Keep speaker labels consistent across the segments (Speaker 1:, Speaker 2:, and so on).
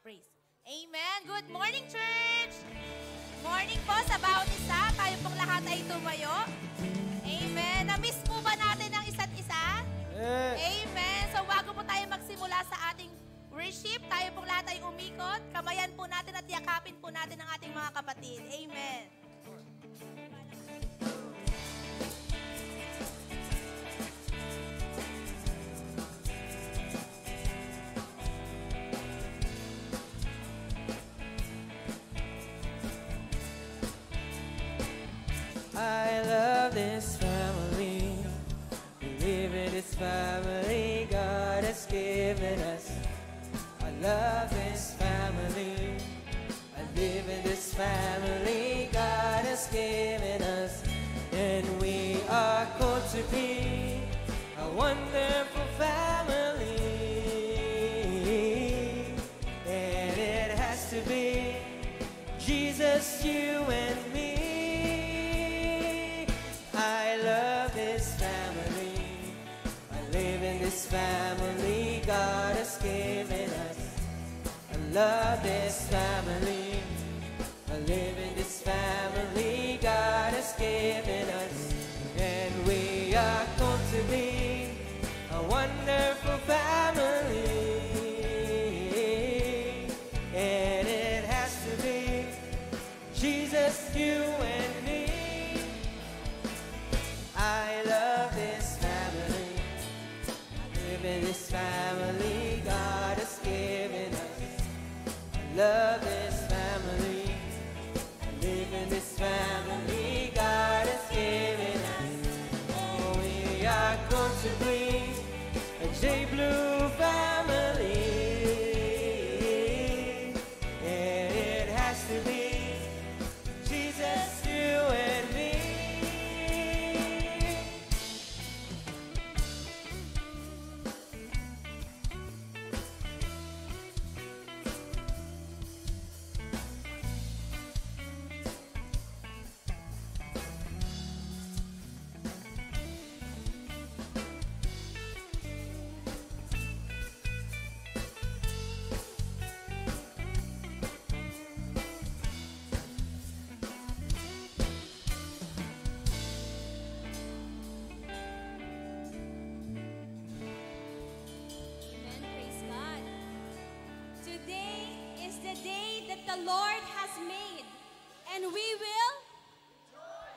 Speaker 1: praise. Amen. Good morning, church! Morning po sa bawat isa. Tayo pong lahat ay tumayo. Amen. Na-miss po ba natin ang isa't isa? Amen. So bago po tayo magsimula sa ating worship, tayo pong lahat ay umikot. Kamayan po natin at yakapin po natin ang ating mga kapatid. Amen.
Speaker 2: I love this family. We live in this family God has given us. I love this family. I live in this family God has given us. And we are called to be a wonderful family. And it has to be Jesus, you and me. This family God has given us. I love this family. I live in this family God has given us. And we are called to be a wonderful family. And it has to be Jesus, you and me. I love this family. In this family God has given us. I love this family. I live in this family God has given us. Oh, we are going to be a J Blue family. And it has to be Jesus, you and me.
Speaker 3: The Lord has made, and we will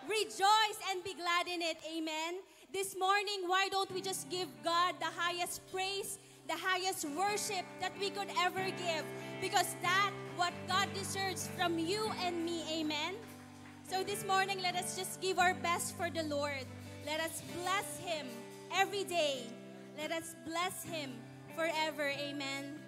Speaker 3: rejoice and be glad in it. Amen. This morning, why don't we just give God the highest praise, the highest worship that we could ever give, because that's what God deserves from you and me. Amen. So this morning, let us just give our best for the Lord. Let us bless Him every day. Let us bless Him forever. Amen.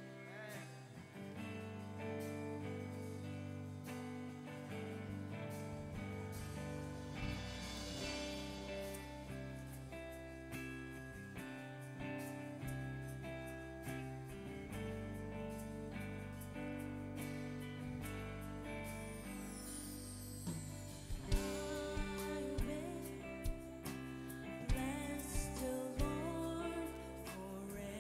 Speaker 2: Bless the Lord forever.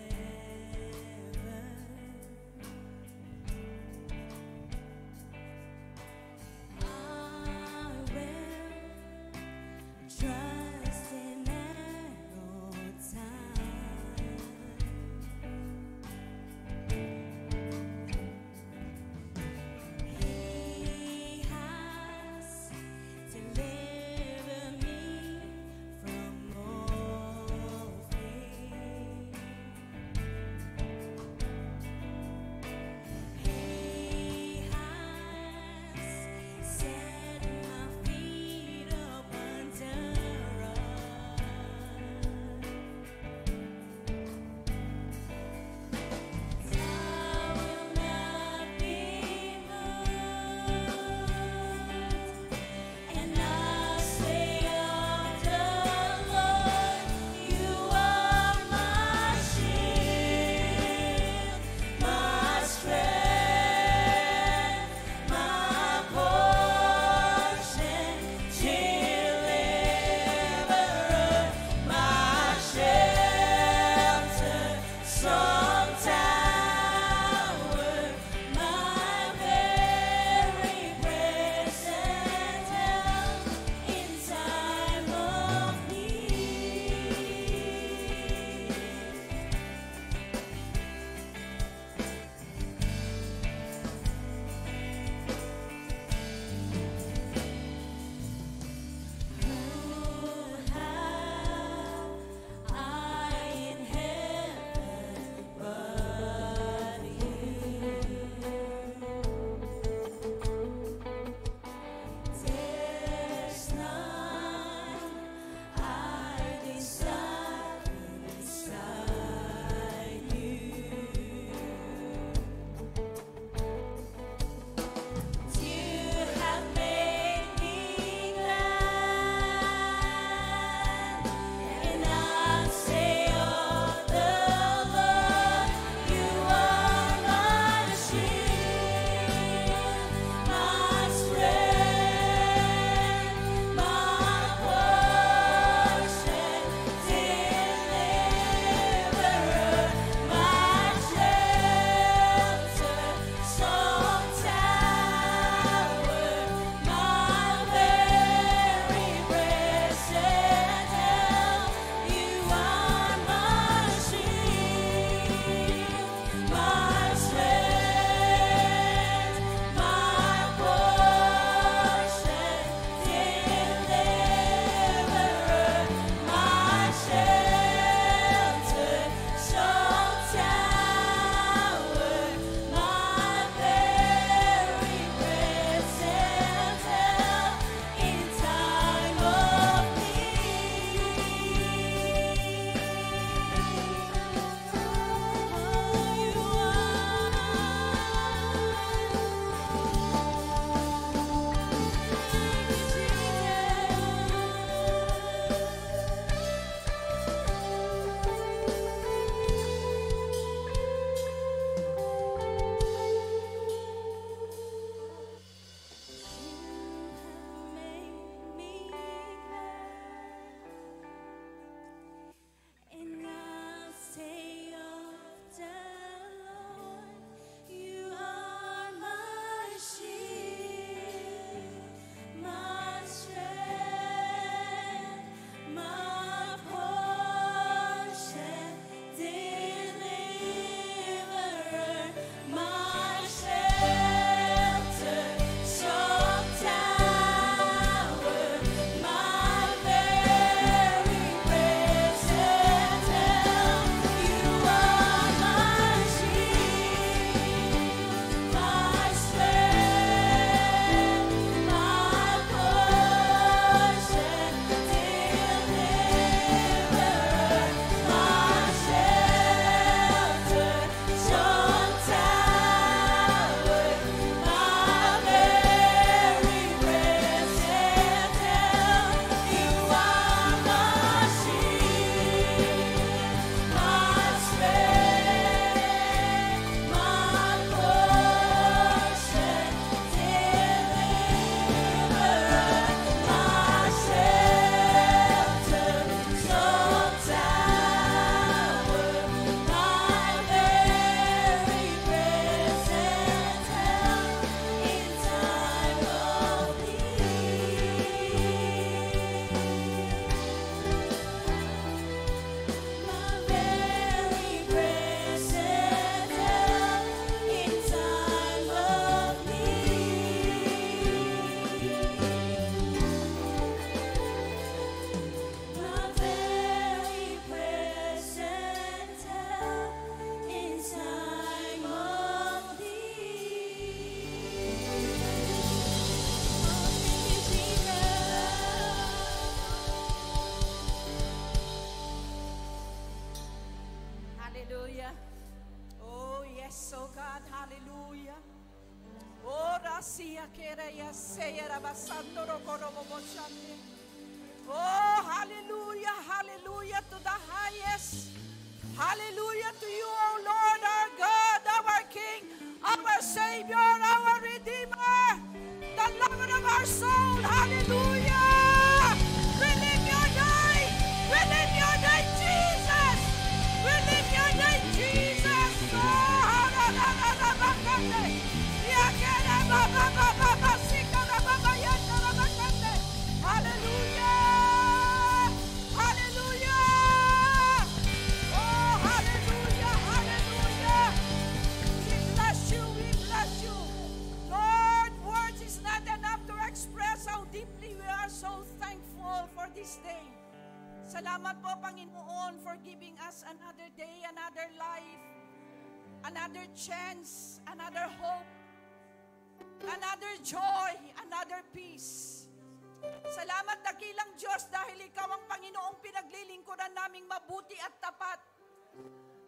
Speaker 4: Hallelujah. Oh, yes, oh God. Hallelujah. Oh, Rasia Kereya Seyera Basando Rokorobo Boshande. Oh, hallelujah, hallelujah to the highest. Hallelujah to you, O Lord, our God, our King, our Savior, our Redeemer, the lover of our soul. Hallelujah. We live your name. We live your name, Jesus. We live your name, Jesus. Oh, hallelujah. Hallelujah. Oh, hallelujah. Hallelujah. We bless you. We bless you. Lord, words is not enough to express how deeply we are so thankful for this day. Salamat po, Panginoon, for giving us another day, another life, another chance, another hope, another joy, another peace. Salamat, dakilang Diyos, dahil Ikaw ang Panginoong pinaglilingkuran naming mabuti at tapat.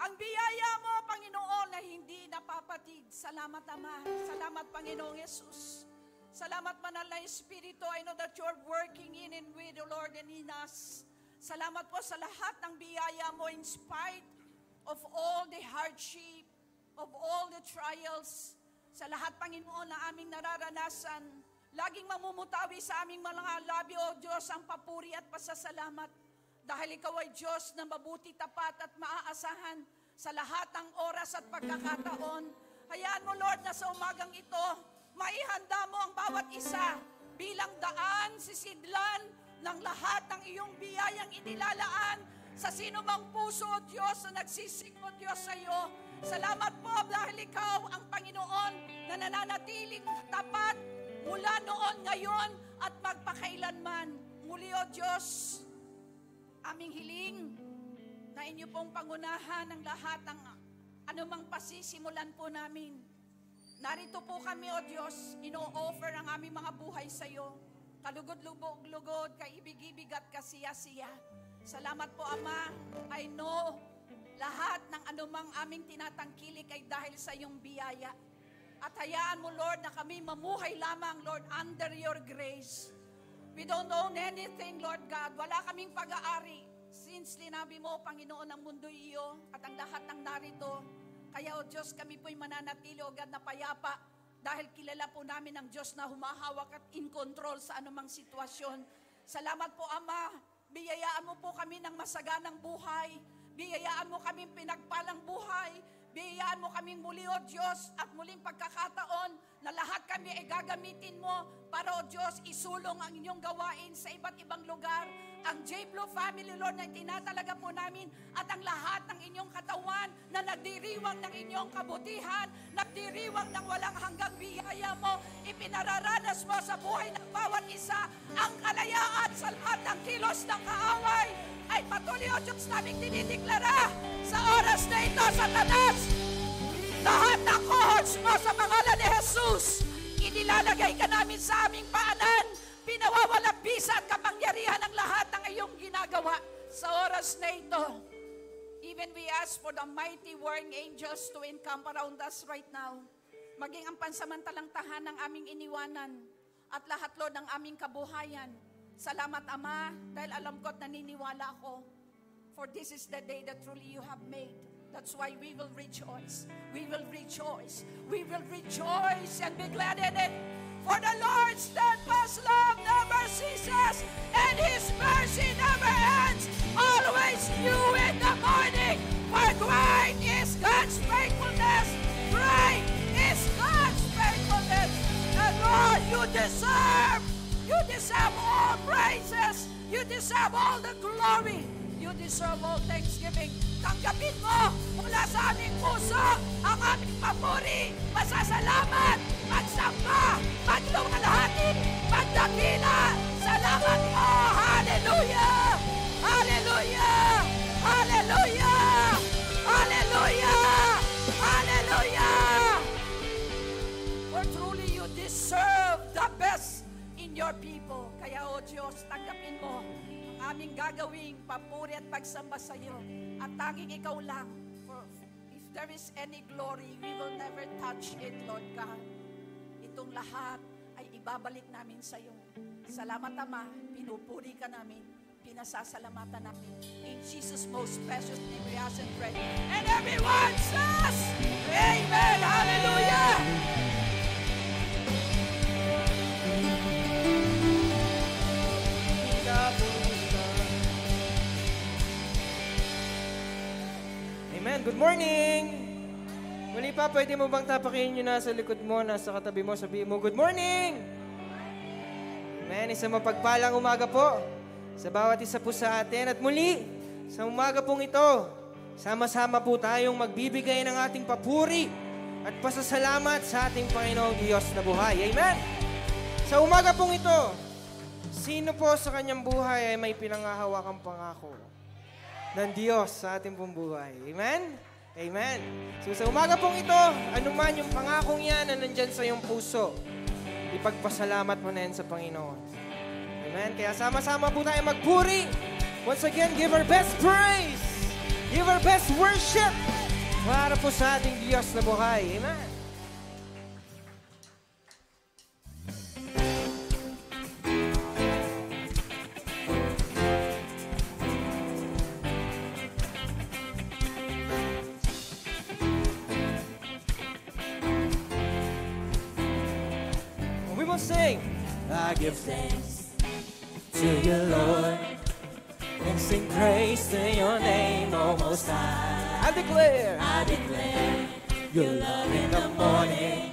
Speaker 4: Ang biyaya mo, Panginoon, na hindi napapatid. Salamat, Ama. Salamat, Panginoong Jesus. Salamat, Banal na Espiritu. I know that you're working in and with, O Lord, and in us. Salamat po sa lahat ng biyaya mo in spite of all the hardship, of all the trials, sa lahat, Panginoon, na aming nararanasan. Laging mamumutawi sa aming mga labi, O Diyos, ang papuri at pasasalamat. Dahil Ikaw ay Diyos na mabuti, tapat at maaasahan sa lahat ng oras at pagkakataon. Hayaan mo, Lord, na sa umagang ito, maihanda mo ang bawat isa bilang daan, sisidlan ng lahat ng iyong biyayang inilalaan sa sino mang puso, O Diyos, na nagsisikot, Diyos, sa iyo. Salamat po dahil Ikaw ang Panginoon na nananatiling tapat mula noon, ngayon, at magpakailanman. Muli, O Diyos, aming hiling na inyo pong pangunahan ng lahat ng anumang pasisimulan po namin. Narito po kami, O Diyos, ino-offer ang aming mga buhay sa iyo. Kalugod-lugod, kaibig-ibig at kasiya-siya. Salamat po, Ama. I know lahat ng anumang aming tinatangkilik ay dahil sa iyong biyaya. At hayaan mo, Lord, na kami mamuhay lamang, Lord, under your grace. We don't own anything, Lord God. Wala kaming pag-aari. Since linabi mo, Panginoon, ang mundo'y iyo at ang lahat ng narito. Kaya, O Diyos, kami po'y mananatili, O God, na payapa. Dahil kilala po namin ang Diyos na humahawak at in control sa anumang sitwasyon. Salamat po, Ama. Biyayaan mo po kami ng masaganang buhay. Biyayaan mo kaming pinagpalang buhay. Biyayaan mo kaming muli, O Diyos, at muling pagkakataon na lahat kami ay gagamitin mo para, O Diyos, isulong ang inyong gawain sa iba't ibang lugar. Ang J-Blue family, Lord, na tinatalaga po namin at ang lahat ng inyong katawan na nagdiriwang ng inyong kabutihan, nagdiriwang ng walang hanggang biyaya mo, ipinararanas mo sa buhay ng bawat isa ang kalayaan sa lahat ng kilos ng kaaway. Ay patuloy, O Diyos, naming dinideklara sa oras na ito, Satanas, lahat ng cohorts mo sa pangalan ni Jesus, inilalagay ka namin sa aming paanan, pinawawalang bisa at kapangyarihan ang lahat ng iyong ginagawa sa oras na ito. Even we ask for the mighty warring angels to encamp around us right now, maging ang pansamantalang tahan ng aming iniwanan at lahat, Lord, ng aming kabuhayan. Salamat, Ama, dahil alam ko at naniniwala ako, for this is the day that truly you have made. That's why we will rejoice. We will rejoice. We will rejoice and be glad in it. For the Lord's steadfast love never ceases, and His mercy never ends. Always new in the morning. For great is God's faithfulness. Great is God's faithfulness. And Lord, you deserve all praises. You deserve all the glory. You deserve all thanksgiving. Tanggapin mo mula sa aming puso ang aming papuri, pasasalamat, pagsamba, pagluwalhati, pagdakila. Salamat mo. Hallelujah! Hallelujah! Hallelujah! Hallelujah! Hallelujah! For truly you deserve the best in your people. Kaya, O Diyos, tanggapin mo ang aming gagawing papuri at pagsamba sa iyo. At tanging ikaw lang. there is any glory, we will never touch it, Lord God. Itong lahat ay ibabalik namin sa iyo. Salamat, Ama. Pinupuri ka namin. Pinasasalamatan namin. In Jesus' most precious name we ask and pray. And everyone says, Amen! Hallelujah!
Speaker 2: Amen. Good morning! Muli pa, pwede mo bang tapakin yung nasa likod mo, nasa katabi mo, sabihin mo, Good morning! Amen. Isang mapagpalang umaga po sa bawat isa po sa atin. At muli, sa umaga pong ito, sama-sama po tayong magbibigay ng ating papuri at pasasalamat sa ating Panginoong Diyos na buhay. Amen! Sa umaga pong ito, sino po sa kanyang buhay ay may pinangahawakang pangako ng Diyos sa ating pong buhay? Amen? Amen. So sa umaga pong ito, anuman yung pangakong yan na nandyan sa iyong puso, ipagpasalamat mo na yan sa Panginoon. Amen? Kaya sama-sama po tayo magpuri. Once again, give our best praise. Give our best worship para po sa ating Diyos na buhay. Amen? Sing. I give thanks to you, Lord, and sing praise to your name, O Most High. I declare your love in the morning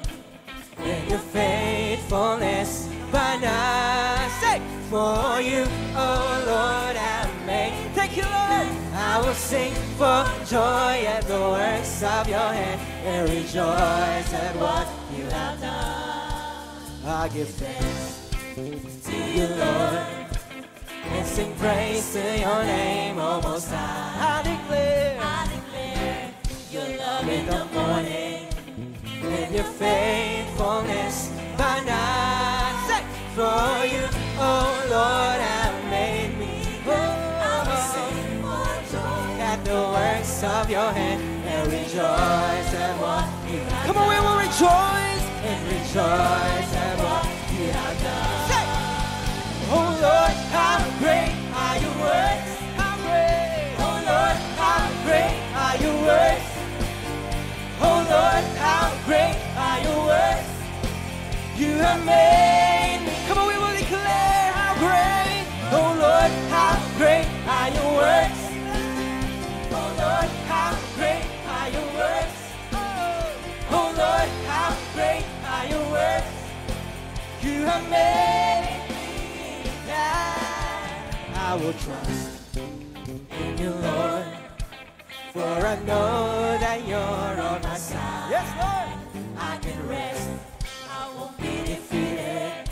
Speaker 2: and your faithfulness by night. Say, for you, oh Lord, I made. Thank you, Lord. I will sing for joy at the works of your hand and rejoice at what you have done. I give thanks to you, Lord, and sing praise to your name, O Most High. I declare your love in the morning and your faithfulness by night. Say, for you, oh Lord, have made me whole. I will sing for joy at the works of your hand and rejoice at what you have done. Come on, we will rejoice and rejoice at what you have done. Say, oh Lord, how great are your works? How great. Oh Lord, how great are your works? Oh Lord, how great are your works? You have made me. Come on, we will declare how great. Oh Lord, how great are your works? Oh Lord, how great are your works? Oh Lord, how great are your works? You have made me glad. I will trust in you, Lord, for I know that you're on my side. Yes, Lord. I can rest, I won't be defeated.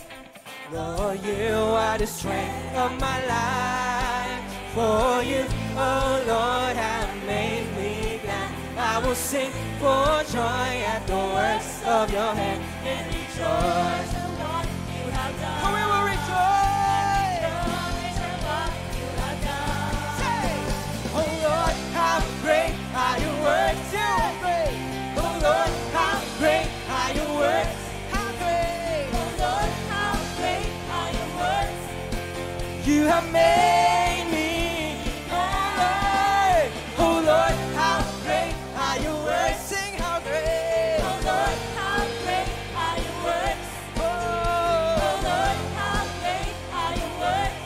Speaker 2: Lord, you are the strength of my life. For you, oh Lord, have made me glad. I will sing for joy at the works of your hand and rejoice at what you have done. For we will rejoice at what you have done. Say, oh Lord, how great are your works? You are great. Oh Lord, how great are your works? How great. Oh Lord, how great are your works? You have made me. Oh Lord, oh Lord, how great are your works? Sing how great. Oh Lord, how great are your works? Oh Lord, how great are your works?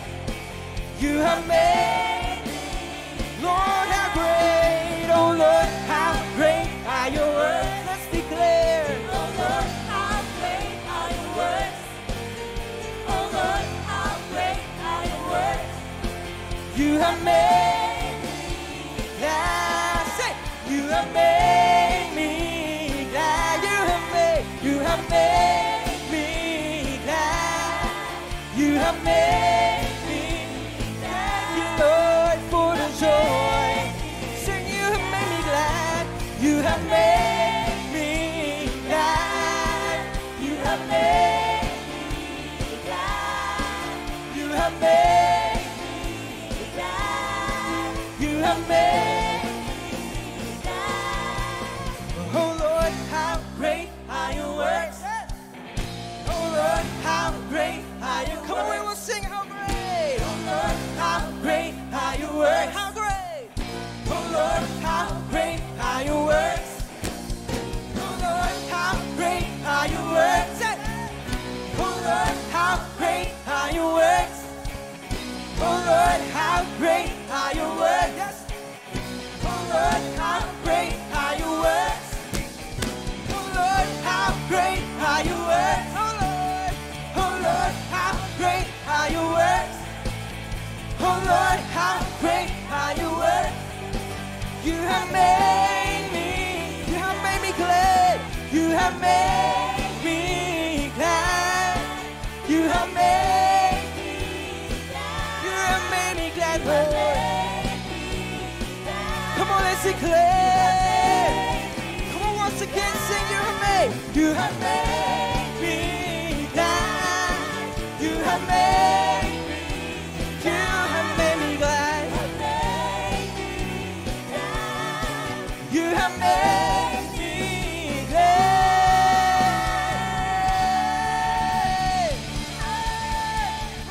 Speaker 2: You have made me. Lord, how great. Oh Lord, how great are your works? Let's declare. Oh Lord, how great are your works? Oh Lord, how great are your works? You have made me glad. Say, you have made me glad. You have made me glad. You have made me glad. You, Lord, for the joy. Sing, you have made me glad. You have made me glad. You have made me glad. You have made me glad. You have made me glad. have made me glad. You have made me glad. You have made me glad, Lord. Come on, let's declare. Come on, once again, sing. You have made. You have made me glad. You have made. You have made me glad. You have made me glad.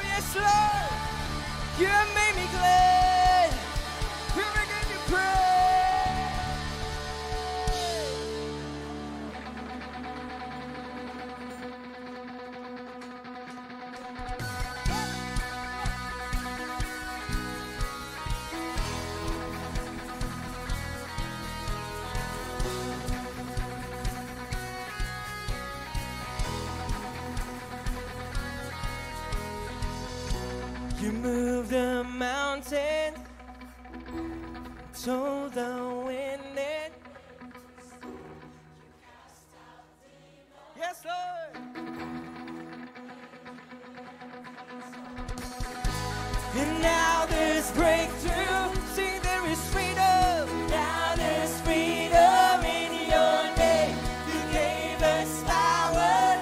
Speaker 2: Yes, Lord. You have made me glad. We will give you praise. You moved the mountain, told the wind it. Yes, Lord. And now there's breakthrough. See, there is freedom. Now there's freedom in your name. You gave us power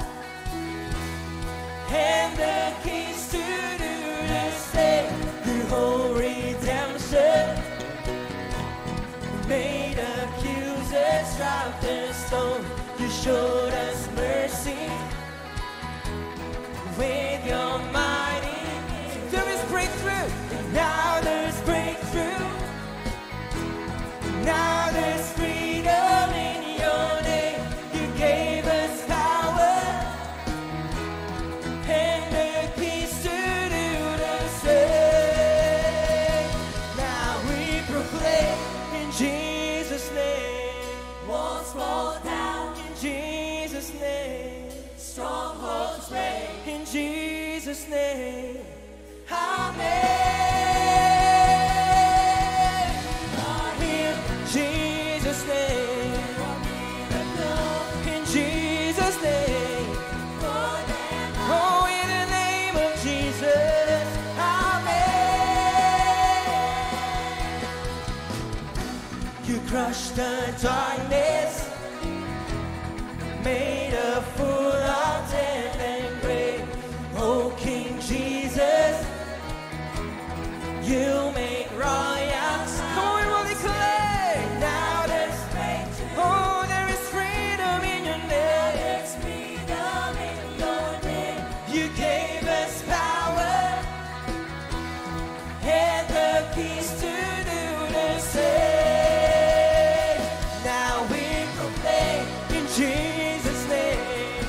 Speaker 2: and the keys to do the same. Your whole redemption made accusers drop the stone. You showed us mercy with your mighty. There is breakthrough. And now there's breakthrough. Now there's freedom in your name. You gave us power and the keys to do the same. Now we proclaim in Jesus' name. Walls fall down in Jesus' name. Strongholds break in Jesus' name. Amen. In Jesus' name. In Jesus' name. Oh, in the name of Jesus. Amen. You crushed the darkness, made a fool of death and grave. Oh, King Jesus, you make royals. Come on, we will declare. Now there's freedom. Oh, there is freedom in your name. There's freedom in your name. You gave us power and the keys to do the same. Now we proclaim in Jesus' name.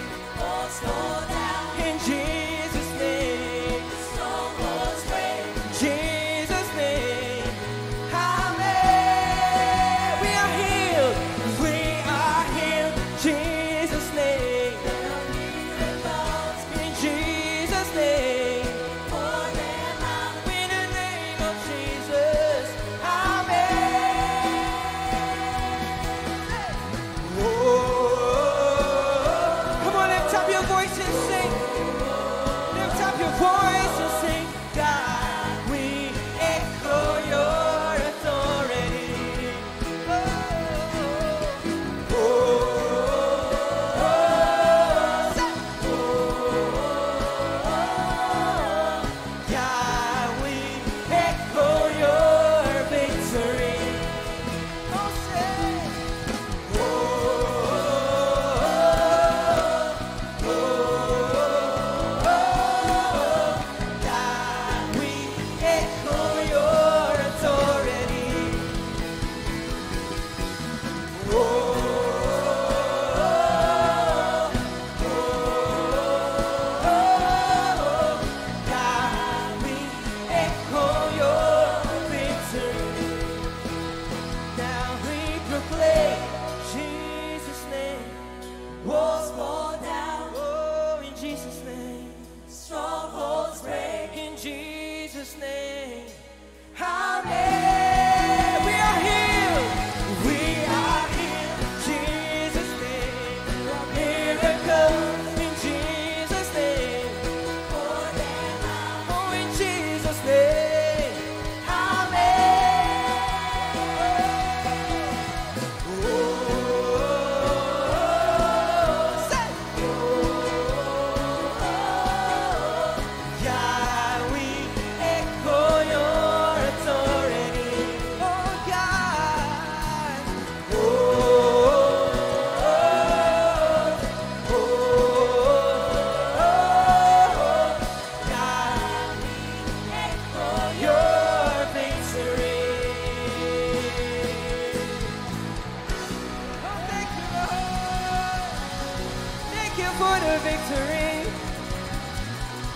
Speaker 2: our victory.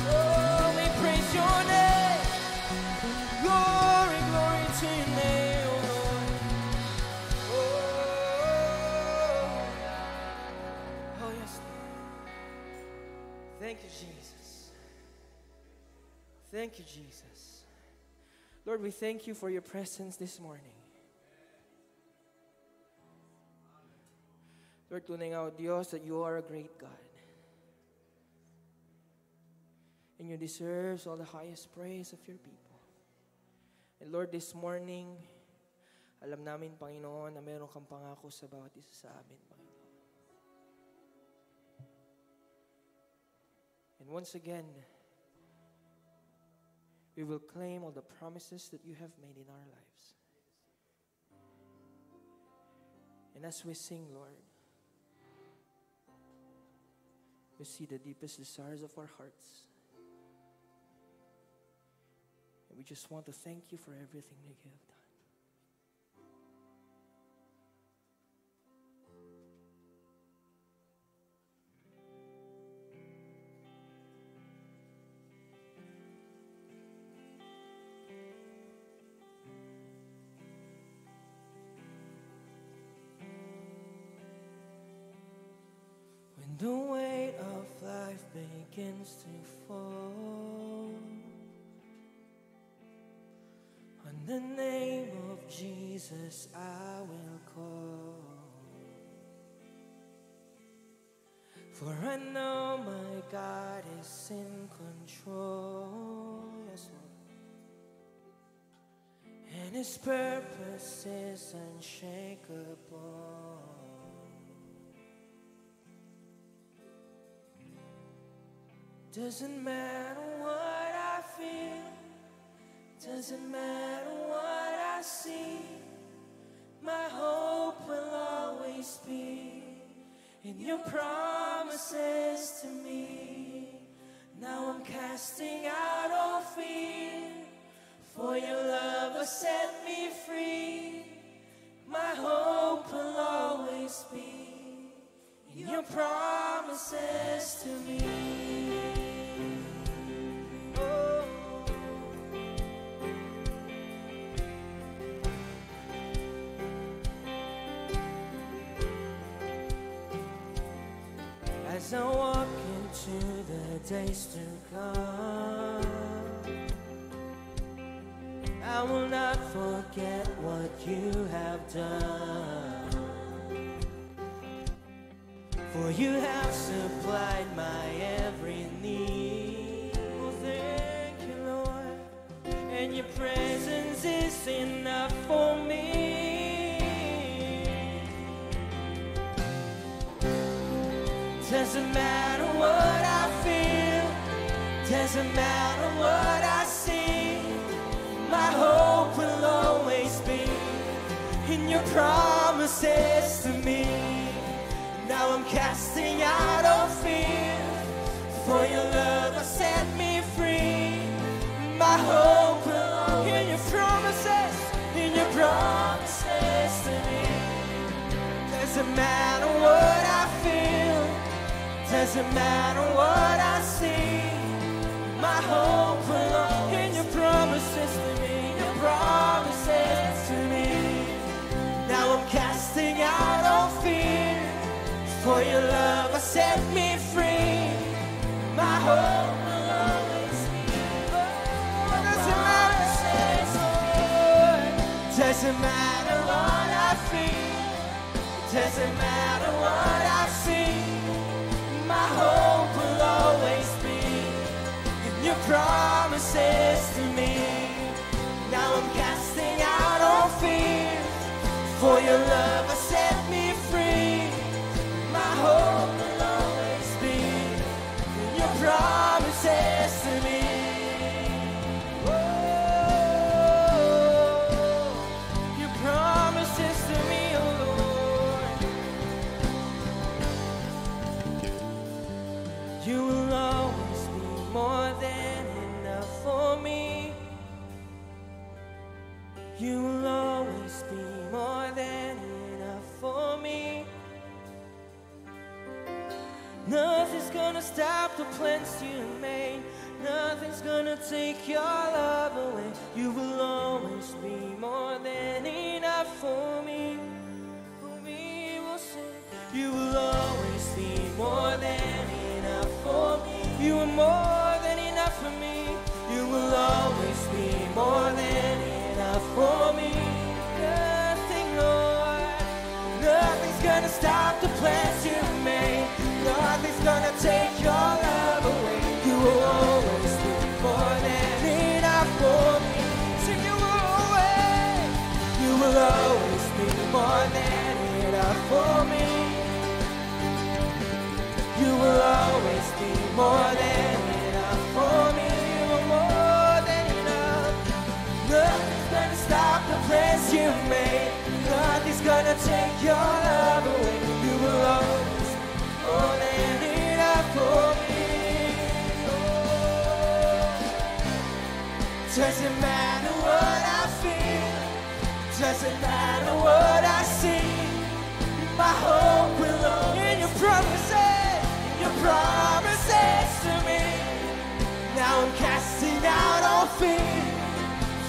Speaker 2: Oh, we praise your name. Glory, glory to your name, oh Lord. Oh, yes, Lord. Thank you, Jesus. Thank you, Jesus. Lord, we thank you for your presence this morning. Lord, tunay nga, O Diyos, that you are a great God. And you deserve all the highest praise of your people. And Lord, this morning, alam namin, Panginoon, na meron kang pangako sa bawat isa sa amin, Panginoon. And once again, we will claim all the promises that you have made in our lives. And as we sing, Lord, we see the deepest desires of our hearts. And we just want to thank you for everything that you have done. When the weight of life begins to fall, on the name of Jesus I will call. For I know my God is in control. Yes, Lord. And His purpose is unshakable. Doesn't matter what I feel, doesn't matter what I see, my hope will always be in your promises to me. Now I'm casting out all fear, for your love has set me free. My hope will always be in your promises to me. As I walk into the days to come, I will not forget what you have done. For you have supplied my every need. Oh, thank you, Lord. And your presence is enough for me. Doesn't matter what I feel, doesn't matter what I see, my hope will always be in your promises to me. Now I'm casting out all fear, for your love has set me free. My hope will in your promises to me. Doesn't matter what I feel, doesn't matter what I see, my hope will in your promises to me, your promises to me. Now I'm casting out all fear, for your love has set me free. My hope will always be. Oh, doesn't matter what I feel, doesn't matter what I see, my hope will always be in your promises to me. Now I'm casting out all fear, for your love has set me free. My hope will always be in your promises to me. Oh, your promises to me, oh Lord. You will always be more than enough for me. You will always be more than enough. Nothing's gonna stop the plans you made. Nothing's gonna take your love away. You will always be more than enough for me. We will sing. You will always be more than enough for me. You are more than enough for me. You will always be more than enough for me. Nothing, Lord, nothing's gonna stop the plans you made. Nothing's gonna take your love away. You will always be more than enough for me. So you will always be more than enough for me. You will always be more than enough for me. You are more than enough. Nothing's gonna stop the plans you made. Nothing's gonna take your love away. You will always be more than enough for me. Doesn't matter what I feel. Doesn't matter what I see. My hope will only in your promises. Your promises to me. Now I'm casting out all fear.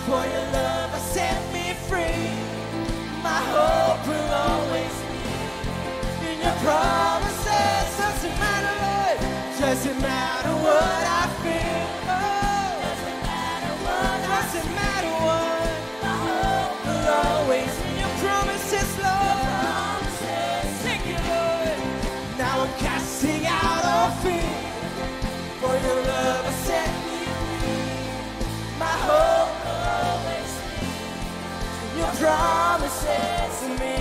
Speaker 2: For your love has set me free. My hope will always be in your promises. Doesn't matter what. Doesn't matter what I feel. Oh. Doesn't matter what. Doesn't matter what. My hope will always be in your promises, Lord. Thank you, Lord. Now I'm casting out all fear. For your love has set me free. My hope will always be in your promises to me.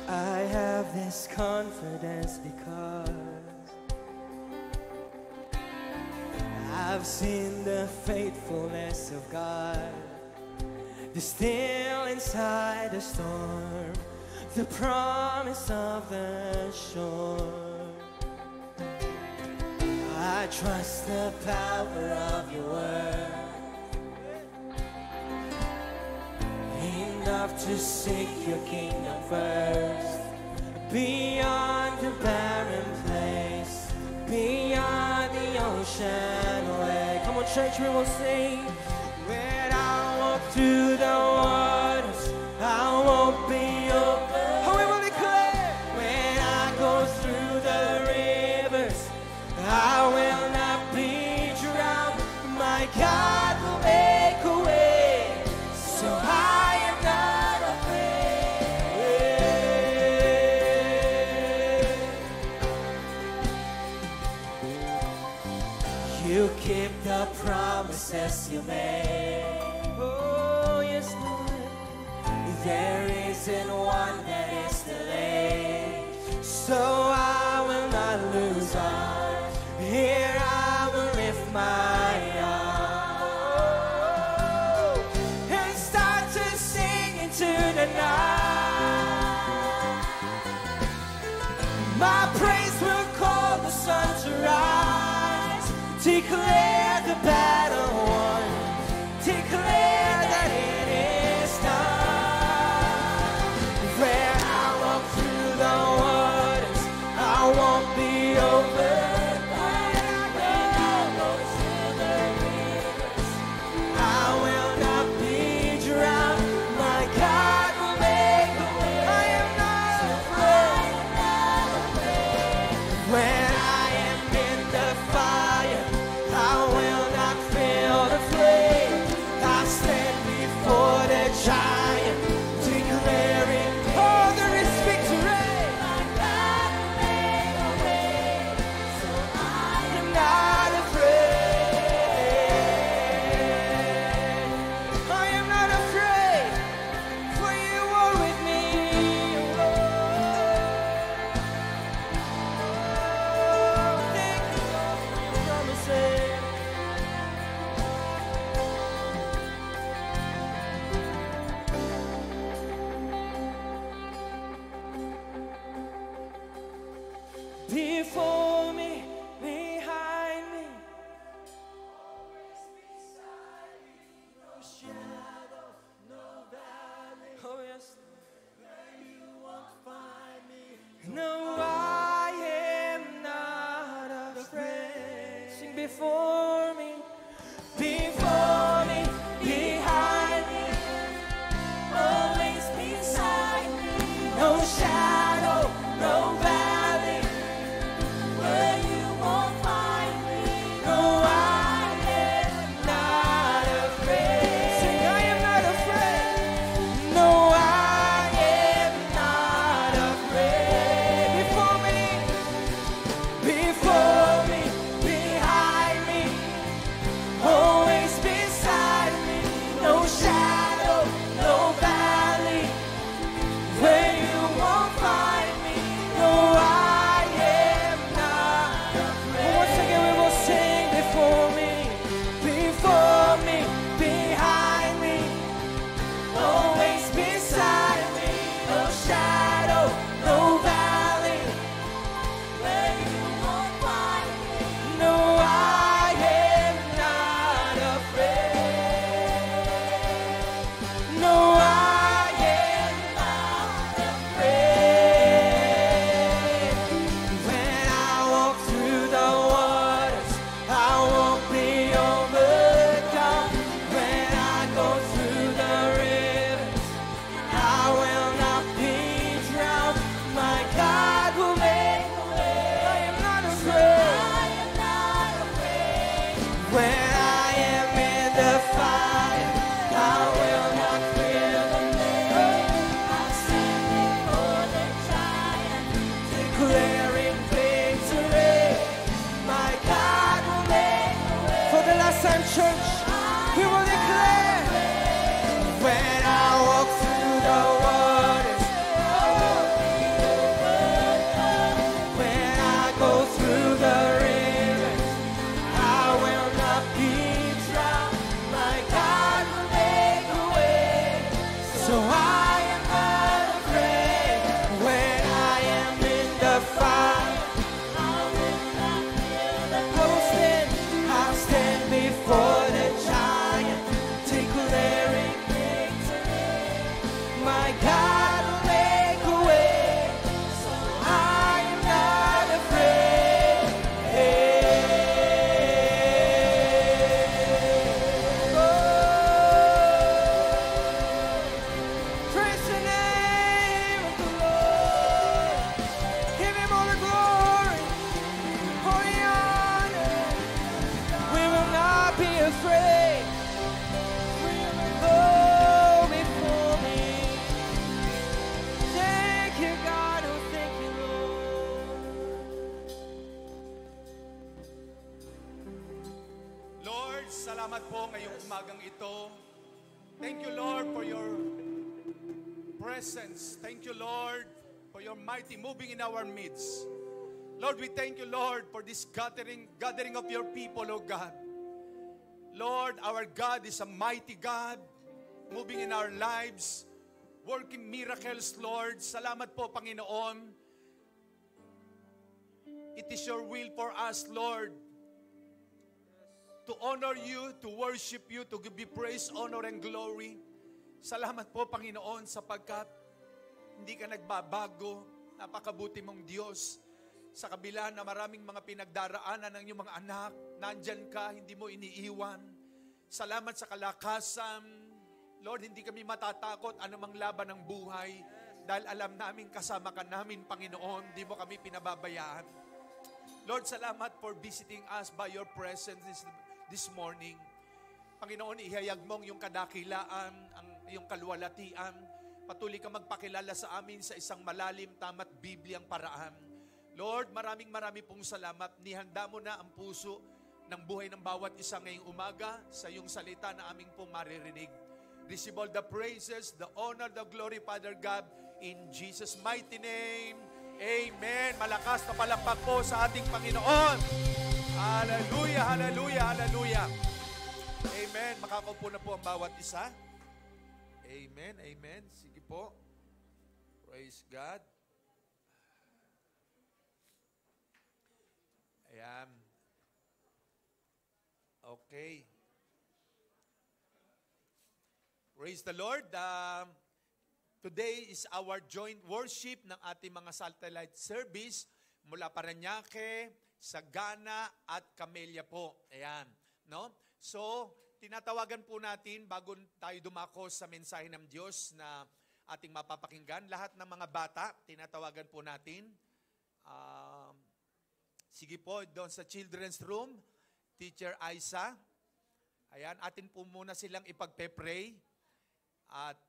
Speaker 2: I have this confidence because I've seen the faithfulness of God. The still inside the storm, the promise of the shore. I trust the power of your word. Enough to seek your kingdom first. Beyond the barren place, beyond the ocean way. Come on, church, we will sing. When I walk through the waters, I won't be over. How we will declare. When I go through the rivers, I will not be drowned. My God will make a way, so I am not afraid. You keep the promises you made. Oh, yes, Lord. There isn't one that is delayed, so I will not lose heart. Here I will lift my arm and start to sing into the night. My praise will call the sun to rise. Declare the battle won. Declare that it is done. Where I walk through the waters, I won't be over. When I am in the fire, I before me, behind me, always beside me. No shadow, no valley, where you won't find me. No, I am not afraid. Sing, I am not afraid. No, I am not afraid. Before me, behind me, always beside me. No shadow, no valley, where you won't find me. No, I am not afraid. Once again we will sing before me, behind me, always beside me. No shadow, no valley, where you won't find me. No, I am not afraid. No, I am not afraid. When I walk through the waters, I won't be overcome. When I go through the rivers, I will not be drowned. My God will make a way. I am not afraid. When I am in the fire, I will not fear the flame. I'll stand before the giant, declaring victory. My God will make a way. For the last time, church, we will declare. When I walk through the waters, when I go through the rivers, I will not be drowned. My God will make a way. So I am not afraid. When I am in the fire, I'll stand before the giant, declaring victory. My God will make a way. So I am not afraid. Praise the name of the Lord. Give him all the glory, all the honor. We will not be afraid. We will go before me. Thank you, God. Oh, thank you, Lord.
Speaker 5: Lord, salamat po ngayong umagang ito. Thank you, Lord, for your presence. Thank you, Lord, for your mighty moving in our midst. Lord, we thank you, Lord, for this gathering of your people, oh God. Lord, our God is a mighty God, moving in our lives, working miracles, Lord. Salamat po, Panginoon. It is your will for us, Lord, to honor you, to worship you, to give you praise, honor, and glory. Salamat po, Panginoon, sapagkat hindi ka nagbabago. Napakabuti mong Diyos. Sa kabila na maraming mga pinagdaraanan ng iyong mga anak, nandyan ka, hindi mo iniiwan. Salamat sa kalakasan. Lord, hindi kami matatakot anumang laban ng buhay dahil alam namin kasama ka namin, Panginoon. Hindi mo kami pinababayaan. Lord, salamat for visiting us by your presence this morning. Panginoon, ihayag mong yung kadakilaan, ang iyong kaluwalhatian. Patuloy ka magpakilala sa amin sa isang malalim, tama't Bibliang paraan. Lord, maraming pong salamat. Nihanda mo na ang puso ng buhay ng bawat isa ngayong umaga sa iyong salita na aming pong maririnig. Receive all the praises, the honor, the glory, Father God, in Jesus' mighty name. Amen. Malakas na palakpak po sa ating Panginoon. Hallelujah, hallelujah, hallelujah. Amen. Makakaupo na po ang bawat isa. Amen, amen. Sige po. Praise God. Ayan. Okay. Praise the Lord. Today is our joint worship ng ating mga satellite service mula Parañaque, Sagana at Camellia po. Ayan. No? So, tinatawagan po natin bago tayo dumako sa mensahe ng Diyos na ating mapapakinggan. Lahat ng mga bata, tinatawagan po natin. Sige po, doon sa children's room, Teacher Aiza. Ayan, atin po muna silang ipagpe-pray. At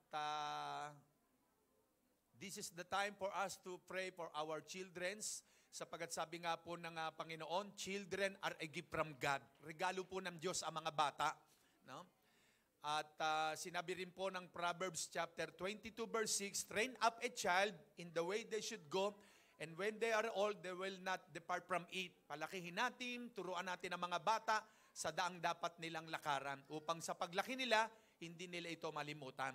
Speaker 5: this is the time for us to pray for our children's. Sapagat sabi nga po ng Panginoon, children are a gift from God. Regalo po ng Diyos ang mga bata. No? At sinabi rin po ng Proverbs chapter 22 verse 6, train up a child in the way they should go, and when they are old, they will not depart from it. Palakihin natin, turuan natin ang mga bata sa daang dapat nilang lakaran upang sa paglaki nila, hindi nila ito malimutan.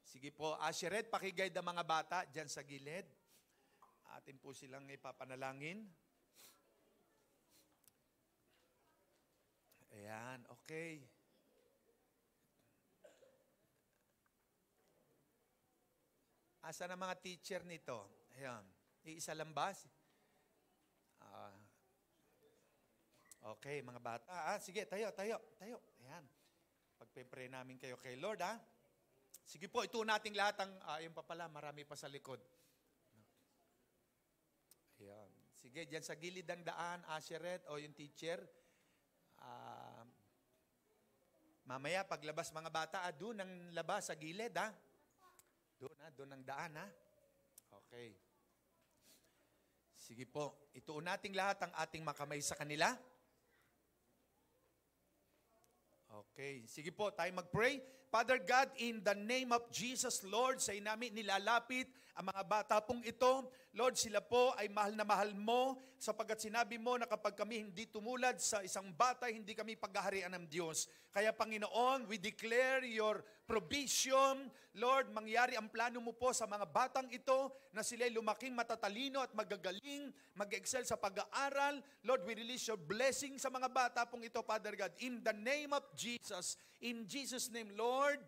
Speaker 5: Sige po, Asheret, pakiguide ang mga bata dyan sa gilid. Atin po silang ipapanalangin. Ayan, okay. Asa na mga teacher nito? Ayan. Iisa lang ba? Okay, mga bata. Sige, tayo. Ayan. Pagpe-pray namin kayo kay Lord, ha? Sige po, ito nating lahat ang, yun pa pala, marami pa sa likod. Ayan. Sige, dyan sa gilid ng daan, Asheret, o yung teacher. Mamaya, paglabas mga bata, doon ang labas sa gilid, ha? Doon ang daan, ha? Okay. Sige po, ituon nating lahat ang ating makamay sa kanila. Okay, sige po, tayo mag-pray. Father God, in the name of Jesus, Lord, sa namin nilalapit ang mga bata pong ito. Lord, sila po ay mahal na mahal mo sapagkat sinabi mo na kapag kami hindi tumulad sa isang bata, hindi kami paghaharian ng Diyos. Kaya Panginoon, we declare your provision. Lord, mangyari ang plano mo po sa mga batang ito na sila'y lumaking matatalino at magagaling, mag-excel sa pag-aaral. Lord, we release your blessing sa mga bata pong ito, Father God. In the name of Jesus, in Jesus' name, Lord,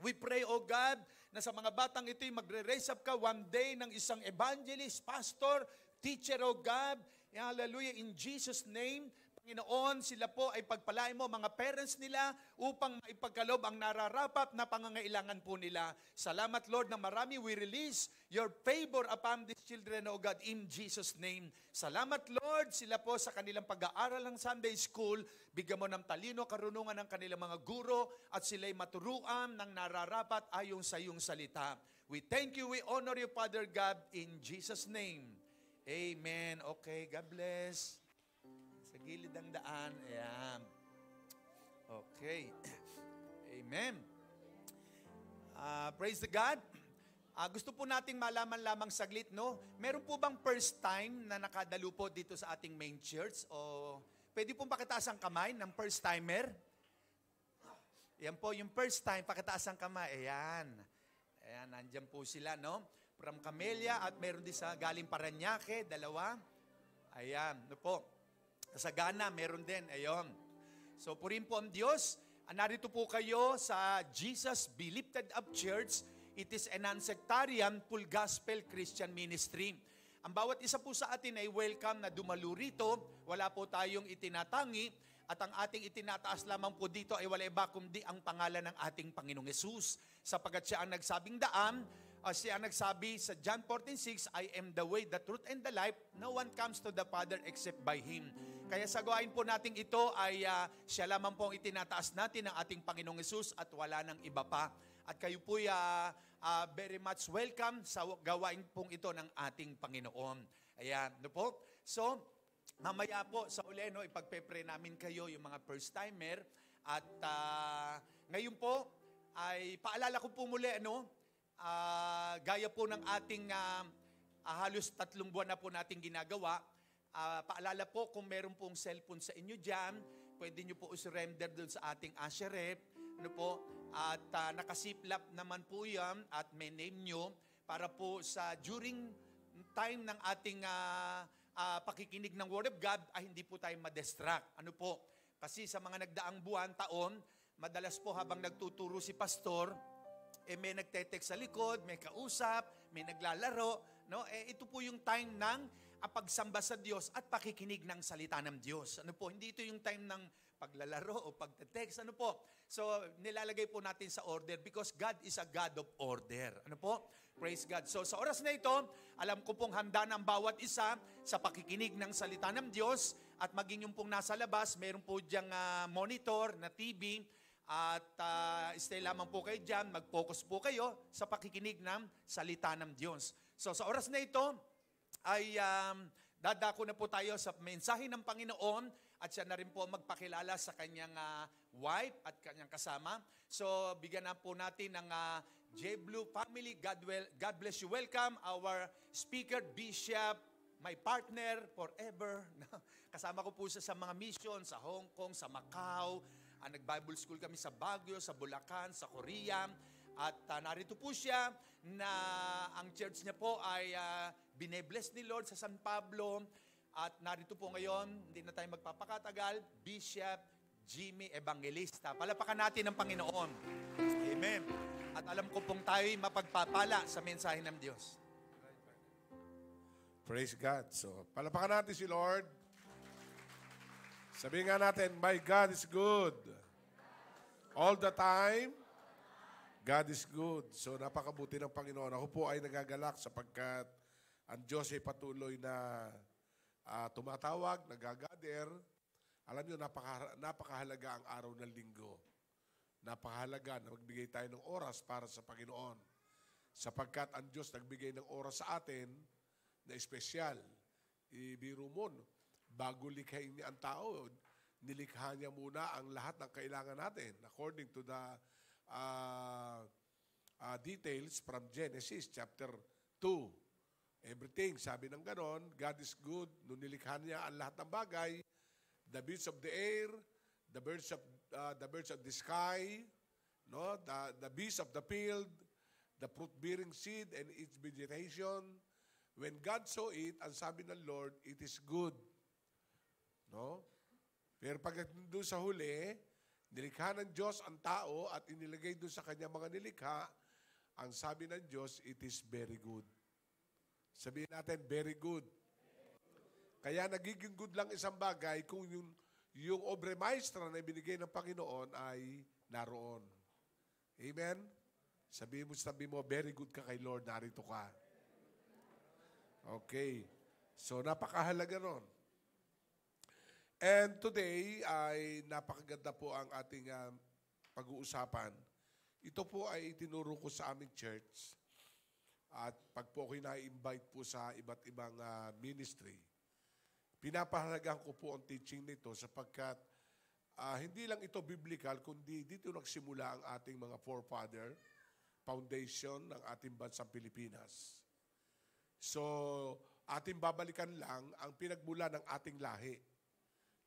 Speaker 5: we pray, O God, na sa mga batang ito'y magre-raise up ka one day ng isang evangelist, pastor, teacher, O God. Hallelujah, in Jesus' name. Panginoon, sila po ay pagpalain mo mga parents nila upang maipagkaloob ang nararapat na pangangailangan po nila. Salamat, Lord, na marami we release your favor upon these children, O God, in Jesus' name. Salamat, Lord, sila po sa kanilang pag-aaral ng Sunday School. Bigyan mo ng talino, karunungan ng kanilang mga guro at sila'y maturuan ng nararapat ayon sa iyong salita. We thank you, we honor you, Father God, in Jesus' name. Amen. Okay, God bless. Sa gilid ng daan. Ayan. Okay. Amen. Praise the God. Gusto po nating malaman lamang saglit, no? Meron po bang first time na nakadalo po dito sa ating main church? O pwede pong pakitaas ang kamay ng first timer? Yan po, yung first time, pakitaas ang kamay. Ayan. Ayan, nandyan po sila, no? From Camellia at meron din sa galing Parañaque, dalawa. Ayan, no po. Sa Ghana, meron din. Ayon. So, purin po ang Diyos. Narito po kayo sa Jesus Be Lifted Up Church. It is a non-sectarian, full gospel Christian ministry. Ang bawat isa po sa atin ay welcome na dumalo rito. Wala po tayong itinatangi. At ang ating itinataas lamang po dito ay wala iba kundi ang pangalan ng ating Panginoong Yesus. Sapagat siya ang nagsabing daan, siya ang nagsabi sa John 14:6, I am the way, the truth, and the life. No one comes to the Father except by Him. Kaya sa gawain po natin ito ay siya lamang po ang itinataas natin ng ating Panginoong Yesus at wala nang iba pa. At kayo po very much welcome sa gawain pong ito ng ating Panginoon. Ayan, no po? So, mamaya po sa uli, no, ipagpe-pray namin kayo yung mga first-timer. At ngayon po, ay paalala ko po muli, ano, gaya po ng ating halos 3 buwan na po nating ginagawa, paalala po kung meron pong cellphone sa inyo dyan, pwede nyo po surrender doon sa ating Asherep, ano po, at nakasiplap naman po yan at may name nyo para po sa during time ng ating pakikinig ng Word of God ay hindi po tayo ma-distract. Ano po? Kasi sa mga nagdaang buwan, taon, madalas po habang nagtuturo si pastor, may nagte-text sa likod, may kausap, may naglalaro, no? Ito po yung time ng ang pagsamba sa Diyos at pakikinig ng salita ng Diyos. Ano po, hindi ito yung time ng paglalaro o pagte-text. Ano po? So, nilalagay po natin sa order because God is a God of order. Ano po? Praise God. So, sa oras na ito, alam ko pong handa ng bawat isa sa pakikinig ng salita ng Diyos at maging yung pong nasa labas, meron po diyang monitor na TV at stay lamang po kayo dyan, mag-focus po kayo sa pakikinig ng salita ng Diyos. So, sa oras na ito, ay dadako na po tayo sa mensahe ng Panginoon at siya na rin po magpakilala sa kanyang wife at kanyang kasama. So, bigyan na po natin ng J-Blue family. God bless you. Welcome our speaker, Bishop, my partner forever. Kasama ko po siya sa mga mission sa Hong Kong, sa Macau. Nag-Bible school kami sa Baguio, sa Bulacan, sa Korea. At narito po siya na ang church niya po ay binebless ni Lord sa San Pablo. At narito po ngayon, hindi na tayo magpapakatagal, Bishop Jimmy Evangelista. Palapakan natin ang Panginoon. Amen. At alam ko pong tayo'y mapagpapala sa mensahe ng Diyos.
Speaker 6: Praise God. So, palapakan natin si Lord. Sabihin nga natin, my God is good. All the time, God is good. So, napakabuti ng Panginoon. Ako po ay nagagalak sapagkat ang Diyos ay patuloy na tumatawag, nagagather. Alam niyo, napakahalaga ang araw ng linggo. Napakahalaga na magbigay tayo ng oras para sa Panginoon. Sapagkat ang Diyos nagbigay ng oras sa atin na espesyal. Ibiro mo, bago likhain niya ang tao, nilikha niya muna ang lahat ng kailangan natin. According to the details from Genesis chapter 2. Everything, sabi ng ganon, God is good. Nung nilikha niya ang lahat ng bagay, the beasts of the air, the birds of the sky, no, the beasts of the field, the fruit-bearing seed and its vegetation. When God saw it, ang sabi ng Lord, it is good. No? Pero pag doon sa huli, nilikha ng Diyos ang tao at inilagay doon sa kanya mga nilikha, ang sabi ng Diyos, it is very good. Sabihin natin, very good. Kaya nagiging good lang isang bagay kung yung obre maestra na ibinigay ng Panginoon ay naroon. Amen? Sabi mo, very good ka kay Lord, narito ka. Okay. So, napakahalaga nun. And today, ay napakaganda po ang ating pag-uusapan. Ito po ay itinuro ko sa aming church. At pag po ako'y na-invite po sa iba't ibang ministry, pinapahalagaan ko po ang teaching nito sapagkat hindi lang ito biblical, kundi dito nagsimula ang ating mga forefather, foundation ng ating bansang Pilipinas. So, ating babalikan lang ang pinagmula ng ating lahi.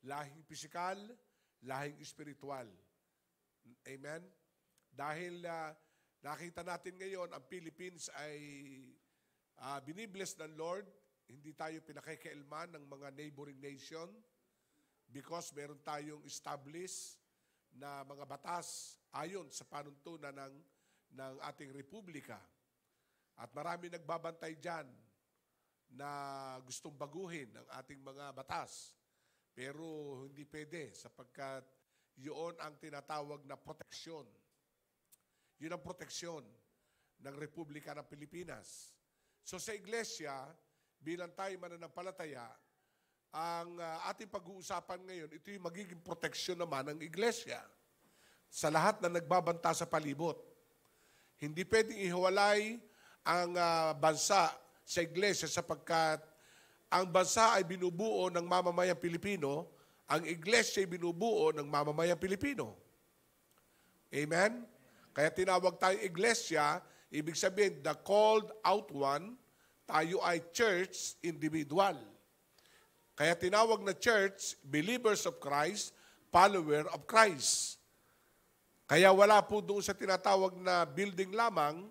Speaker 6: Lahing pisikal, lahing espiritual. Amen? Dahil nakita natin ngayon, ang Philippines ay binibless ng Lord. Hindi tayo pinakikialaman ng mga neighboring nation because meron tayong established na mga batas ayon sa panuntunan ng ating republika. At marami nagbabantay dyan na gustong baguhin ang ating mga batas. Pero hindi pwede sapagkat yun ang tinatawag na proteksyon. Yun ang proteksyon ng Republika ng Pilipinas. So sa iglesia, bilang tayo mananampalataya, ang ating pag-uusapan ngayon, ito yung magiging proteksyon naman ng iglesia sa lahat na nagbabanta sa palibot. Hindi pwedeng ihiwalay ang bansa sa iglesia sapagkat ang bansa ay binubuo ng mamamayang Pilipino, ang iglesia ay binubuo ng mamamayang Pilipino. Amen? Kaya tinawag tayong iglesia, ibig sabihin, the called out one, tayo ay church individual. Kaya tinawag na church, believers of Christ, follower of Christ. Kaya wala po doon sa tinatawag na building lamang,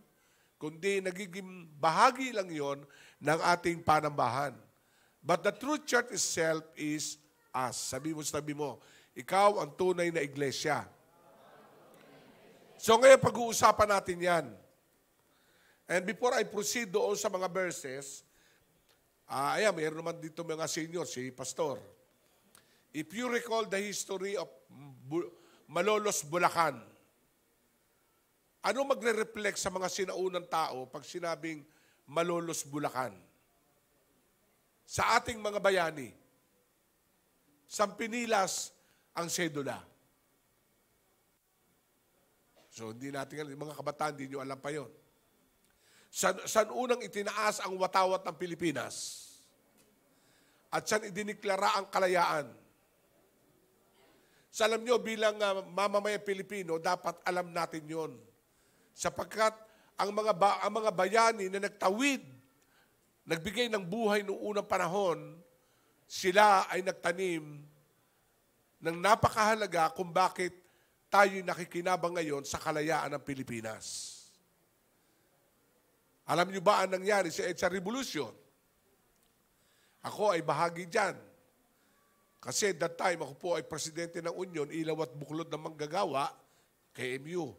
Speaker 6: kundi nagiging bahagi lang yon ng ating panambahan. But the true church itself is us. Sabi mo, ikaw ang tunay na iglesia. So ngayon pag-uusapan natin yan. And before I proceed doon sa mga verses, Ayan, mayroon naman dito mga senior, si Pastor. If you recall the history of Malolos, Bulacan, ano magre-reflect sa mga sinaunang tao pag sinabing Malolos, Bulacan? Sa ating mga bayani, Sampinilas ang sedula. So, hindi natin alam. Mga kabataan, hindi nyo alam pa yon. San unang itinaas ang watawat ng Pilipinas? At saan idiniklara ang kalayaan? Sa alam nyo, bilang mamamayang Pilipino, dapat alam natin yon. Sapagkat ang mga bayani na nagtawid, nagbigay ng buhay noong unang panahon, sila ay nagtanim ng napakahalaga kung bakit tayo'y nakikinabang ngayon sa kalayaan ng Pilipinas. Alam niyo ba ang nangyari sa EDSA Revolution? Ako ay bahagi dyan. Kasi that time, ako po ay presidente ng Union, Ilaw at Buklod ng Manggagawa, KMU.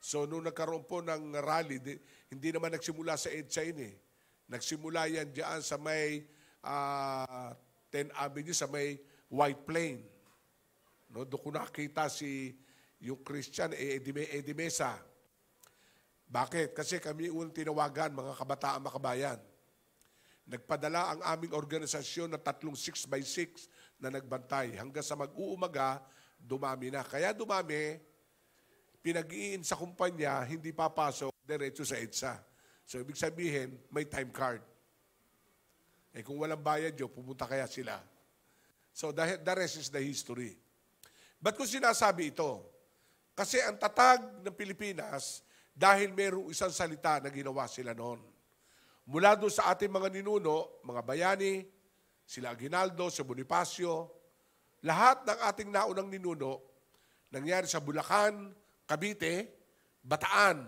Speaker 6: So, nung nagkaroon po ng rally, hindi naman nagsimula sa EDSA yun eh. Nagsimula yan dyan sa may 10th Avenue, sa may White Plain. No, doon ko nakita yung Christian, Eddie Mesa. Bakit? Kasi kami unang tinawagan, mga kabataan makabayan. Nagpadala ang aming organisasyon na 3 6x6 na nagbantay. Hanggang sa mag-uumaga, dumami na. Kaya dumami, pinag-iin sa kumpanya, hindi papasok, diretso sa EDSA. So, ibig sabihin, may time card. Kung walang bayad yun, pumunta kaya sila. So, the rest is the history. Ba't ko sinasabi ito? Kasi ang tatag ng Pilipinas, dahil mayroong isang salita na ginawa sila noon. Mula doon sa ating mga ninuno, mga bayani, sila Aguinaldo, si Bonifacio, lahat ng ating naunang ninuno, nangyari sa Bulacan, Cavite, Bataan.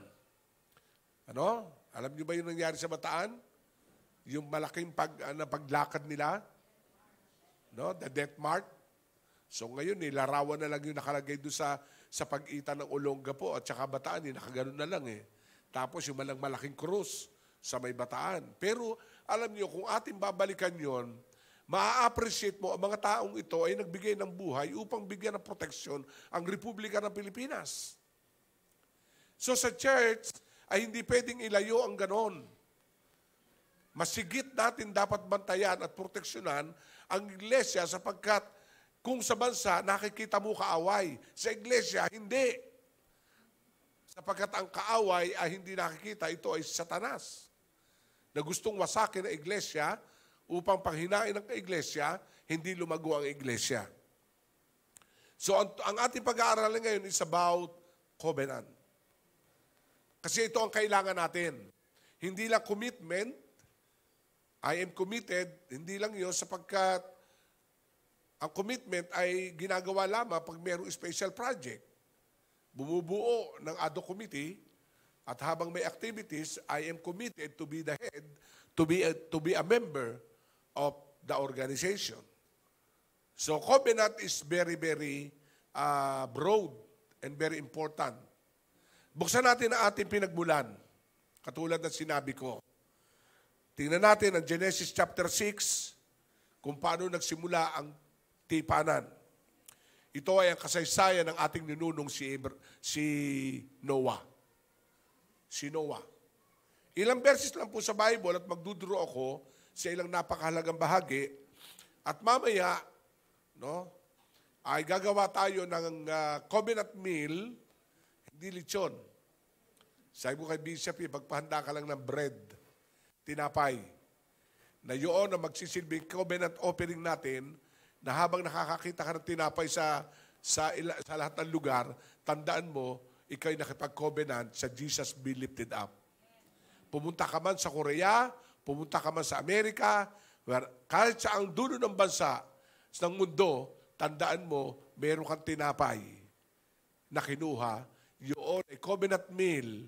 Speaker 6: Ano? Alam niyo ba yung nangyari sa Bataan? Yung malaking paglakad nila? No? The death march. So ngayon, larawan na lang yung nakalagay doon sa pagitan ng Olongapo at saka Bataan, nakaganon na lang eh. Tapos yung malaking krus sa may Bataan. Pero alam niyo, kung ating babalikan yon, maa-appreciate mo ang mga taong ito ay nagbigay ng buhay upang bigyan ng proteksyon ang Republika ng Pilipinas. So sa church, ay hindi pwedeng ilayo ang ganon. Masigit natin dapat bantayan at proteksyonan ang iglesia sapagkat kung sa bansa, nakikita mo kaaway. Sa iglesia, hindi. Sapagkat ang kaaway ay hindi nakikita, ito ay Satanas. Na gustong wasakin ang iglesia upang panghinain ng iglesia, hindi lumago ang iglesia. So, ang ating pag-aaralan ngayon is about covenant. Kasi ito ang kailangan natin. Hindi lang commitment, I am committed, hindi lang yun sapagkat ang commitment ay ginagawa lamang pag mayroong special project. Bumubuo ng ad hoc committee at habang may activities, I am committed to be the head, to be a member of the organization. So covenant is very, very broad and very important. Buksan natin ang ating pinagmulan. Katulad ng sinabi ko. Tingnan natin ang Genesis chapter 6 kung paano nagsimula ang tipanan. Ito ay ang kasaysayan ng ating ninunong si Noah. Si Noah. Ilang verses lang po sa Bible at magduduro ako sa ilang napakahalagang bahagi. At mamaya, no, ay gagawa tayo ng covenant meal, hindi lechon. Sabi ko kay Bishop, pagpahanda ka lang ng bread, tinapay, na yun ang magsisilbing covenant offering natin, na habang nakakakita ka ng tinapay sa lahat ng lugar, tandaan mo, ikaw'y nakipag-covenant sa Jesus be lifted up. Pumunta ka man sa Korea, pumunta ka man sa Amerika, kahit sa ang dulo ng bansa, ng mundo, tandaan mo, meron kang tinapay na kinuha, yun ay covenant meal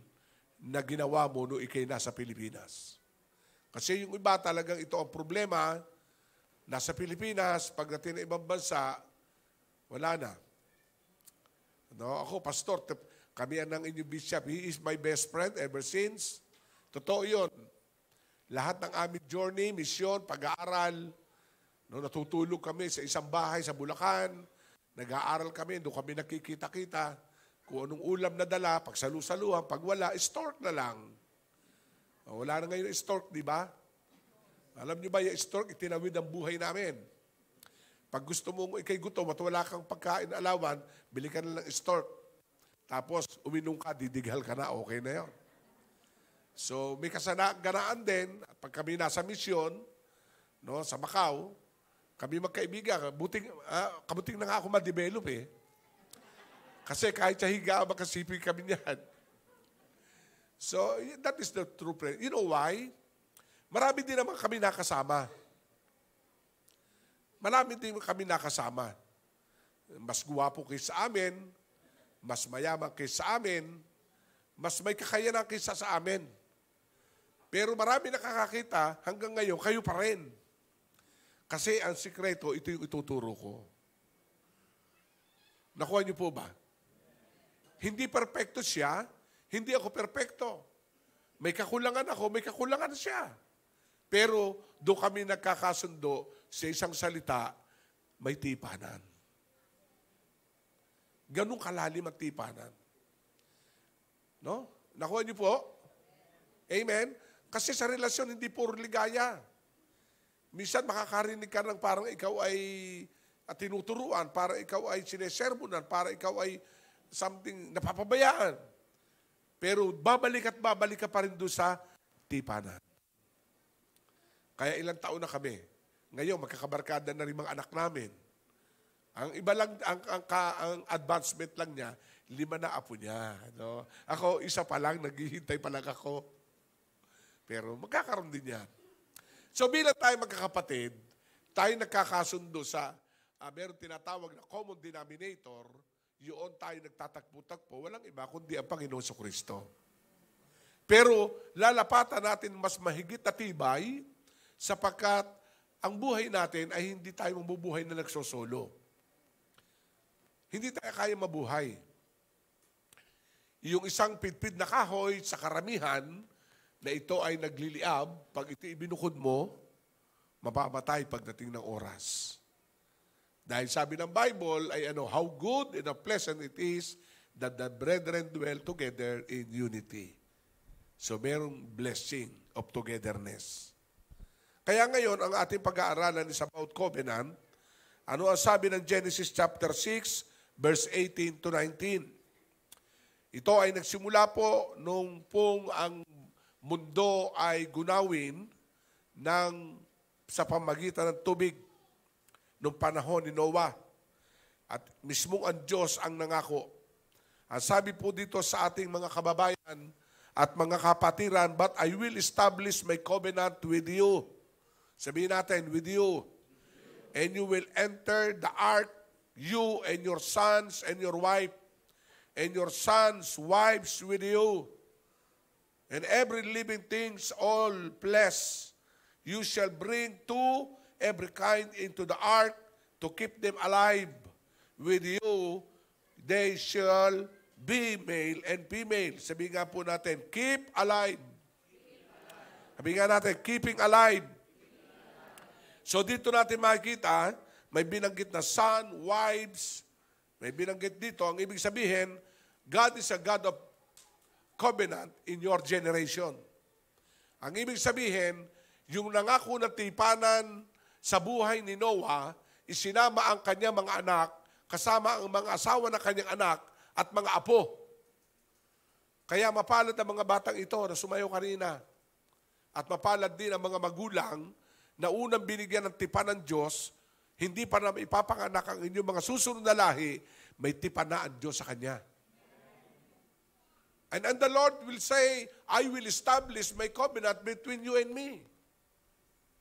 Speaker 6: na ginawa mo noong ikaw'y nasa Pilipinas. Kasi yung iba talagang ito ang problema. Nasa Pilipinas, pagdating ng ibang bansa, wala na. No, ako, pastor, kami ang inyong bishop. He is my best friend ever since. Totoo yun. Lahat ng aming journey, misyon, pag-aaral, no, natutulog kami sa isang bahay sa Bulacan, nag-aaral kami, doon kami nakikita-kita, kung anong ulam na dala, pag salu-saluhan, pag wala, stork na lang. Wala na ngayon stork, di ba? Alam niyo ba, yung stork, itinawid ang buhay namin. Pag gusto mong ikay gutom at wala kang pagkain alawan, bili ka na ng stork. Tapos, uminom ka, didighal ka na, okay na yun. So, may kasanaan din, pag kami nasa misyon, no, sa Macau, kami magkaibigan, kabuting na nga ako ma-develop eh. Kasi kahit sa higa, makasipig kami niyan. So, that is the true prayer. You know why? Marami din naman kami nakasama. Marami din kami nakasama. Mas guwapo kaysa amin, mas mayaman kaysa amin, mas may kakayanan kaysa sa amin. Pero marami nakakakita, hanggang ngayon, kayo pa rin. Kasi ang sikreto, ito yung ituturo ko. Nakuha niyo po ba? Hindi perpekto siya, hindi ako perpekto. May kakulangan ako, may kakulangan siya. Pero doon kami nagkakasundo sa isang salita, may tipanan. Ganun kalalim ang tipanan. No? Nakuha niyo po? Amen? Kasi sa relasyon, hindi puro ligaya. Minsan makakarinig ka ng parang ikaw ay tinuturuan, para ikaw ay sinesermonan, para ikaw ay something napapabayaan. Pero babalik ka pa rin doon sa tipanan. Kaya ilang taon na kami. Ngayon, magkakabarkada na rin mga anak namin. Ang iba lang, ang advancement lang niya, 5 na apo niya. No? Ako, isa pa lang, naghihintay pa lang ako. Pero magkakaroon din yan. So bilang tayo magkakapatid, tayo nagkakasundo sa, meron tinatawag na common denominator, yun tayo nagtatakbo-takbo, walang iba kundi ang Panginoon sa Kristo. Pero lalapatan natin mas mahigit na tibay sapagkat ang buhay natin ay hindi tayo mabubuhay na nagsosolo. Hindi tayo kaya mabuhay. Yung isang pitpid na kahoy sa karamihan na ito ay nagliliab, pag ito ibinukod mo, mapamatay pagdating ng oras. Dahil sabi ng Bible ay how good and how pleasant it is that the brethren dwell together in unity. So merong blessing of togetherness. Kaya ngayon, ang ating pag-aaralan is about covenant. Ano ang sabi ng Genesis chapter 6, verse 18 to 19? Ito ay nagsimula po nung pong ang mundo ay gunawin sa pamagitan ng tubig nung panahon ni Noah. At mismong ang Diyos ang nangako. Ang sabi po dito sa ating mga kababayan at mga kapatiran, but I will establish my covenant with you. Sabihin natin, with you. And you will enter the ark, you and your sons and your wife, and your sons' wives with you. And every living things, all flesh, you shall bring to every kind into the ark to keep them alive. With you, they shall be male and female. Sabihin nga po natin, keep alive. Sabihin nga natin, keeping alive. So dito natin makikita, may binanggit na son, wives, may binanggit dito. Ang ibig sabihin, God is a God of covenant in your generation. Ang ibig sabihin, yung nangako na tipanan sa buhay ni Noah, isinama ang kanyang mga anak, kasama ang mga asawa ng kanyang anak, at mga apo. Kaya mapalad ang mga batang ito na sumayo kanina. At mapalad din ang mga magulang na unang binigyan ng tipan ng Diyos, hindi pa na ipapanganak ang inyong mga susunod na lahi, may tipan na ang Diyos sa kanya. And the Lord will say, I will establish my covenant between you and me.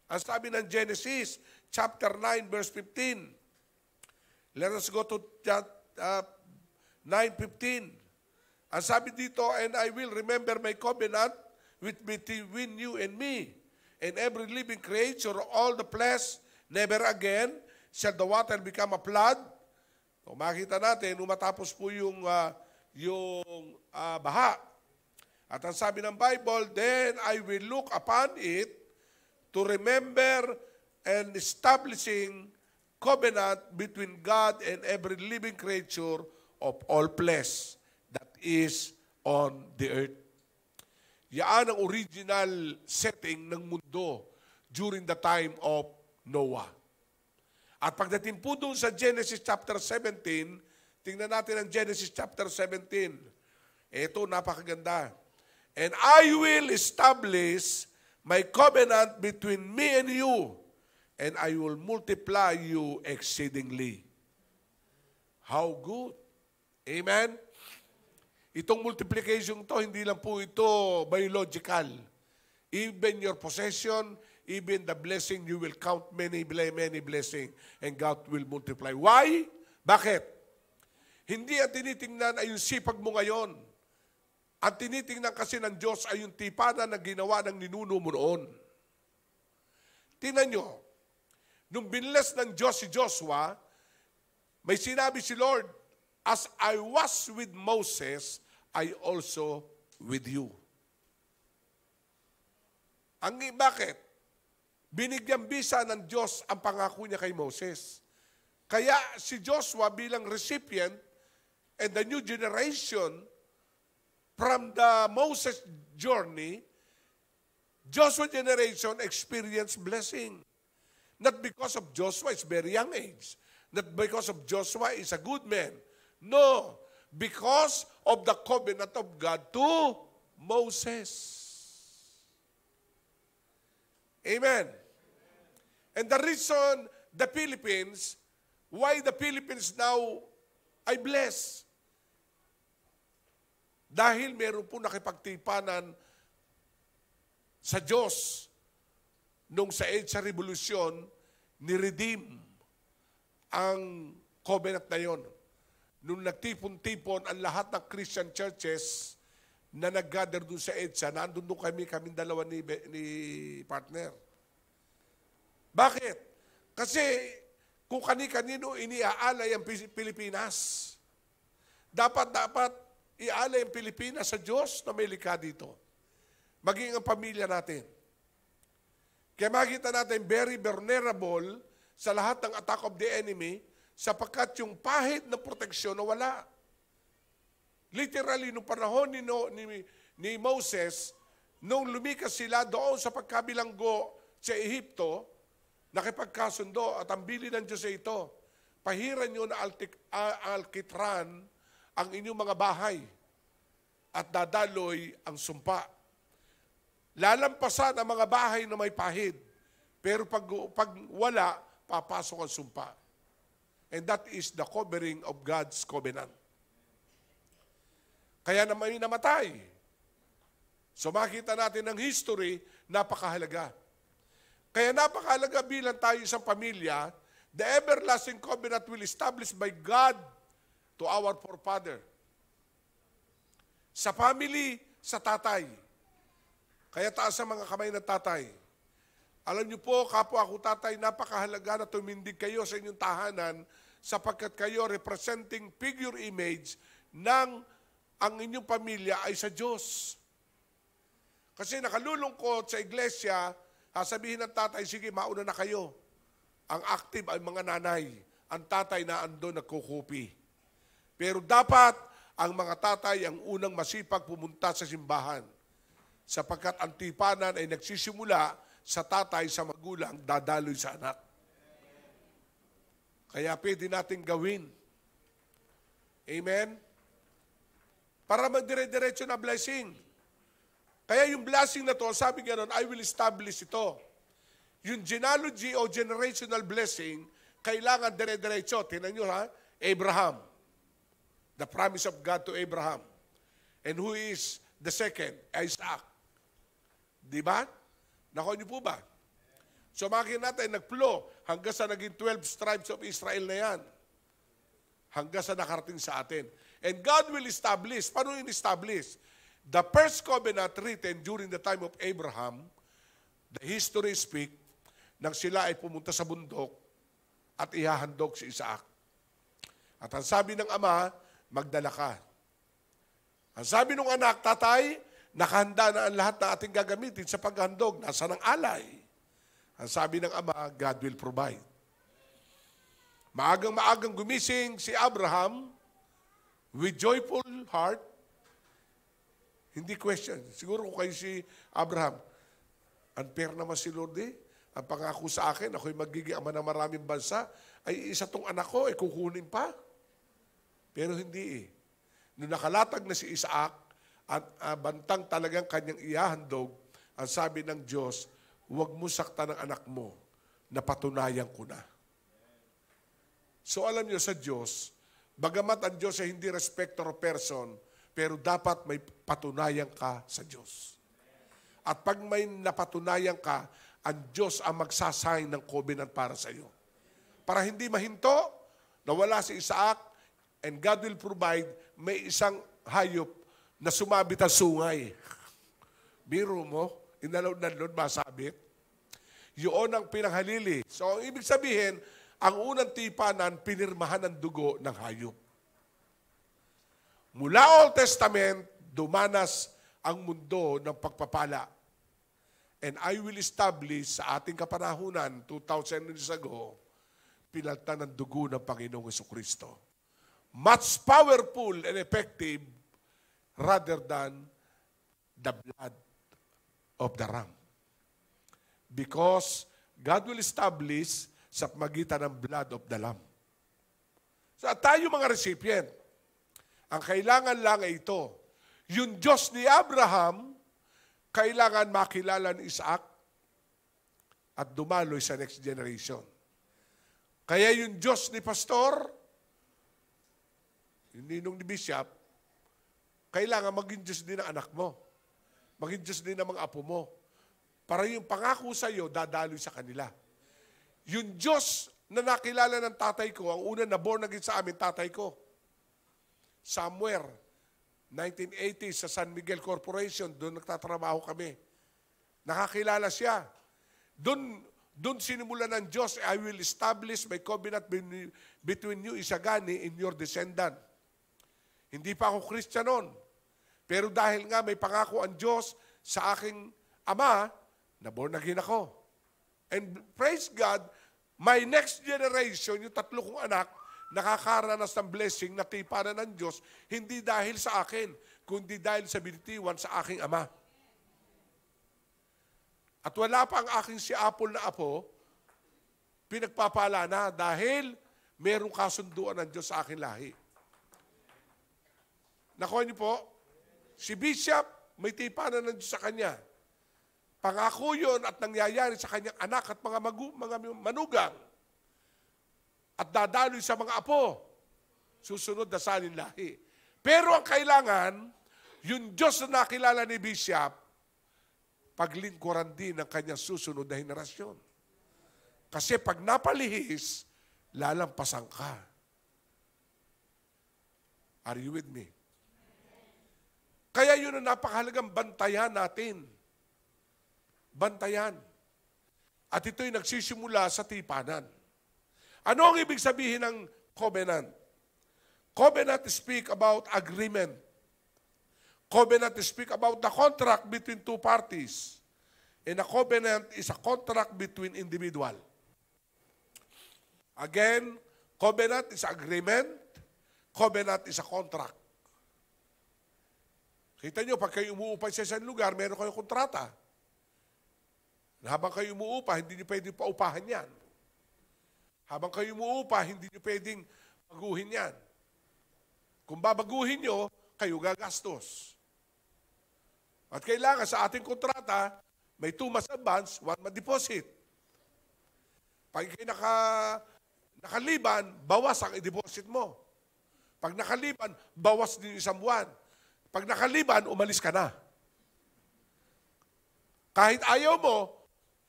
Speaker 6: Ang sabi ng Genesis, chapter 9, verse 15. Let us go to 9:15. Ang sabi dito, and I will remember my covenant between you and me, and every living creature, all the flesh, never again shall the water become a flood. So, makita natin, matapos po yung baha. At ang sabi ng Bible, then I will look upon it to remember and establishing covenant between God and every living creature of all flesh that is on the earth. Yan ang original setting ng mundo during the time of Noah. At pagdating po doon sa Genesis chapter 17, tingnan natin ang Genesis chapter 17. Ito, napakaganda. And I will establish my covenant between me and you, and I will multiply you exceedingly. How good. Amen? Itong multiplication to, hindi lang po ito biological. Even your possession, even the blessing, you will count many blessings, and God will multiply. Why? Bakit? Hindi ang tinitingnan ay yung sipag mo ngayon. Ang tinitingnan kasi ng Diyos ay yung tipanan na ginawa ng ninuno mo noon. Tingnan nyo, nung binless ng Diyos si Joshua, may sinabi si Lord, as I was with Moses, I also with you. Bakit? Binigyan bisa ng Diyos ang pangako niya kay Moses. Kaya si Joshua bilang recipient and the new generation from the Moses journey, Joshua generation experienced blessing. Not because of Joshua's very young age. Not because of Joshua is a good man. No. Because of the covenant of God to Moses. Amen. And the reason the Philippines, why the Philippines now ay blessed? Dahil meron po nakipagtipanan sa Diyos nung sa EDSA Revolution, ni-redeem ang covenant na yon. Nung nagtipon-tipon ang lahat ng Christian churches na nag-gather doon sa EDSA, nandun doon kaming dalawa ni partner. Bakit? Kasi kung kani-kanino iniaalay ang Pilipinas, dapat iaalay ang Pilipinas sa Diyos na may likha dito. Maging ang pamilya natin. Kaya makita natin very vulnerable sa lahat ng attack of the enemy sapagkat yung pahid ng proteksyon na wala. Literally, nung panahon ni Moses, nung lumikas sila doon sa pagkabilanggo sa Ehipto, nakipagkasundo at ang bili ng Diyos ay ito, pahiran nyo na alkitran ang inyong mga bahay at dadaloy ang sumpa. Lalampasan ang mga bahay na may pahid. Pero pag wala, papasok ang sumpa. And that is the covering of God's covenant. Kaya na may namatay. So makita natin ng history, napakahalaga. Kaya napakahalaga bilang tayo isang pamilya, the everlasting covenant will establish by God to our forefather. Sa family, sa tatay. Kaya taas ang mga kamay ng tatay. Alam niyo po, kapwa ako tatay, napakahalaga na tumindig kayo sa inyong tahanan sapagkat kayo representing figure image ng ang inyong pamilya ay sa Diyos. Kasi nakalulungkot sa iglesia, sasabihin ng tatay, sige, mauna na kayo. Ang active ay mga nanay. Ang tatay na andun nagkukupi. Pero dapat ang mga tatay ang unang masipag pumunta sa simbahan. Sapagkat ang tipanan ay nagsisimula sa tatay, sa magulang, dadaloy sa anak. Kaya pwede natin gawin. Amen? Para magdire-diretso na blessing. Kaya yung blessing na to, sabi gano'n, I will establish ito. Yung genealogy o generational blessing, kailangan dire-diretso. Tingnan nyo ha, Abraham. The promise of God to Abraham. And who is the second? Isaac. Diba? Nakuha niyo po ba? So makikita natin, nag-flow hanggang sa naging 12 tribes of Israel na yan. Hanggang sa nakarating sa atin. And God will establish. Paano in-establish? The first covenant written during the time of Abraham, the history speak, nang sila ay pumunta sa bundok at ihahandog si Isaac. At ang sabi ng ama, magdala ka. Ang sabi ng anak, tatay, nakahanda na ang lahat na ating gagamitin sa paghandog. Nasa ng alay. Ang sabi ng Ama, God will provide. Maagang-maagang gumising si Abraham with joyful heart. Hindi question. Siguro kung kayo si Abraham, unfair naman si Lord eh. Ang pangako sa akin, ako'y magiging ama ng maraming bansa, ay isa tong anak ko, kukunin pa. Pero hindi eh. Nung nakalatag na si Isaac, at bantang talagang kanyang ihahandog, ang sabi ng Diyos, huwag mo saktan ang anak mo, napatunayan ko na. So alam niyo sa Diyos, bagamat ang Diyos ay hindi respecter of person, pero dapat may patunayan ka sa Diyos. At pag may napatunayan ka, ang Diyos ang magsasign ng covenant para sa iyo. Para hindi mahinto, nawala si Isaac, and God will provide, may isang hayop na sumabit ang sungay. Biro mo, inalod-nalod, masabit. Yun ang pinanghalili. So, ang ibig sabihin, ang unang tipanan, pinirmahan ng dugo ng hayop. Mula Old Testament, dumanas ang mundo ng pagpapala. And I will establish sa ating kapanahunan, 2,000 years ago, pinaltan ng dugo ng Panginoong Jesucristo. Much powerful and effective rather than the blood of the ram. Because God will establish sa pagitan ng blood of the lamb. So tayo mga recipient, ang kailangan lang ay ito. Yung Diyos ni Abraham, kailangan makilala ni Isaac at dumaloy sa next generation. Kaya yung Diyos ni Pastor, yung ninong ni Bishop, kailangan maging Diyos din ng anak mo. Maging Diyos din ng mga apo mo. Para yung pangako sa iyo, dadaloy sa kanila. Yung Diyos na nakilala ng tatay ko, ang una na born again sa amin, tatay ko. Somewhere, 1980 sa San Miguel Corporation, doon nagtatrabaho kami. Nakakilala siya. Doon sinimula ng Diyos, I will establish my covenant between you, Isagani, and your descendant. Hindi pa ako Christian noon. Pero dahil nga may pangako ang Diyos sa aking ama, na-born again ako. And praise God, my next generation, yung tatlo kong anak, nakakaranas ng blessing na tipanan ng Diyos, hindi dahil sa akin, kundi dahil sa binitiwan sa aking ama. At wala pa ang aking si Apple na apo, pinagpapala na dahil merong kasunduan ng Diyos sa aking lahi. Nakuha niyo po, si Bishop, may tipanan ng Diyos sa kanya. Pangako yun at nangyayari sa kanyang anak at mga manugang. At dadaloy sa mga apo. Susunod na salin lahi. Pero ang kailangan, yung Diyos na nakilala ni Bishop, paglingkuran din ng kanyang susunod na henerasyon. Kasi pag napalihis, lalampasan ka. Are you with me? Kaya yun ang napakahalagang bantayan natin. Bantayan. At ito'y nagsisimula sa tipanan. Ano ang ibig sabihin ng covenant? Covenant speak about agreement. Covenant speak about the contract between two parties. And a covenant is a contract between individual. Again, covenant is agreement. Covenant is a contract. Kita nyo, pag kayo umuupay sa isang lugar, meron kayong kontrata. Habang kayo umuupa, hindi nyo pwedeng paupahan yan. Habang kayo umuupa, hindi nyo pwedeng baguhin yan. Kung babaguhin nyo, kayo gagastos. At kailangan sa ating kontrata, may 2 months advance, 1 month deposit. Pag kayo nakaliban, bawas ang i-deposit mo. Pag nakaliban, bawas din 1 buwan. Pag nakaliban, umalis ka na. Kahit ayaw mo,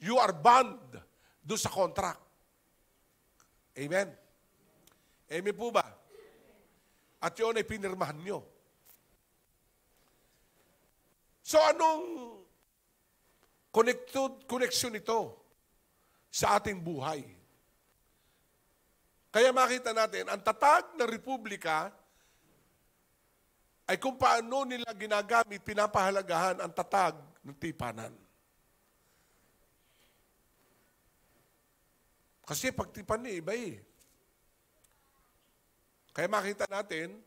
Speaker 6: you are bound doon sa contract. Amen? Amen po ba? At yun ay pinirmahan nyo. So anong connection ito sa ating buhay? Kaya makita natin, ang tatag ng Republika ay kung paano nila ginagamit, pinapahalagahan ang tatag ng tipanan. Kasi pagtipan niya, iba eh. Kaya makita natin,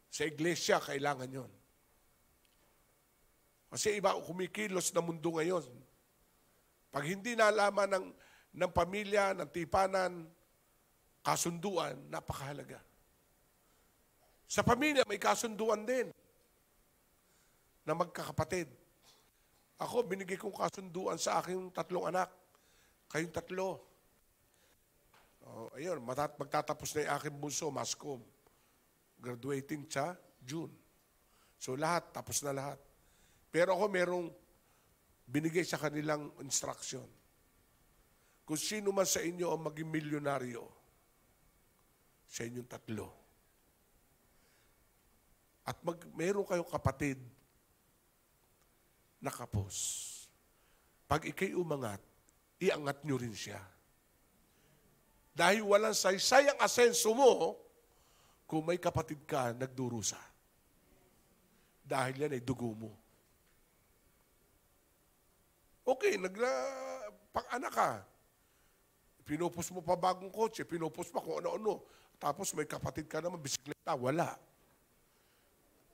Speaker 6: sa iglesia, kailangan yon. Kasi iba kumikilos na mundo ngayon. Pag hindi nalaman ng pamilya, ng tipanan, kasunduan, napakahalaga. Sa pamilya, may kasunduan din na magkakapatid. Ako, binigay kong kasunduan sa aking 3 anak. Kayong 3. Ayun, magtatapos na yung aking bunso, Mascom. Graduating sa June. So lahat, tapos na lahat. Pero ako merong binigay sa kanilang instruction. Kung sino man sa inyo ang maging milyonaryo, sa inyong 3. At meron kayong kapatid na kapos. Pag ikay umangat, iangat nyo rin siya. Dahil walang saysay ang asenso mo kung may kapatid ka nagdurusa. Dahil yan ay dugo mo. Okay, pang-anak ka. Pinupos mo pa bagong kotse, pinupos pa kung ano-ano. Tapos may kapatid ka naman, bisikleta. Wala.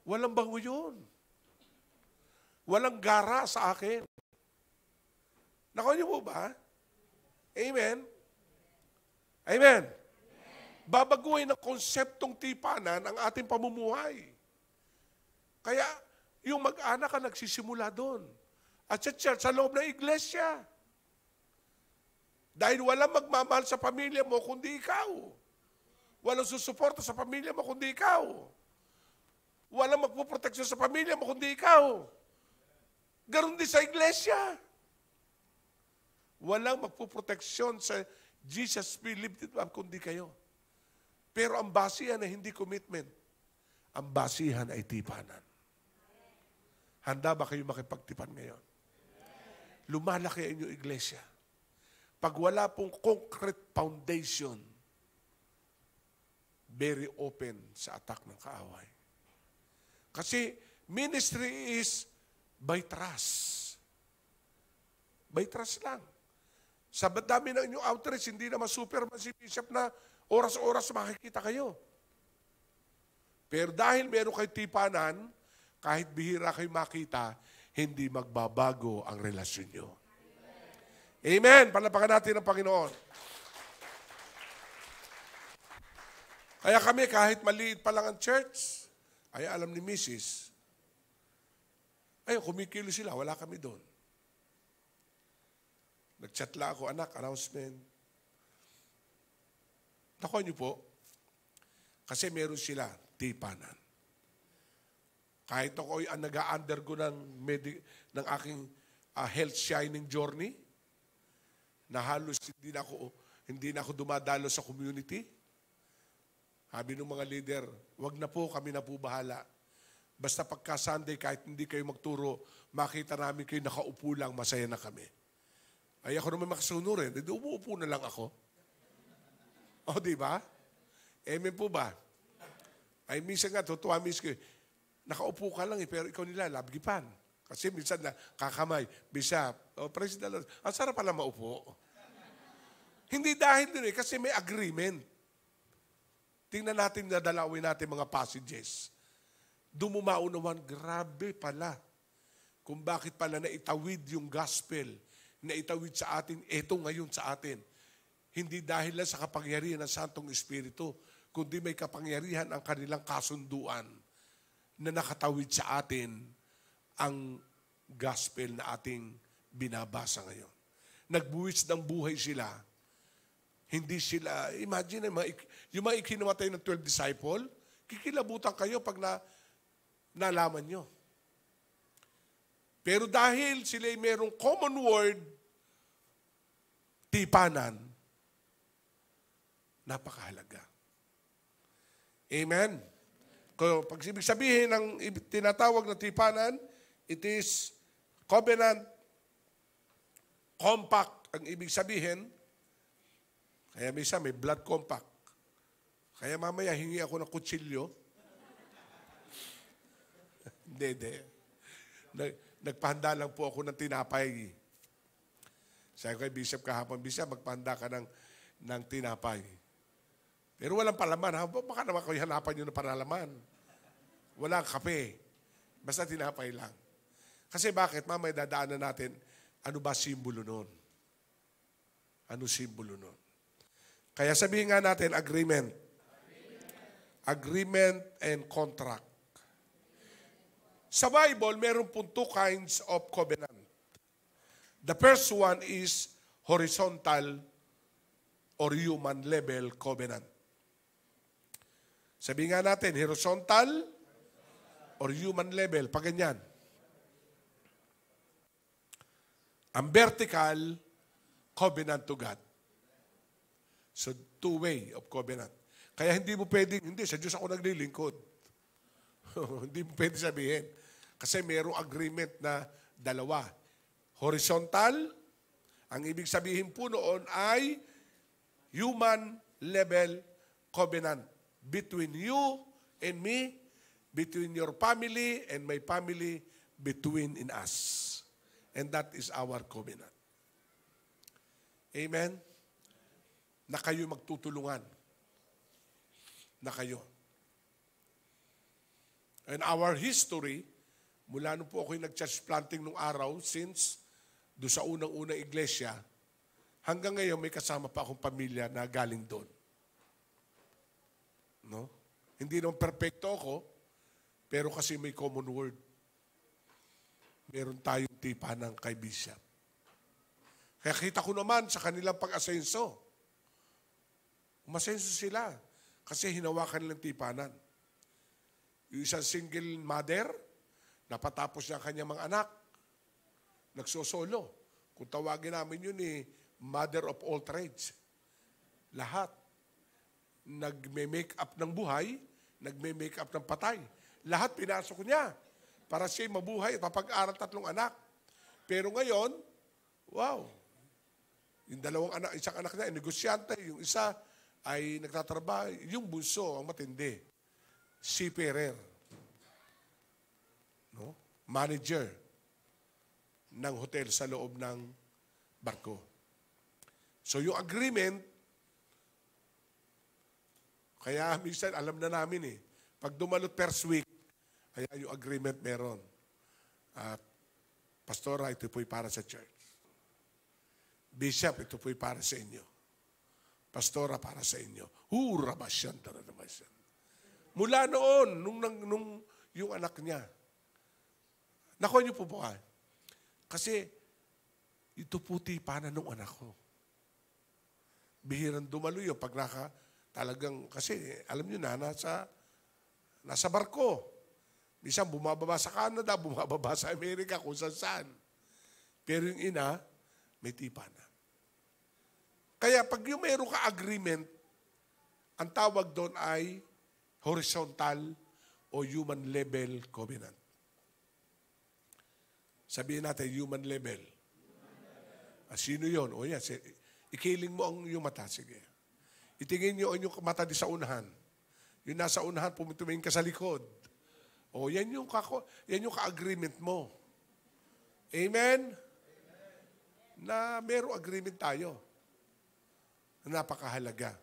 Speaker 6: Walang bango yun. Walang gara sa akin. Nakuha niyo po ba? Amen? Amen? Babaguhin ng konseptong tipanan ang ating pamumuhay. Kaya, yung mag-anak ka nagsisimula doon. At sa church, sa loob ng iglesia. Dahil walang magmamahal sa pamilya mo kundi ikaw. Walang susuporta sa pamilya mo kundi ikaw. Walang magpuproteksyon sa pamilya mo kundi ikaw. Ganon din sa iglesia. Walang magpuproteksyon sa Jesus be lifted up kundi kayo. Pero ang basihan ay hindi commitment. Ang basihan ay tipanan. Handa ba kayo makipagtipan ngayon? Lumalaki ang inyong iglesia. Pag wala pong concrete foundation, very open sa attack ng kaaway. Kasi ministry is by trust. By trust lang. Sa dami ng inyong outreach, hindi naman superman si Bishop na oras-oras makikita kayo. Pero dahil meron kayo tipanan, kahit bihira kayo makita, hindi magbabago ang relasyon nyo. Amen! Palapakan natin ang Panginoon. Kaya kami, kahit maliit pa lang ang church, ay alam ni Mrs., ayun, kumikilo sila, wala kami doon. Nag-chat lang ako, anak, announcement. Nakuha niyo po, kasi meron sila, tipanan. Kahit ako ay nag-undergo ng aking health shining journey, na halos hindi na ako dumadalo sa community. Sabi ng mga leader, wag na po, kami na po bahala. Basta pagka Sunday, kahit hindi kayo magturo, makita namin kayo nakaupo lang, masaya na kami. Ay ako naman makasunurin, hindi umuupo na lang ako. O, di ba? Amen po ba? Ay minsan nga, tutuwa minsan kayo, nakaupo ka lang pero ikaw nila, labgipan. Kasi minsan na kakamay, Bishop, praise the Lord. Ang sarap pala maupo. Hindi dahil din kasi may agreement. Tingnan natin na dalawin natin mga passages. Doon mo maunawan, grabe pala. Kung bakit pala naitawid yung gospel, naitawid sa atin, eto ngayon sa atin. Hindi dahil lang sa kapangyarihan ng Santong Espiritu, kundi may kapangyarihan ang kanilang kasunduan na nakatawid sa atin ang gospel na ating binabasa ngayon. Nagbuwis ng buhay sila. Hindi sila, imagine, yung mga ikinamatay ng 12 disciple, kikilabutan kayo pag nalaman nyo. Pero dahil sila mayroong common word, tipanan, napakahalaga. Amen? Kung pag ibig sabihin ng tinatawag na tipanan, it is covenant, compact ang ibig sabihin. Kaya minsan may blood compact. Kaya mamaya hingi ako ng kutsilyo. Hindi. Nagpahanda lang po ako ng tinapay. Sabi ko kay Bishop kahapon, Bishop, magpahanda ka ng ng tinapay. Pero walang palaman. Ha? Baka naman kayo hanapan nyo ng panalaman. Walang kape. Basta tinapay lang. Kasi bakit? Mamaya dadaanan natin, ano ba simbolo nun? Ano simbolo nun? Kaya sabihin nga natin, agreement. Agreement and contract. Sa Bible, meron pong two kinds of covenant. The first one is horizontal or human level covenant. Sabihin nga natin, horizontal or human level, pag ganyan. Ang vertical, covenant to God. So, two-way of covenant. Kaya hindi mo pwedeng, hindi, sa Diyos ako naglilingkod. Hindi mo pwede sabihin. Kasi mayroong agreement na dalawa. Horizontal, ang ibig sabihin po noon ay human level covenant between you and me, between your family and my family, between in us. And that is our covenant. Amen? Na kayo magtutulungan. Na kayo. And our history, mula nung po ako'y nag-church planting nung araw, since doon sa unang-unang iglesia, hanggang ngayon may kasama pa akong pamilya na galing doon. No? Hindi naman perfecto ako, pero kasi may common word. Meron tayong tipanan kay Bishop. Kaya kita ko naman sa kanilang pag-asenso. Umasenso sila kasi hinawakan nilang tipanan. Yung isang single mother, napatapos niya ang kanyang mga anak. Nagsosolo. Kung tawagin namin yun mother of all trades. Lahat. Nagme-make up ng buhay, nagme-make up ng patay. Lahat pinasok niya para siya mabuhay at mapag-aral 3 anak. Pero ngayon, wow, yung 2 anak, isang anak niya ay negosyante, yung isa ay nagtatrabaho, yung bunso ang matindi. Seafarer. No? Manager ng hotel sa loob ng barko. So yung agreement, kaya minsan alam na namin pag dumalot first week, kaya yung agreement meron. At Pastora, ito po'y para sa church. Bishop, ito po'y para sa inyo. Pastora, para sa inyo. Rabasyan, taranabasyan. Mula noon, nung yung anak niya, nakuha niyo po ba? Kasi ito po tipanan ng anak ko. Bihirang dumalo yun pag talagang, kasi alam niyo na, nasa barko. Minsan bumababa sa Canada, bumababa sa Amerika, kung saan. Pero yung ina, may tipanan. Kaya pag yung mayroong ka-agreement, ang tawag doon ay horizontal o human level covenant. Sabihin natin, human level. Sino yun? O yan, ikiling mo ang iyong mata. Sige. Itingin nyo ang iyong mata di sa unahan. Yung nasa unahan, pumitumingin ka sa likod. O yan yung ka-agreement mo. Amen? Na mayroong agreement tayo. Napakahalaga.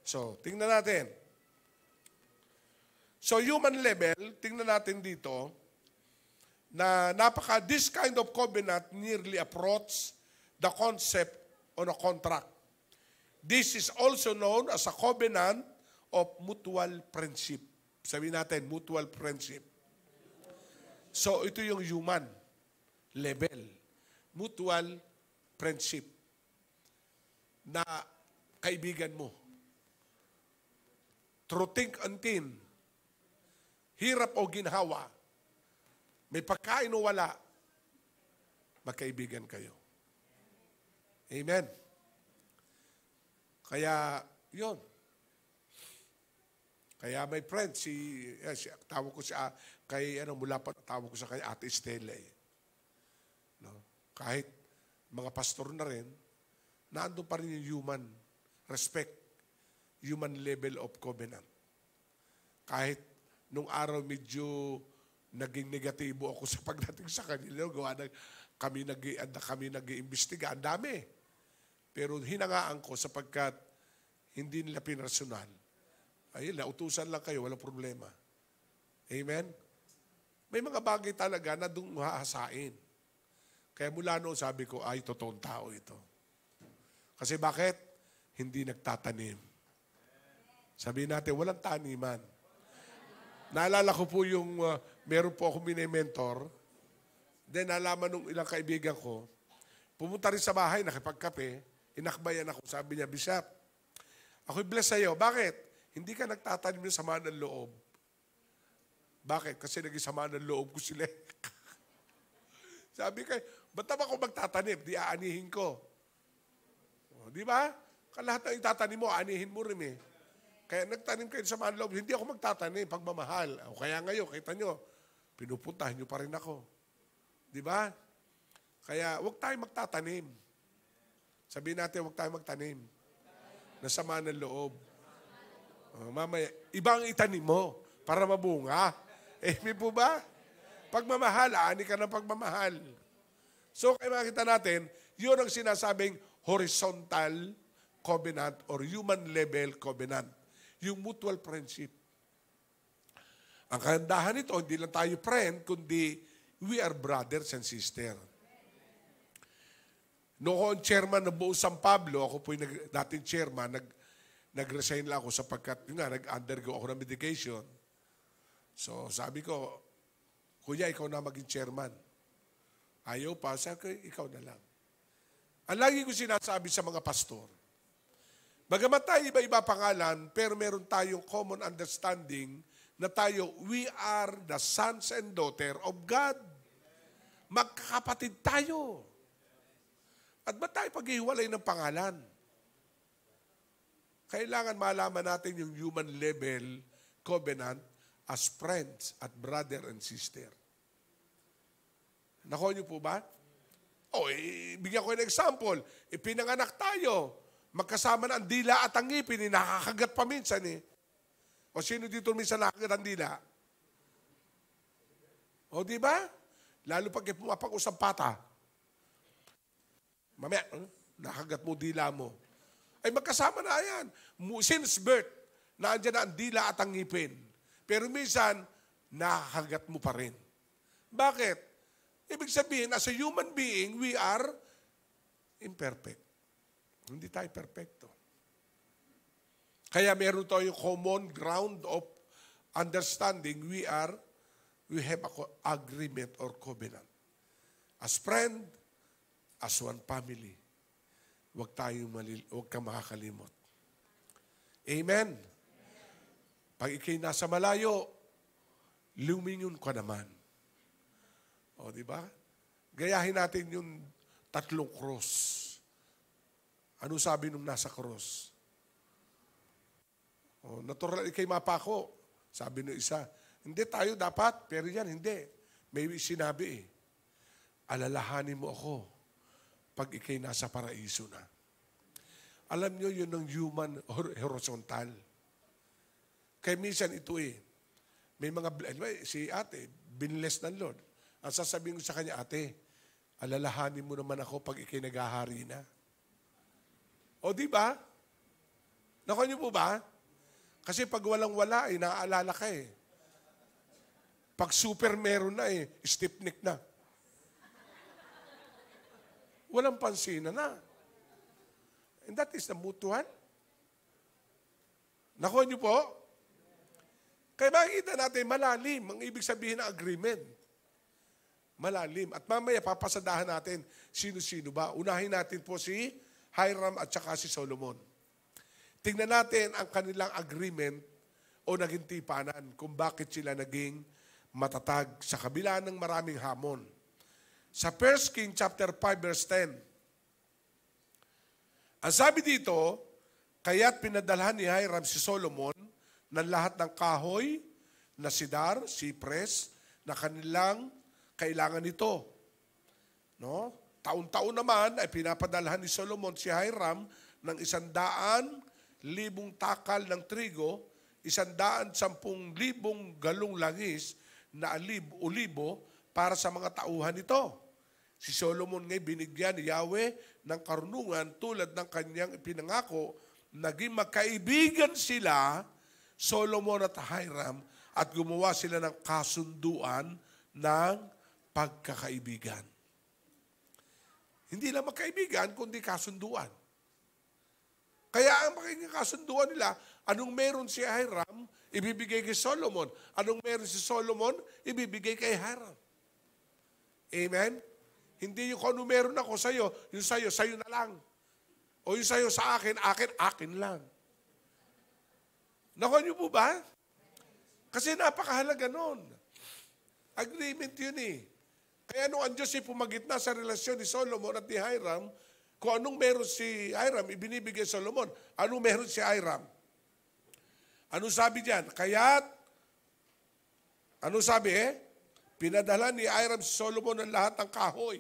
Speaker 6: So, tingnan natin. So, human level, tingnan natin dito, na this kind of covenant nearly approach the concept on a contract. This is also known as a covenant of mutual friendship. Sabihin natin, mutual friendship. So, ito yung human level. Mutual friendship. Na kaibigan mo. Through thick and thin, hirap o ginhawa, may pagkain o wala, magkaibigan kayo. Amen. Kaya, yun. Kaya my friend, tawag ko siya, mula pa tawag ko siya kay Ate Estela. No? Kahit mga pastor na rin, naandun pa rin yung human respect, human level of covenant. Kahit nung araw medyo naging negatibo ako sa pagdating sa kanila, gawa na kami nag-iimbestiga. Ang dami. Pero hinangaan ko sapagkat hindi nila pinarasonal. Ayun, nautusan lang kayo, walang problema. Amen? May mga bagay talaga na doon hahasain. Kaya mula noon sabi ko, ay, totoong tao ito. Kasi bakit? Hindi nagtatanim. Sabihin natin, walang taniman. Naalala ko po yung, meron po akong mini-mentor. Then nalaman nung ilang kaibigan ko, pumunta rin sa bahay, nakipagkape, inakbayan ako. Sabi niya, Bishop, ako'y bless sa'yo. Bakit? Hindi ka nagtatanim ng sama ng loob. Bakit? Kasi naging sama ng loob ko sila. Sabi ko, ba't naman ako magtatanim? Di aanihin ko. O, di ba? Kalahat ng itatanim mo, aanihin mo rin eh. Kaya nagtanim kayo sa sama ng loob, hindi ako magtatanim, pagmamahal. O kaya ngayon, kita nyo, pinupuntahan nyo pa rin ako. Di ba? Kaya huwag tayong magtatanim. Sabihin natin, huwag tayong magtanim. Nasama ng loob. Mamaya, ibang itanim mo para mabunga. May po ba? Pagmamahal, ani ka ng pagmamahal. So, kaya makita natin, yun ang sinasabing horizontal covenant or human level covenant. Yung mutual friendship. Ang kagandahan nito, hindi lang tayo friend, kundi we are brothers and sisters. Noong chairman ng buong San Pablo, ako po yung dating chairman, nag-resign lang ako sapagkat nag-undergo ako ng medication. So sabi ko, Kuya, ikaw na maging chairman. Ayaw pa, sabi ko, ikaw na lang. Ang lagi ko sinasabi sa mga pastor, bagamat tayo iba-iba pangalan, pero meron tayong common understanding na tayo, we are the sons and daughter of God. Magkakapatid tayo. At ba't tayo paghihiwalay ng pangalan? Kailangan malaman natin yung human level covenant as friends at brother and sister. Nakuha niyo po ba? Bigyan ko ng example. Pinanganak tayo. Magkasama na ang dila at ang ngipin. Nakakagat pa minsan eh. O sino dito minsan nakakagat ang dila? O di ba? Lalo pag pumapag-usap pata. Mamaya, nakagat mo dila mo. Ay magkasama na yan. Since birth, naandyan na ang dila at ang ngipin. Pero minsan, nakakagat mo pa rin. Bakit? Ibig sabihin, as a human being, we are imperfect. Hindi tayo perfecto. Kaya meron tayong common ground of understanding. We have an agreement or covenant. As friend, as one family. Huwag kang makakalimot. Amen? Pag ikay nasa malayo, lumingon ka naman. O, di ba? Gayahin natin yung 3 cross. Ano sabi nung nasa cross? O, natural, ikay mapako. Sabi nung isa, hindi tayo dapat, pero yan, hindi. May sinabi eh. Alalahanin mo ako pag ikay nasa paraiso na. Alam nyo, yun ang human horizontal. Kaya minsan ito eh, may mga, si ate, binless ng Lord. Ang sasabihin ko sa kanya, ate, alalahanin mo naman ako pag ikay naghahari na. O di ba? Nakuha niyo po ba? Kasi pag walang-wala, naaalala ka eh. Pag super meron na eh, stiff-neck na. Walang pansinan na. And that is the mutual. Nakuha niyo po? Kaya makikita natin, malalim ang ibig sabihin ng agreement. Malalim. At mamaya papasadahan natin sino-sino ba. Unahin natin po si Hiram at saka si Solomon. Tingnan natin ang kanilang agreement o naging tipanan kung bakit sila naging matatag sa kabila ng maraming hamon. Sa 1 King chapter 5 verse 10. Ang sabi dito, kaya't pinadalhan ni Hiram si Solomon ng lahat ng kahoy na sidar, cypress, na kanilang kailangan nito. No? Taon-taon naman ay pinapadalhan ni Solomon si Hiram ng 100,000 takal ng trigo, 110,000 galong langis na olibo para sa mga tauhan nito. Si Solomon ngay binigyan ni Yahweh ng karunungan tulad ng kanyang ipinangako. Naging magkaibigan sila, Solomon at Hiram, at gumawa sila ng kasunduan ng pagkakaibigan. Hindi lang magkaibigan, kundi kasunduan. Kaya ang magiging kasunduan nila, anong meron si Hiram, ibibigay kay Solomon. Anong meron si Solomon, ibibigay kay Hiram. Amen? Hindi yung kung ano meron ako sa'yo, yung sa'yo na lang. O yung sa'yo sa akin, akin lang. Nakuha niyo po ba? Kasi napakahalaga nun. Agreement yun eh. Kaya nung ang Diyos ay pumagitna sa relasyon ni Solomon at ni Hiram, kung anong meron si Hiram, ibinibigay Solomon. Anong meron si Hiram? Anong sabi diyan? Kaya't, anong sabi pinadala ni Hiram si Solomon ng lahat ng kahoy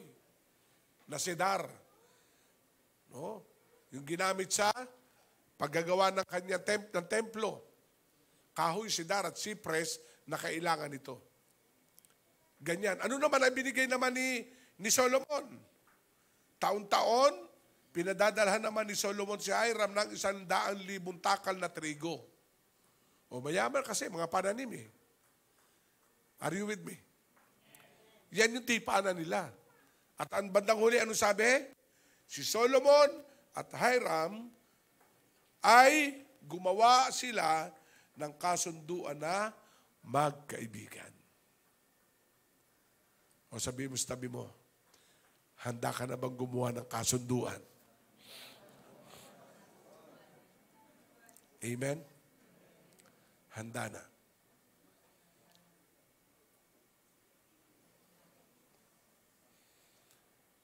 Speaker 6: na cedar. No? Yung ginamit sa paggagawa ng kanyang ng templo. Kahoy, cedar at cypress na kailangan ito. Ganyan. Ano naman ang binigay naman ni Solomon? Taon-taon, pinadadalhan naman ni Solomon si Hiram ng 100,000 takal na trigo. O mayaman kasi, mga pananim eh. Are you with me? Yan yung tipanan nila. At ang bandang huli, ano sabi? Si Solomon at Hiram ay gumawa sila ng kasunduan na magkaibigan. O sabi mo sa tabi mo, handa ka na bang gumawa ng kasunduan? Amen? Handa na.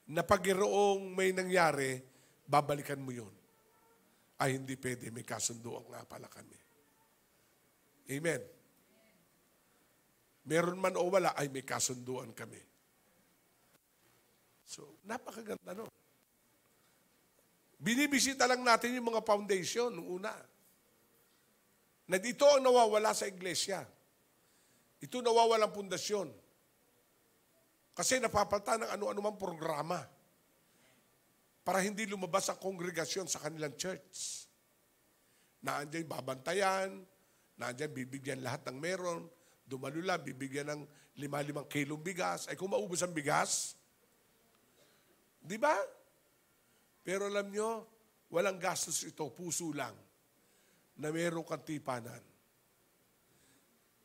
Speaker 6: Na pag-iroong may nangyari, babalikan mo yun. Ay, hindi pwede. May kasunduan nga pala kami. Amen. Meron man o wala, ay may kasunduan kami. So, napakaganda no. Binibisita lang natin yung mga foundation nung una. Na dito ang nawawala sa iglesia. Ito nawawalang pundasyon. Kasi napapalta ng ano-ano mang programa para hindi lumabas ang kongregasyon sa kanilang church. Na andyan babantayan, na andyan bibigyan lahat ng meron, dumalula, bibigyan ng 5 kilong bigas. Ay kung maubos ang bigas, di ba? Pero alam nyo, walang gastos ito, puso lang, na meron kang tipanan.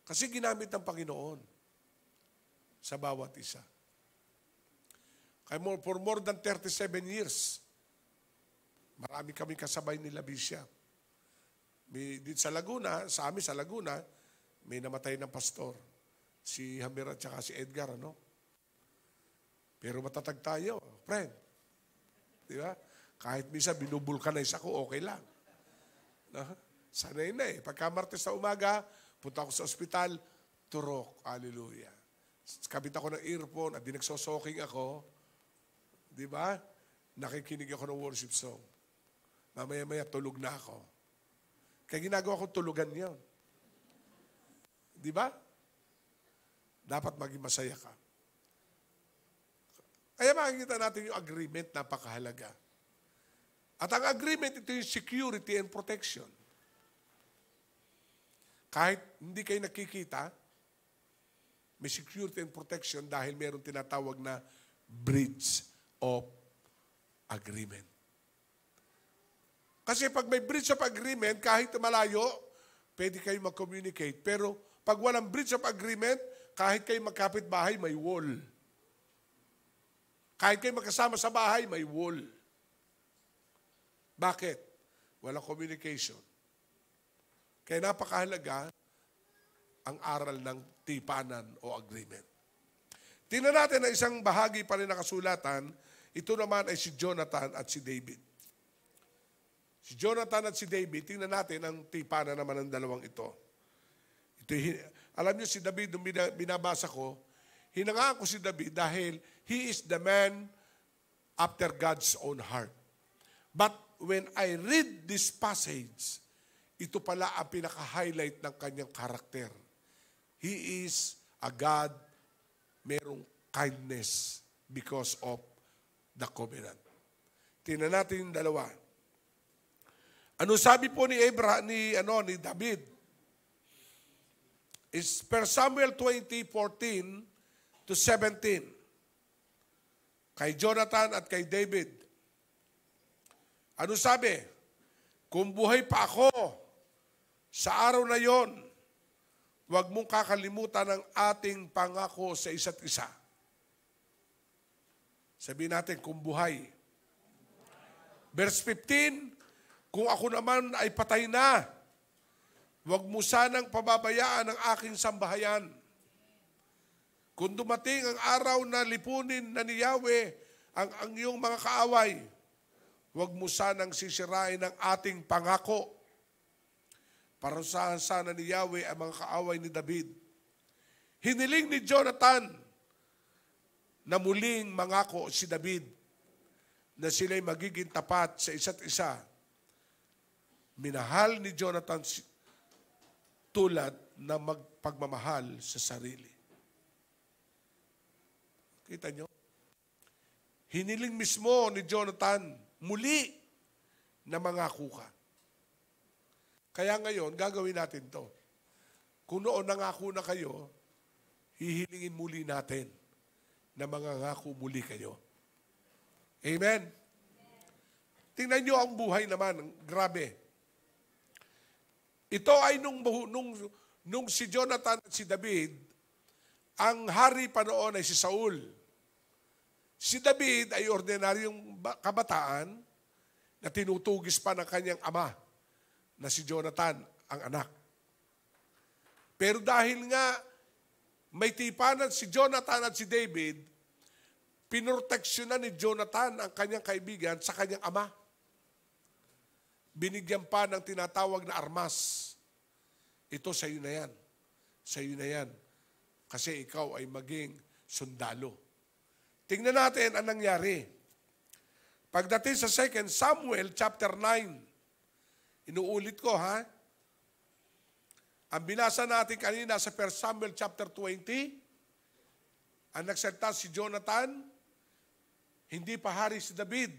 Speaker 6: Kasi ginamit ng Panginoon sa bawat isa. For more than 37 years, marami kami kasabay nila Bishop. Dito sa Laguna, sa amin sa Laguna, may namatay ng pastor. Si Hamir at saka si Edgar, ano? Pero matatag tayo, friend. Di ba? Kahit minsan binubulkanize ako, okay lang. No? Sanay na eh. Pagka Martes na umaga, punta ako sa ospital, turok, hallelujah. Kabit ako ng earphone at di nagsosoking ako. Di ba? Nakikinig ako ng worship song. Mamaya-maya, tulog na ako. Kaya ginagawa ko tulugan yun. Di ba? Dapat maging masaya ka. Kaya makikita natin yung agreement, napakahalaga. At ang agreement, ito yung security and protection. Kahit hindi kayo nakikita, may security and protection dahil meron tinatawag na bridge of agreement. Kasi pag may bridge of agreement, kahit malayo, pwede kayo mag-communicate. Pero pag walang bridge of agreement, kahit kayo magkapit bahay, may wall. Kahit kayo magkasama sa bahay, may wall. Bakit? Walang communication. Kaya napakahalaga ang aral ng tipanan o agreement. Tingnan natin na isang bahagi pa rin ng kasulatan. Ito naman ay si Jonathan at si David. Si Jonathan at si David, tingnan natin ang tipanan naman ng dalawang ito. Alam niyo si David, nung binabasa ko, hinanga ko si David dahil he is the man after God's own heart. But when I read this passage, ito pala ang pinaka-highlight ng kanyang karakter. He is a God, merong kindness, because of the covenant. Tingnan natin yung dalawa. Ano sabi po ni David? Is 1 Samuel 20:14 to 17. Kay Jonathan at kay David. Ano sabi? Kung buhay pa ako sa araw na yon, huwag mong kakalimutan ang ating pangako sa isa't isa. Sabihin natin, kung buhay. Verse 15, kung ako naman ay patay na, huwag mo sanang pababayaan ang aking sambahayan. Kung dumating ang araw na lipunin na ni Yahweh ang iyong mga kaaway, huwag mo sanang sisirain ang ating pangako. Parusahan sana ni Yahweh ang mga kaaway ni David. Hiniling ni Jonathan na muling mangako si David na sila'y magiging tapat sa isa't isa. Minahal ni Jonathan tulad na magpagmamahal sa sarili. Kita nyo? Hiniling mismo ni Jonathan muli na mangako ka. Kaya ngayon, gagawin natin to. Kung noon nangako na kayo, hihilingin muli natin na mangangako muli kayo. Amen? Tingnan nyo ang buhay naman. Grabe. Ito ay nung si Jonathan at si David, ang hari pa noon ay si Saul. Si David ay ordinaryong kabataan na tinutugis pa ng kanyang ama na si Jonathan, ang anak. Pero dahil nga may tipanan si Jonathan at si David, pinroteksyonan ni Jonathan ang kanyang kaibigan sa kanyang ama. Binigyan pa ng tinatawag na armas. Ito sa iyo na yan. Sa iyo na yan. Kasi ikaw ay maging sundalo. Tingnan natin ang nangyari. Pagdating sa 2 Samuel chapter 9, inuulit ko ha, ang binasa natin kanina sa 1 Samuel chapter 20, ang nagsalita si Jonathan, hindi pa hari si David.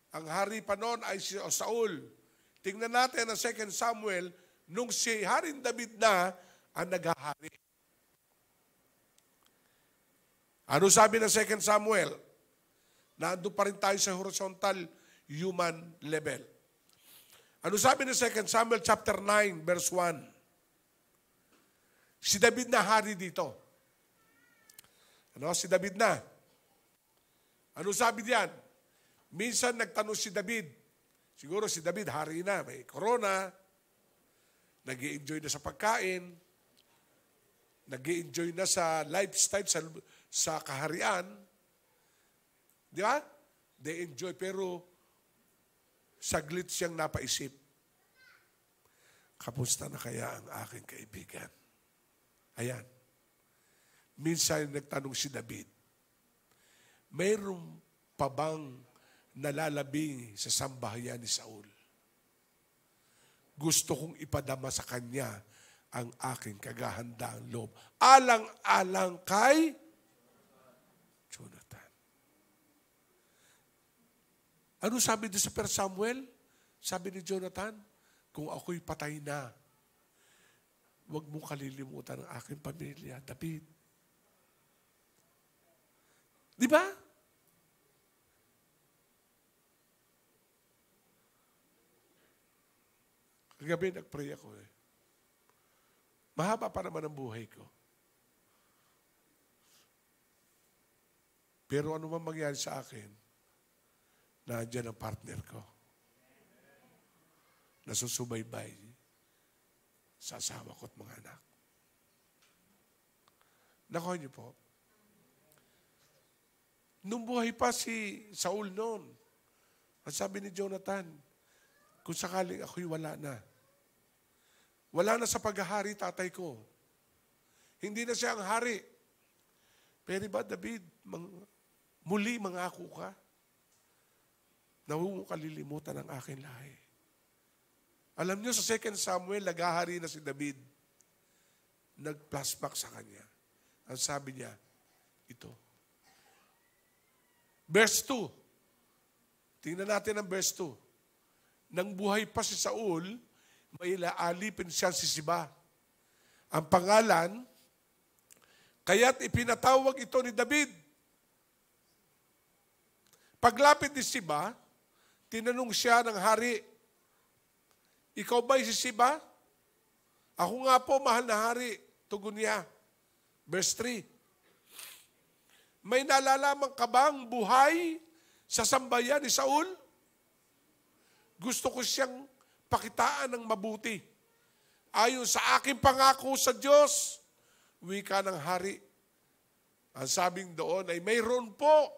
Speaker 6: Ang hari pa noon ay si Saul. Tingnan natin ang 2 Samuel, nung si Haring David na ang naghahari. Ano sabi ng 2 Samuel? Nandun pa rin tayo sa horizontal human level. Ano sabi ng 2 Samuel chapter 9 verse 1? Si David na hari dito. Ano? Si David na. Ano sabi diyan? Minsan nagtanong si David. Siguro si David hari na, may corona, nag-i-enjoy na sa pagkain, nag-i-enjoy na sa lifestyle, sa kaharian. Di ba? They enjoy, pero saglit siyang napaisip. Kamusta na kaya ang aking kaibigan? Ayan. Minsan nagtanong si David, mayroon pa bang nalalabing sa sambahayan ni Saul? Gusto kong ipadama sa kanya ang aking kagahandaang loob. Alang-alang kay Jonathan. Ano sabi doon sa 1 Samuel? Sabi ni Jonathan, kung ako'y patay na, huwag mong kalilimutan ang aking pamilya, David. Di ba? Kagabi nag-pray ako eh. Mahaba pa naman ang buhay ko. Pero ano man mangyari sa akin, nandiyan ang partner ko. Nasusubaybay sa asawa ko at mga anak. Nakuha niyo po. Nung buhay pa si Saul noon, ang sabi ni Jonathan, kung sakaling ako'y wala na sa paghahari tatay ko. Hindi na siya ang hari. Pero ba, David, muli mangako ka na huwag mo kalilimutan ang aking lahi. Alam niyo, sa 2 Samuel, naghahari na si David. Nag-flashback sa kanya. Ang sabi niya, ito, Verse 2. Tingnan natin ang verse 2. Nang buhay pa si Saul, may alipin siya si Siba. Ang pangalan, kaya't ipinatawag ito ni David. Paglapit ni Siba, tinanong siya ng hari, ikaw ba'y si Siba? Ako nga po, mahal na hari. Tugon niya. Verse 3. May nalalaman ka bang buhay sa sambayan ni Saul? Gusto ko siyang pakitaan ng mabuti. Ayon sa aking pangako sa Diyos, wika ng hari. Ang sabing doon ay mayroon po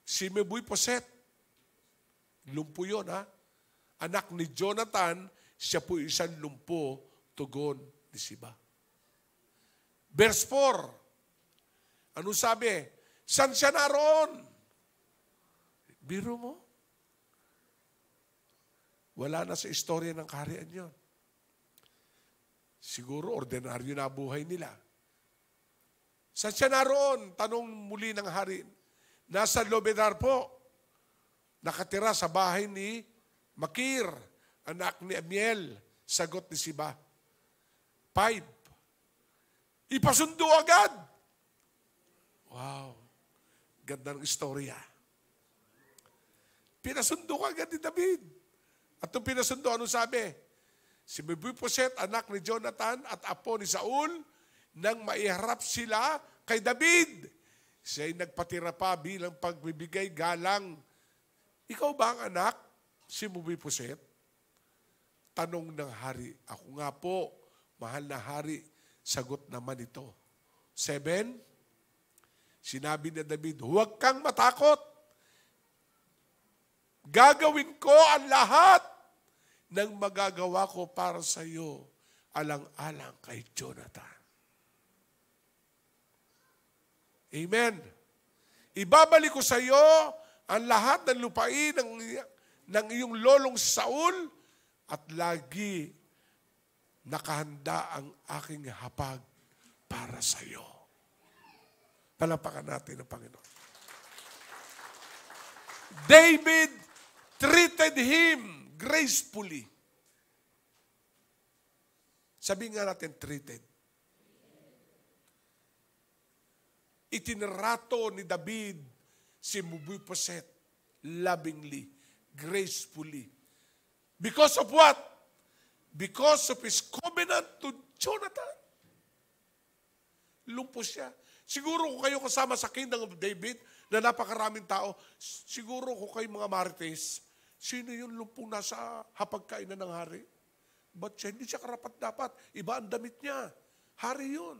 Speaker 6: si Mephibosheth. Lumpo yun, ha? Anak ni Jonathan, siya po isang lumpo, tugon ni Siba. Verse 4. Ano sabi? San siya naroon? Biro mo? Wala na sa istorya ng kaharian yun. Siguro, ordinaryo na buhay nila. Saan siya naroon? Tanong muli ng hari. Nasa Lobedar po. Nakatira sa bahay ni Makir, anak ni Amiel. Sagot ni Siba. 5. Ipasundo agad. Wow. Ganda ng istorya. Pinasundo agad ni David. At nung pinasundo, ano sabi? Si Mephibosheth, anak ni Jonathan at apo ni Saul, nang maiharap sila kay David. Siya'y nagpatira pa bilang pagbibigay galang. Ikaw ba ang anak? Si Mephibosheth? Tanong ng hari. Ako nga po, mahal na hari. Sagot naman ito. 7. Sinabi ni David, huwag kang matakot. Gagawin ko ang lahat ng magagawa ko para sa iyo, alang-alang kay Jonathan. Amen. Ibabalik ko sa iyo ang lahat ng lupain ng iyong lolong Saul at lagi nakahanda ang aking hapag para sa iyo. Palapakan natin ang Panginoon. David treated him gracefully. Sabihin nga natin, treated. Itinrato ni David si Mephibosheth lovingly, gracefully. Because of what? Because of his covenant to Jonathan. Lumpo siya. Siguro kung kayo kasama sa Kingdom of David, na napakaraming tao, siguro kung kayo mga marites, sino yung lumpong nasa hapagkainan ng hari? Ba't siya? Hindi siya karapat-dapat. Iba ang damit niya. Hari yun.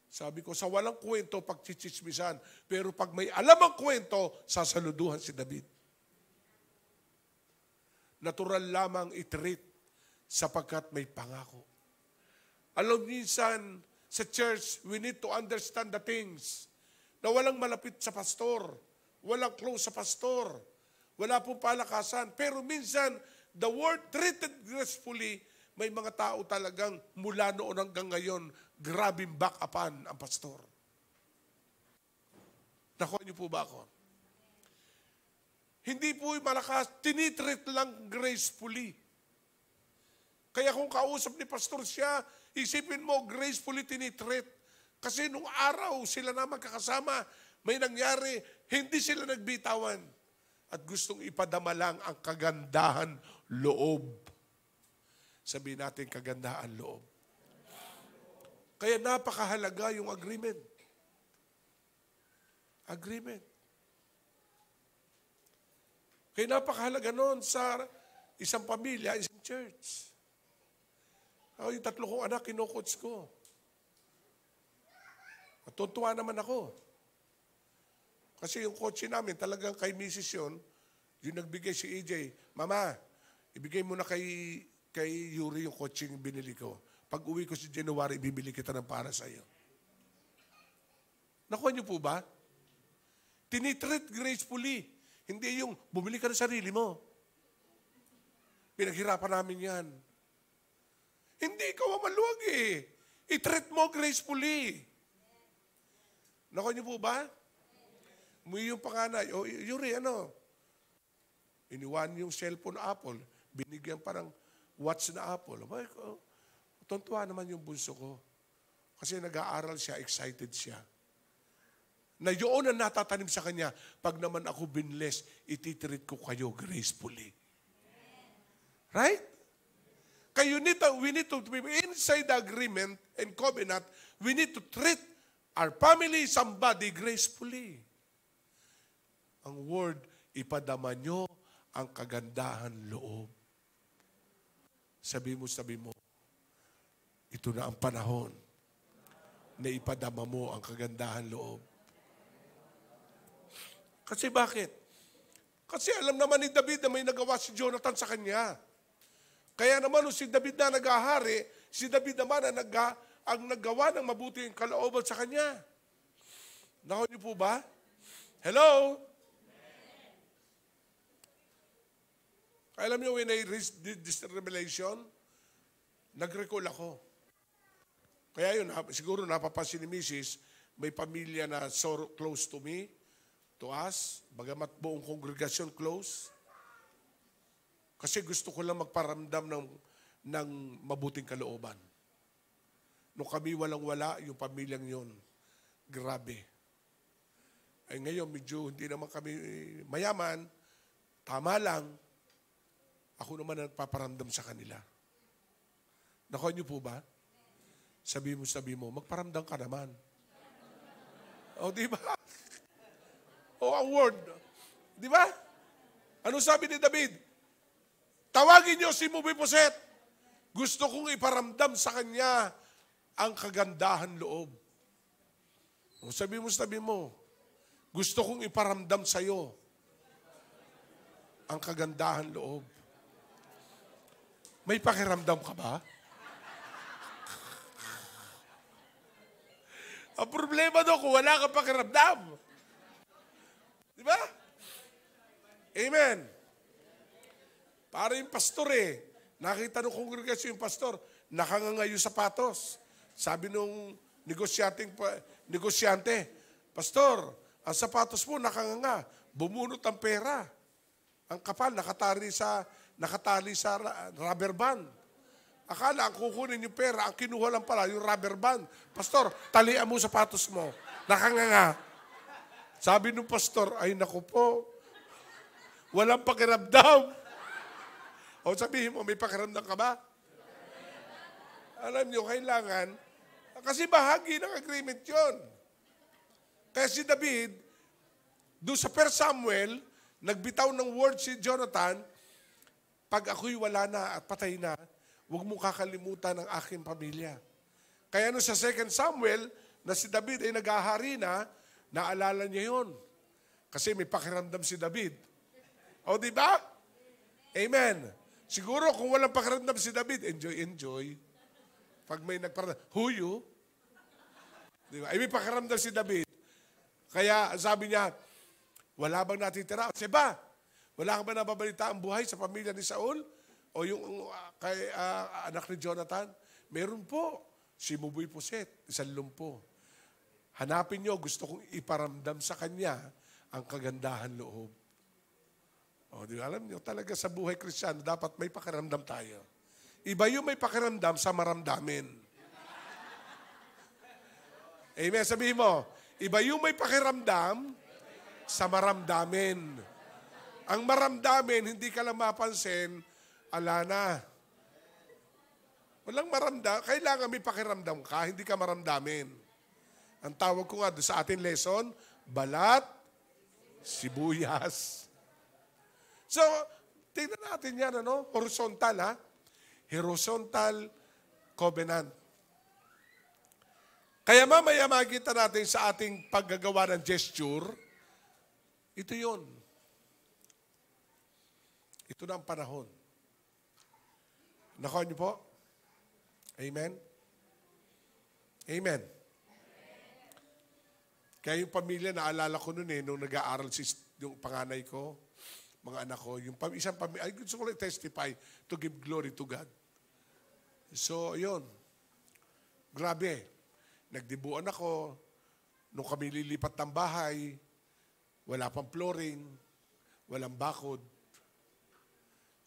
Speaker 6: Sabi ko, sa walang kwento, pagchichismisan. Pero pag may alam ang kwento, sasaluduhan si David. Natural lamang itreat sapagkat may pangako. Alam minsan, sa church, we need to understand the things na walang malapit sa pastor, walang close sa pastor, wala pong palakasan. Pero minsan, the word treated gracefully, may mga tao talagang mula noon hanggang ngayon, grabing back upan ang pastor. Nakuha niyo po ba ako? Hindi po malakas, tinitreat lang gracefully. Kaya kung kausap ni pastor siya, isipin mo, gracefully tinitreat. Kasi nung araw, sila na magkakasama, may nangyari, hindi sila nagbitawan. At gustong ipadama lang ang kagandahan loob. Sabihin natin, kagandahan loob. Kaya napakahalaga yung agreement. Agreement. Kaya napakahalaga noon sa isang pamilya, isang church. Yung 3 kong anak, kino-coach ko. At tutuwa naman ako. Kasi yung coach namin, talagang kay Mrs. yun, yung nagbigay si EJ, Mama, ibigay mo na kay Yuri yung coaching binili ko. Pag uwi ko si January, bibili kita ng para sa iyo. Nakuha niyo po ba? Tinitreat gracefully. Hindi yung bumili ka ng sarili mo. Pinaghirapan namin yan. Hindi ikaw ang maluwag eh. I-treat mo gracefully. Nakuha niyo po ba? Umuwi yung panganay. O, Yuri, ano? Iniwan yung cellphone na Apple. Binigyan parang watch na Apple. Tuntua naman yung bunso ko. Kasi nag-aaral siya, excited siya. Na yun ang natatanim sa kanya, pag naman ako binless, ititreat ko kayo gracefully. Right? Kaya we need to be inside the agreement and covenant, we need to treat our family, somebody gracefully. Ang word, ipadama nyo ang kagandahan loob. Sabi mo, ito na ang panahon na ipadama mo ang kagandahan loob. Kasi bakit? Kasi alam naman ni David na may nagawa si Jonathan sa kanya. Kaya naman si David na nag-ahari, si David naman ang naggawa ng mabuting kalooban sa kanya. Nako niyo po ba? Hello? Alam niyo, when I did this revelation, nag-recall ako. Kaya yun, siguro napapansin ni Mrs., may pamilya na so close to me, to us, bagamat buong kongregasyon close. Kasi gusto ko lang magparamdam ng mabuting kalooban. Nung kami walang-wala, yung pamilyang yun, grabe. Ay ngayon, medyo hindi naman kami mayaman, tama lang, ako naman ang paparamdam sa kanila. Nakuha niyo po ba? Sabi mo, magparamdam ka naman. O, di ba? O, ang word. Di ba? Ano sabi ni David? Tawagin niyo si Mephibosheth. Gusto kong iparamdam sa kanya ang kagandahan loob. O, sabi mo, gusto kong iparamdam sa iyo ang kagandahan loob. May pakiramdam ka ba? Ang problema doon kung wala kang pakiramdam. Di ba? Amen. Para yung pastor nakita nung kongregasyon yung pastor, nakanganga yung sapatos. Sabi nung negosyante, Pastor, ang sapatos mo nakanganga, bumunot ang pera. Ang kapal, nakatali sa rubber band. Akala ang kukunin yung pera, ang kinuha lang pala yung rubber band. Pastor, talian mo sapatos mo. Nakanganga. Sabi nung pastor, ay naku po, walang pakiramdam. O sabihin mo, may pakiramdam ka ba? Alam nyo, kailangan, kasi bahagi ng agreement yon. Kaya si David, doon sa 1 Samuel, nagbitaw ng word si Jonathan, pag ako'y wala na at patay na, huwag mo kakalimutan ang aking pamilya. Kaya no sa 2 Samuel, na si David ay nag-ahari na, naalala niya yun. Kasi may pakiramdam si David. O, di ba? Amen. Siguro kung walang pakiramdam si David, enjoy. Pag may nagparamdam, who you? Di ba? Ay may pakiramdam si David. Kaya sabi niya, wala bang natitira? Seba, wala ka ba nababalita ang buhay sa pamilya ni Saul? O yung kay anak ni Jonathan? Meron po. Si Mephibosheth, isang lumpo. Hanapin niyo, gusto kong iparamdam sa kanya ang kagandahan loob. O, di alam niyo, talaga sa buhay Kristiyano, dapat may pakiramdam tayo. Iba yung may pakiramdam sa maramdamin. Amen, sabihin mo, iba yung may pakiramdam sa maramdamin. Ang maramdamin, hindi ka lang mapansin, ala na. Walang maramdam. Kailangan may pakiramdam ka, hindi ka maramdamin. Ang tawag ko nga sa ating lesson, balat, sibuyas. So, tingnan natin yan, horizontal, ha? Horizontal covenant. Kaya mamaya makikita natin sa ating paggagawa ng gesture, ito yun. Ito na ang panahon. Nakuha niyo po? Amen? Amen. Kaya yung pamilya, naalala ko noon nung nag-aaral yung panganay ko, mga anak ko, yung isang pamilya, ay gusto ko lang testify to give glory to God. So, yun. Grabe. Nagdibuan ako, nung kami lilipat ng bahay, Wala pang flooring, walang bakod.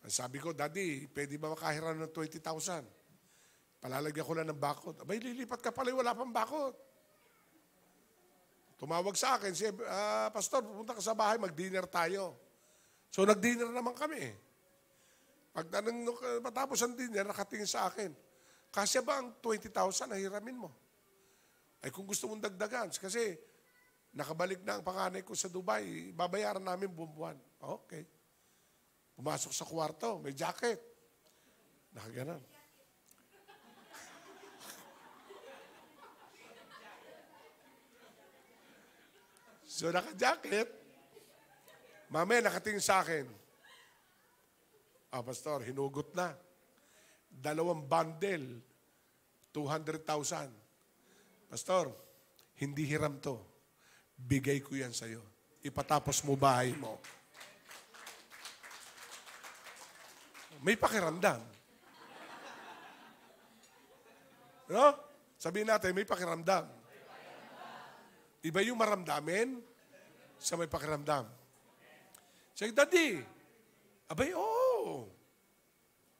Speaker 6: Ang sabi ko, Daddy, pwede ba makahiram ng 20,000? Palalagyan ko lang ng bakod. Abay, lilipat ka pala, wala pang bakod. Tumawag sa akin, Pastor, pupunta ka sa bahay, mag-dinner tayo. So, nag-dinner naman kami. Matapos ang dinner, nakatingin sa akin, kasya ba ang 20,000 na hiramin mo? Ay, kung gusto mong dagdagan, kasi nakabalik na ang panganay ko sa Dubai, babayaran namin buwan. Okay. Pumasok sa kwarto, may jacket. Nakaganan. So, naka-jacket. Mamaya, nakatingin sa akin. Pastor, hinugot na. 2 bundle, 200,000. Pastor, hindi hiram to. Bigay ko yan sa'yo. Ipatapos mo bahay mo. May pakiramdam. No? Sabihin natin, may pakiramdam. Iba yung maramdamin sa may pakiramdam. Say, Daddy, abay,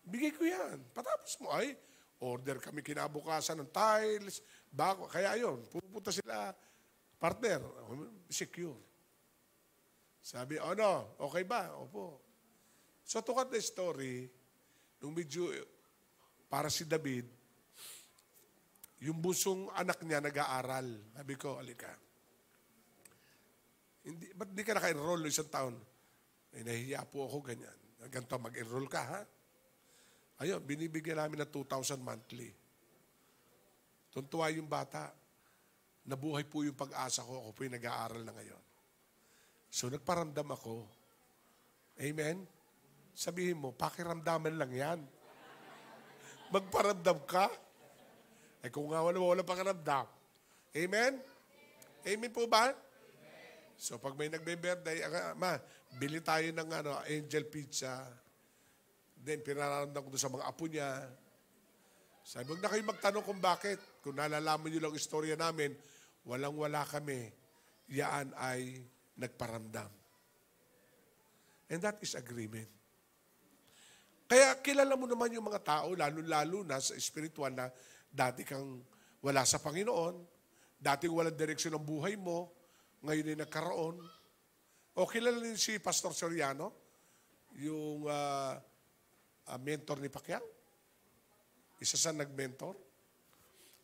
Speaker 6: bigay ko yan. Patapos mo, ay, order kami kinabukasan ng tiles, bako. Kaya yun, pupunta sila, partner, secure. Sabi, okay ba? Opo. So, to cut the story, nung medyo para si David, yung busong anak niya nag-aaral. Sabi ko, alika. Ba't di ka naka-enroll isang taon? Ay, nahihiya po ako ganyan. Ganito, mag-enroll ka, ha? Ayun, binibigyan namin ng 2,000 monthly. Tuntua yung bata. Nabuhay po yung pag-asa ko. Ako po yung nag-aaral na ngayon. So, nagparamdam ako. Amen? Sabihin mo, pakiramdaman lang yan. Magparamdam ka. Ay kung nga wala pakiramdam. Amen? Amen po ba? So pag may nagbe-birthday, bili tayo ng angel pizza. Then pinararamdam ko doon sa mga apo niya. Sabi, huwag na kayo magtanong kung bakit. Kung nalalaman nyo lang istorya namin, walang-wala kami. Yaan ay nagparamdam. And that is agreement. Kaya kilala mo naman yung mga tao, lalo-lalo na sa spiritual na dati kang wala sa Panginoon, dati walang direksyon ng buhay mo, ngayon ay nagkaroon. O kilala din si Pastor Soriano, yung mentor ni Pacquiao. Isa sa nag-mentor.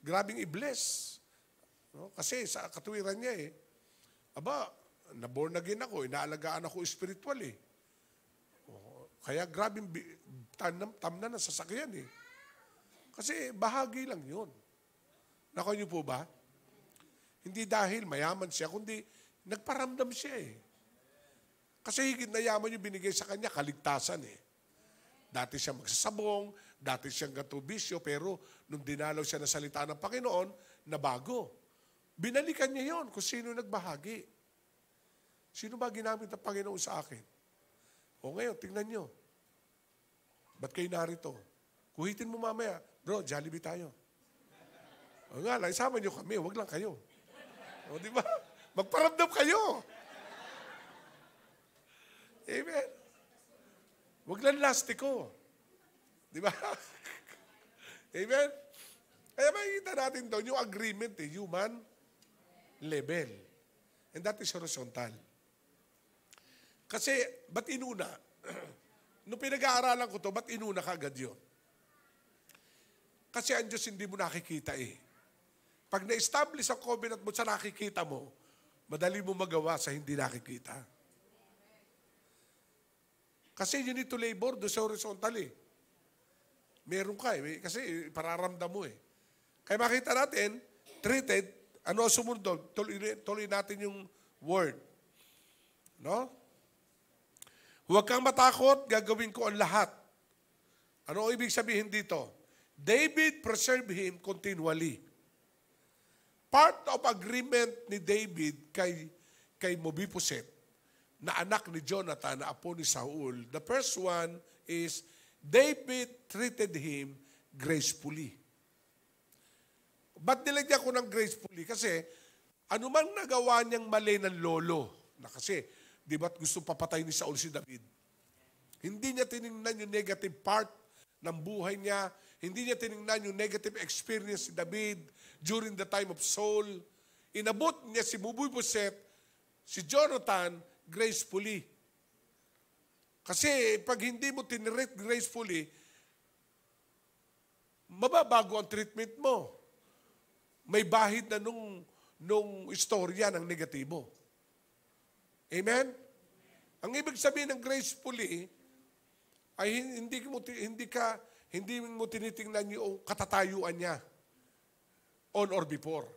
Speaker 6: Grabing i-bless. No? Kasi sa katuwiran niya na-born again ako, inaalagaan ako spiritual Kaya grabing tamnan na sasakyan Kasi bahagi lang yun. Nako niyo po ba? Hindi dahil mayaman siya, kundi nagparamdam siya Kasi higit na yaman yung binigay sa kanya, kaligtasan Dati siya magsasabong, dati siyang gatubisyo, pero nung dinalaw siya na salita ng Panginoon, nabago. Binalikan niya yon kung sino nagbahagi. Sino ba ginamit ng Panginoon sa akin? O ngayon, tingnan nyo. Ba't kayo narito? Kuhitin mo mamaya. Bro, Jollibee tayo. O nga lang, isama nyo kami. Huwag lang kayo. O di ba? Magparamdam kayo. Amen. Huwag lang lastiko. Di ba? Amen. Kaya makikita natin doon yung agreement, human level. And that is horizontal. Kasi, ba't inuna? Nung pinag-aaralan ko to, ba't inuna ka agad yun? Kasi ang Diyos hindi mo nakikita Pag na-establish ang covenant mo sa nakikita mo, madali mo magawa sa hindi nakikita. Kasi you need to labor doon sa horizontal Meron ka kasi pararamdam mo Kaya makita natin, treated, ano sumunod doon? Tuloy natin yung word. No? Huwag kang matakot, gagawin ko ang lahat. Ano ang ibig sabihin dito? David preserved him continually. Part of agreement ni David kay Mephibosheth, na anak ni Jonathan, na apo ni Saul, the first one is David treated him gracefully. Ba't nilagyan ko ng gracefully? Kasi anumang nagawa niyang mali ng lolo, Na kasi, di ba't gusto papatay ni Saul si David? Hindi niya tinignan yung negative part ng buhay niya. Hindi niya tinignan yung negative experience si David during the time of Saul. Inabot niya si Mephibosheth, si Jonathan, gracefully. Kasi pag hindi mo tinreat gracefully, mababago ang treatment mo. May bahid na nung istorya ng negatibo. Amen? Ang ibig sabihin ng gracefully ay hindi mo tinitingnan yung katatayuan niya on or before.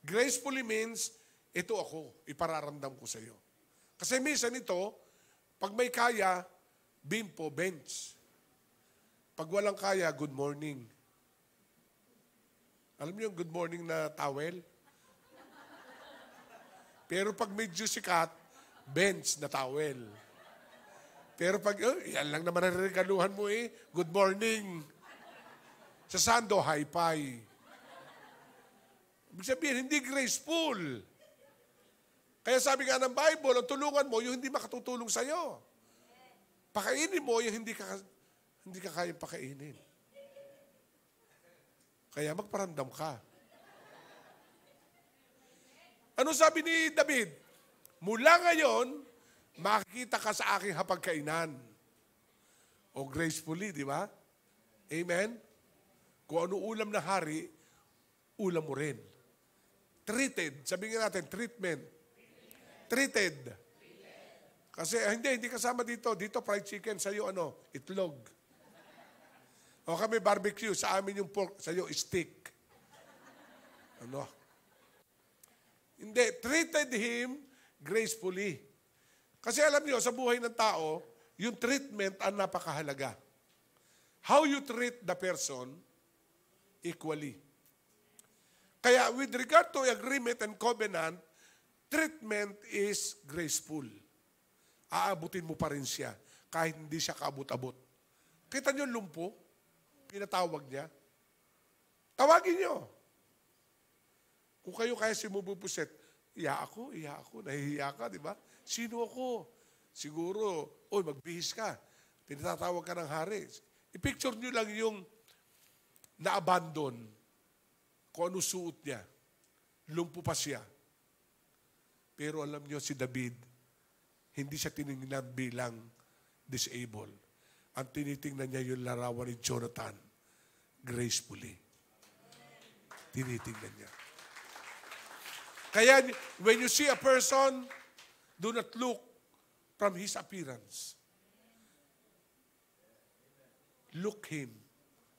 Speaker 6: Gracefully means, ito ako, ipararamdam ko sa iyo. Kasi minsan ito, pag may kaya, bimpo, bench. Pag walang kaya, good morning. Alam niyo yung good morning na towel? Pero pag medyo sikat, bench na towel. Pero pag, yan lang naman ang regaluhan mo good morning. Sa sando, hi-fi. Ibig sabihin, hindi graceful. Kaya sabi nga ng Bible, ang tulungan mo, yung hindi makatutulong sa'yo. Pakainin mo, yung hindi ka kayang pakainin. Kaya magparamdam ka. Ano sabi ni David? Mula ngayon, makikita ka sa aking hapagkainan. O gracefully, di ba? Amen? Kung ano ulam na hari, ulam mo rin. Treated. Sabihin natin, treatment. Treated. Kasi hindi kasama dito. Dito fried chicken, sa'yo itlog. O kami barbecue, sa amin yung pork, sa'yo steak. Hindi, treated him gracefully. Kasi alam niyo, sa buhay ng tao, yung treatment ang napakahalaga. How you treat the person equally. Kaya with regard to agreement and covenant, treatment is graceful. Aabutin mo pa rin siya kahit hindi siya kaabot-abot. Kita niyo lumpo? Pinatawag niya. Tawagin niyo. Kung kayo kaya si Mephibosheth, iya ako, nahihiya ka, di ba? Sino ako? Siguro, magbihis ka. Pinatatawag ka ng hari. I-picture niyo lang yung na-abandon kung ano suot niya. Lumpo pa siya. Pero alam niyo si David, hindi siya tinignan bilang disabled. Ang tinitingnan niya yung larawan ni Jonathan gracefully. Tinitingnan niya. Kaya when you see a person, do not look from his appearance. Look him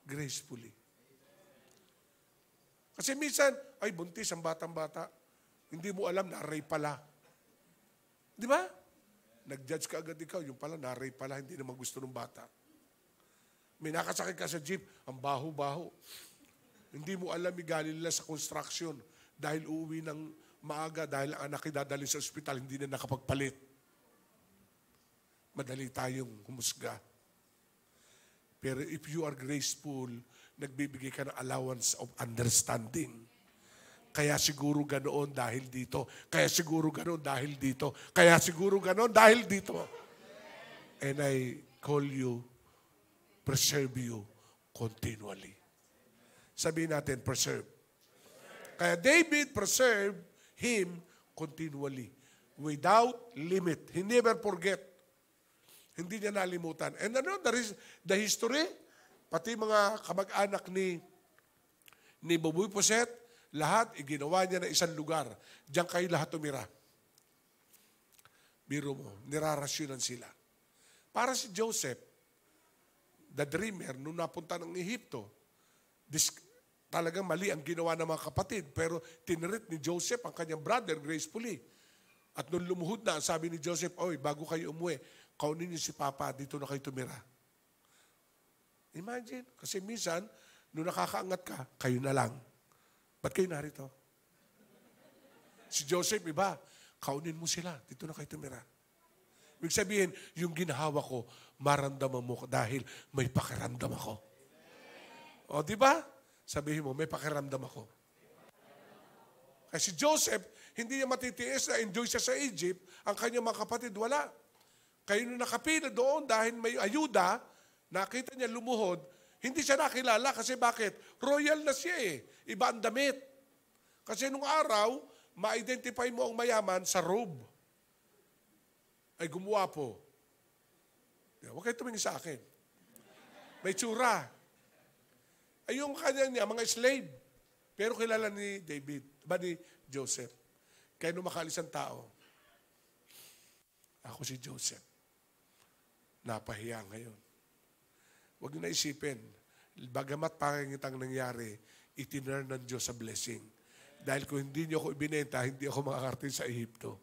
Speaker 6: gracefully. Kasi minsan, buntis ang batang-bata. Hindi mo alam, na-rape pala. Di ba? Nag-judge ka agad ikaw, yung pala, na-rape pala, hindi naman gusto ng bata. May nakasakit ka sa jeep, ang baho-baho. Hindi mo alam, galing nila sa construction dahil uuwi ng maaga, dahil ang anak idadali sa ospital, hindi na nakapagpalit. Madali tayong humusga. Pero if you are graceful, nagbibigay ka ng allowance of understanding. Kaya siguro ganoon dahil dito. Kaya siguro ganoon dahil dito. Kaya siguro ganoon dahil dito. And I call you, preserve you continually. Sabihin natin, preserve. Kaya David preserved him continually. Without limit. He never forget. Hindi niya nalimutan. And the history, pati mga kamag-anak ni Mephibosheth, lahat iginawa niya na isang lugar. Diyan kayo lahat tumira. Biro mo, nirarasyonan sila. Para si Joseph, the dreamer, nung napunta ng Ehipto, talagang mali ang ginawa ng mga kapatid, pero tinirit ni Joseph ang kanyang brother gracefully. At nung lumuhod na, sabi ni Joseph, bago kayo umuwi, kaunin niyo si Papa, dito na kayo tumira. Imagine, kasi minsan, nung nakakaangat ka, kayo na lang. Ba't kayo narito? Si Joseph, iba, kaunin mo sila, dito na kayo tumira. Ibig sabihin, yung ginahawa ko, maramdaman mo dahil may pakiramdam ako. O, di ba? Sabihin mo, may pakiramdam ako. Kasi Joseph, hindi niya matitiis na enjoy siya sa Egypt, ang kanyang mga kapatid, wala. Kayo nung nakapila doon dahil may ayuda, nakita niya lumuhod, hindi siya nakilala kasi bakit? Royal na siya eh. Iba ang damit. Kasi nung araw, ma-identify mo ang mayaman sa robe. Ay gumawa po. Huwag kayo tumingin sa akin. May tsura. Ay yung kanya niya, mga slave. Pero kilala ni David, ni Joseph. Kaya nung makaalis ang tao, ako si Joseph. Napahiya ngayon. Huwag niyo naisipin, bagamat pangingitang nangyari, itinurn ng Diyos sa blessing. Dahil kung hindi niyo ako ibinenta, hindi ako makakarating sa Ehipto.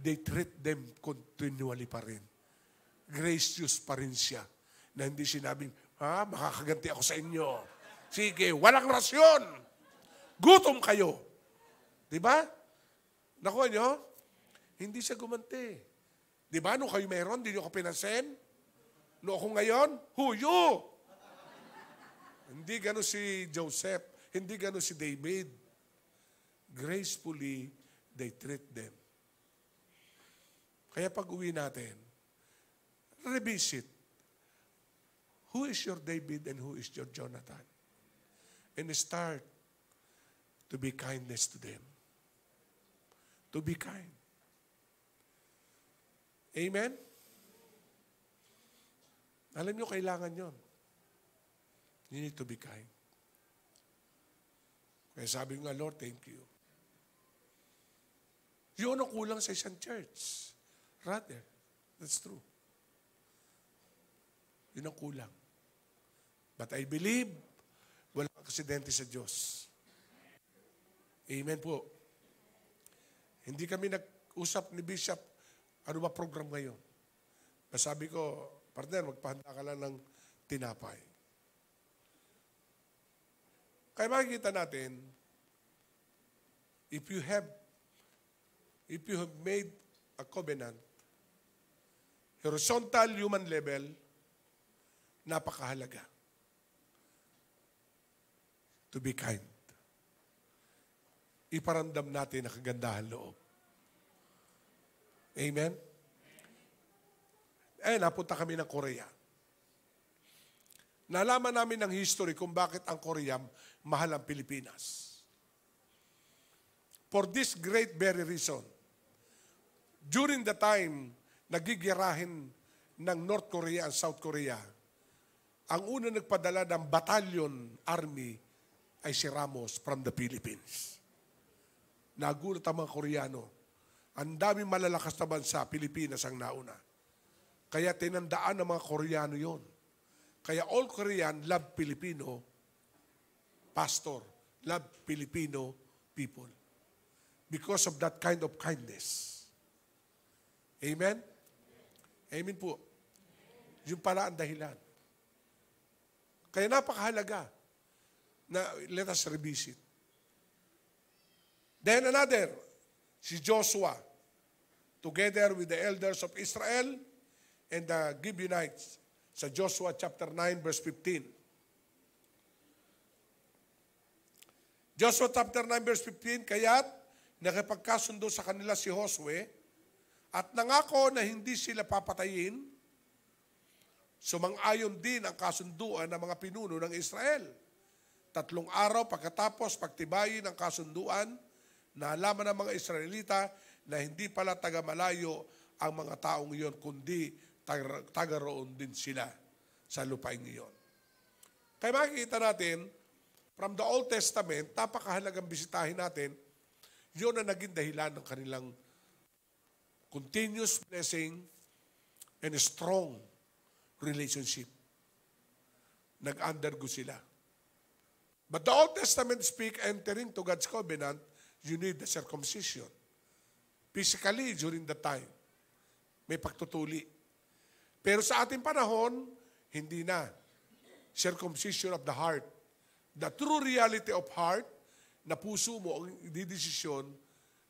Speaker 6: They treat them continually pa rin. Gracious pa rin siya. Na hindi sinabing, makakaganti ako sa inyo. Sige, walang rasyon. Gutom kayo. Diba? Nakuha nyo? Hindi siya gumanti. Diba? Nung kayo meron, hindi nyo ako pinansin. Nung ako ngayon, huyo. Hindi gano'n si Joseph. Hindi gano'n si David. Gracefully, they treat them. Kaya pag uwi natin, revisit. Who is your David and who is your Jonathan? And start to be kindness to them. To be kind. Amen? Alam nyo, kailangan yon. You need to be kind. Kaya sabi nga, Lord, thank you. Yun ang kulang sa isang church. Rather, that's true. Yun ang kulang. But I believe, walang aksidente sa Diyos. Amen po. Hindi kami nag-usap ni Bishop, ano ba program ngayon? Sabi ko, partner, magpahanda ka lang ng tinapay. Kaya makikita natin, if you have made a covenant, horizontal human level, napakahalaga. To be kind. Iparamdam natin ang kagandahan loob. Amen? Napunta kami ng Korea. Nalaman namin ng history kung bakit ang Korea mahal ang Pilipinas. For this great very reason, during the time nagigirahin ng North Korea at South Korea, ang una nagpadala ng battalion army ay si Ramos from the Philippines. Nagulat ang mga Koreano. Ang daming malalakas na bansa, Pilipinas ang nauna. Kaya tinandaan ng mga Koreano yon. Kaya all Korean love Filipino pastor, love Filipino people. Because of that kind of kindness. Amen? Amen po. Yung pala ang dahilan. Kaya napakahalaga na let us revisit. Then another, si Joshua, together with the elders of Israel and the Gibeonites, sa Joshua chapter 9, verse 15. Joshua chapter 9, verse 15, kaya't nakipagkasundo sa kanila si Josue at nangako na hindi sila papatayin. Sumang-ayon din ang kasunduan ng mga pinuno ng Israel. 3 araw pagkatapos pagtibayin ang kasunduan, naalaman ng mga Israelita na hindi pala taga-malayo ang mga taong iyon, kundi taga-roon din sila sa lupain iyon. Kaya makikita natin, from the Old Testament, napakahalagang bisitahin natin, yun ang naging dahilan ng kanilang continuous blessing and strong relationship. Nag-undergo sila. But the Old Testament speak entering to God's covenant, you need the circumcision. Physically, during the time, may pagtutuli. Pero sa ating panahon, hindi na. Circumcision of the heart. The true reality of heart, na puso mo ang didesisyon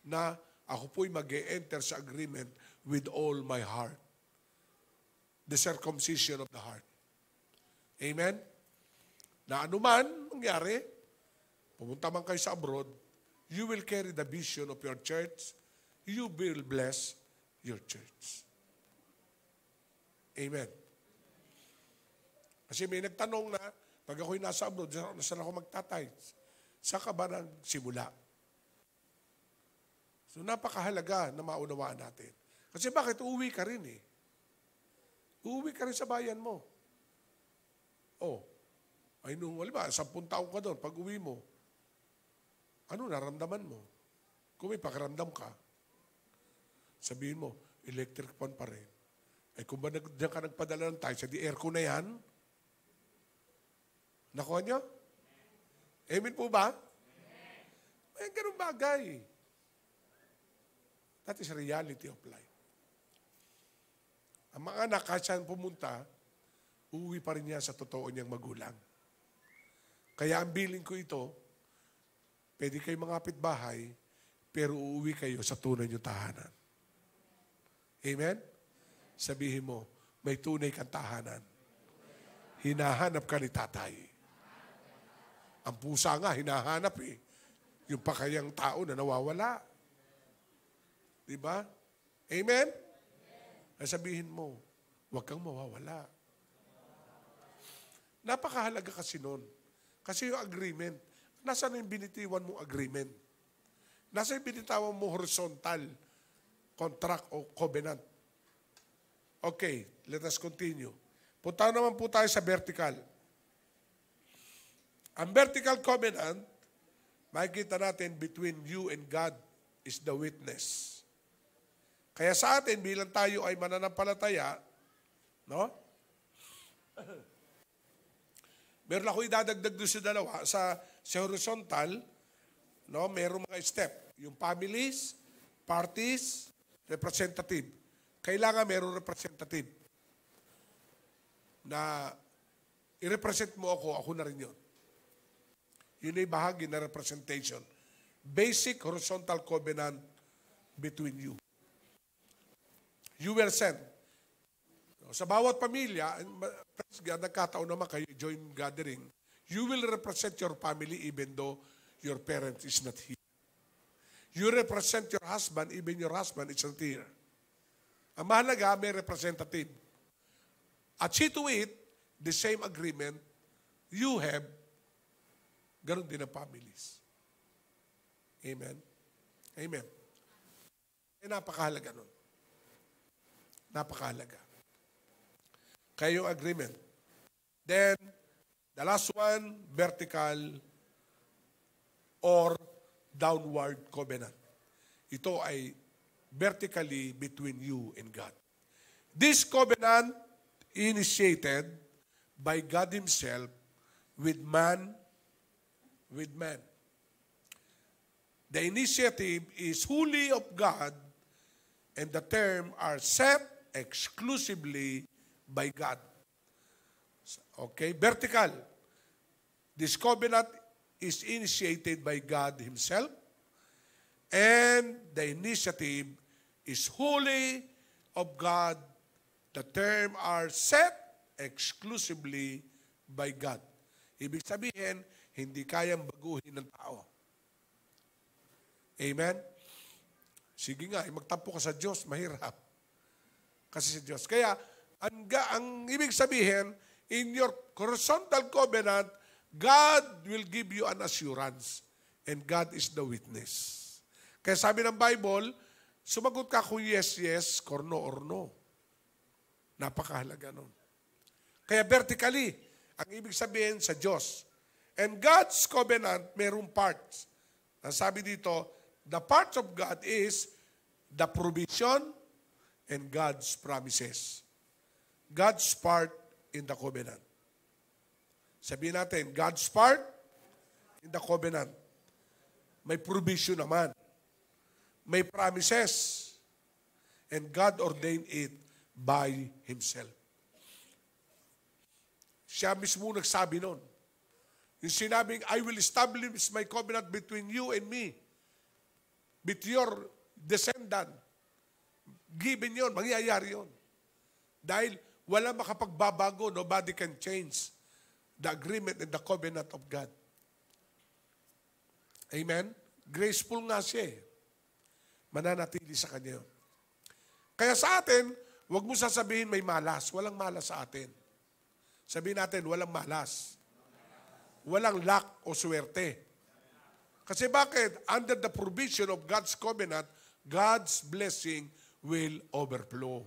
Speaker 6: na ako po'y mag-e-enter sa agreement with all my heart. The circumcision of the heart. Amen? Na anuman mangyari, pumunta man kayo sa abroad, You will carry the vision of your church. You will bless your church. Amen. Kasi may nagtanong na, pag ako'y nasa abroad, saan ako magtatides? Saan ka ba nagsimula? So napakahalaga na maunawaan natin. Kasi bakit? Uuwi ka rin eh. Uuwi ka rin sa bayan mo. Oh, ay nung, wala 10 taon ka doon, pag uwi mo, ano naramdaman mo? Kung may pakiramdam ka, sabihin mo, electric fan pa rin. Ay kung ba diyan ka nagpadala ng tayo, sa di aircon na yan? Nakuha nyo? Amen po ba? May ganun bagay. That is reality of life. Ang mga anak, kahit saan pumunta, uuwi pa rin niya sa totoo niyang magulang. Kaya ang bilin ko ito, pwede kayo mangapit bahay, pero uuwi kayo sa tunay niyong tahanan. Amen? Sabihin mo, may tunay kang tahanan. Hinahanap ka ni tatay. Ang pusa nga, hinahanap eh. Yung pakayang tao na nawawala. Diba? Amen? Ay sabihin mo, huwag kang mawawala. Napakahalaga kasi nun. Kasi yung agreement, nasaan yung binitiwan mong agreement? Nasaan yung binitawan mo horizontal contract o covenant? Okay, let us continue. Punta naman po tayo sa vertical. Ang vertical covenant, makikita natin between you and God is the witness. Kaya sa atin, bilang tayo ay mananampalataya, no? Meron ako idadagdag doon sa dalawa. Sa horizontal, no, meron mga step. Yung families, parties, representative. Kailangan meron representative. Na i-represent mo ako na rin yun. Yun ay bahagi na representation. Basic horizontal covenant between you. You were sent. Sa bawat pamilya, nagkataon naman kayo, join gathering, you will represent your family even though your parent is not here. You represent your husband even your husband is not here. Ang mahalaga, may representative. At see to it, the same agreement you have, ganun din ang families. Amen? Amen. Napakahalaga nun. Napakahalaga. Kaya yung agreement. Then, the last one, vertical or downward covenant. Ito ay vertically between you and God. This covenant initiated by God Himself with man. The initiative is wholly of God and the term are set exclusively by God. Okay, vertical. This covenant is initiated by God Himself and the initiative is wholly of God. The term are set exclusively by God. Ibig sabihin, hindi kayang baguhin ng tao. Amen? Sige nga, magtampo ka sa Diyos, mahirap. Kasi sa Diyos. Kaya, ang ibig sabihin, in your horizontal covenant, God will give you an assurance. And God is the witness. Kaya sabi ng Bible, sumagot ka kung yes, yes, or no, or no. Napakahalaga nun. Kaya vertically, ang ibig sabihin sa Diyos. And God's covenant, mayroong parts. Ang sabi dito, the parts of God is the provision and God's promises. God's part in the covenant. Sabihin natin, God's part in the covenant. May provision naman. May promises. And God ordained it by Himself. Siya mismo nagsabi nun. Yung sinabing, I will establish my covenant between you and me. With your descendant. Given yon, mangyayari yon. Dahil wala makapagbabago, nobody can change the agreement and the covenant of God. Amen? Graceful nga siya eh. Mananatili sa kanya. Kaya sa atin, huwag mo sasabihin may malas. Walang malas sa atin. Sabihin natin, walang malas. Walang lack o swerte. Kasi bakit? Under the provision of God's covenant, God's blessing will overflow.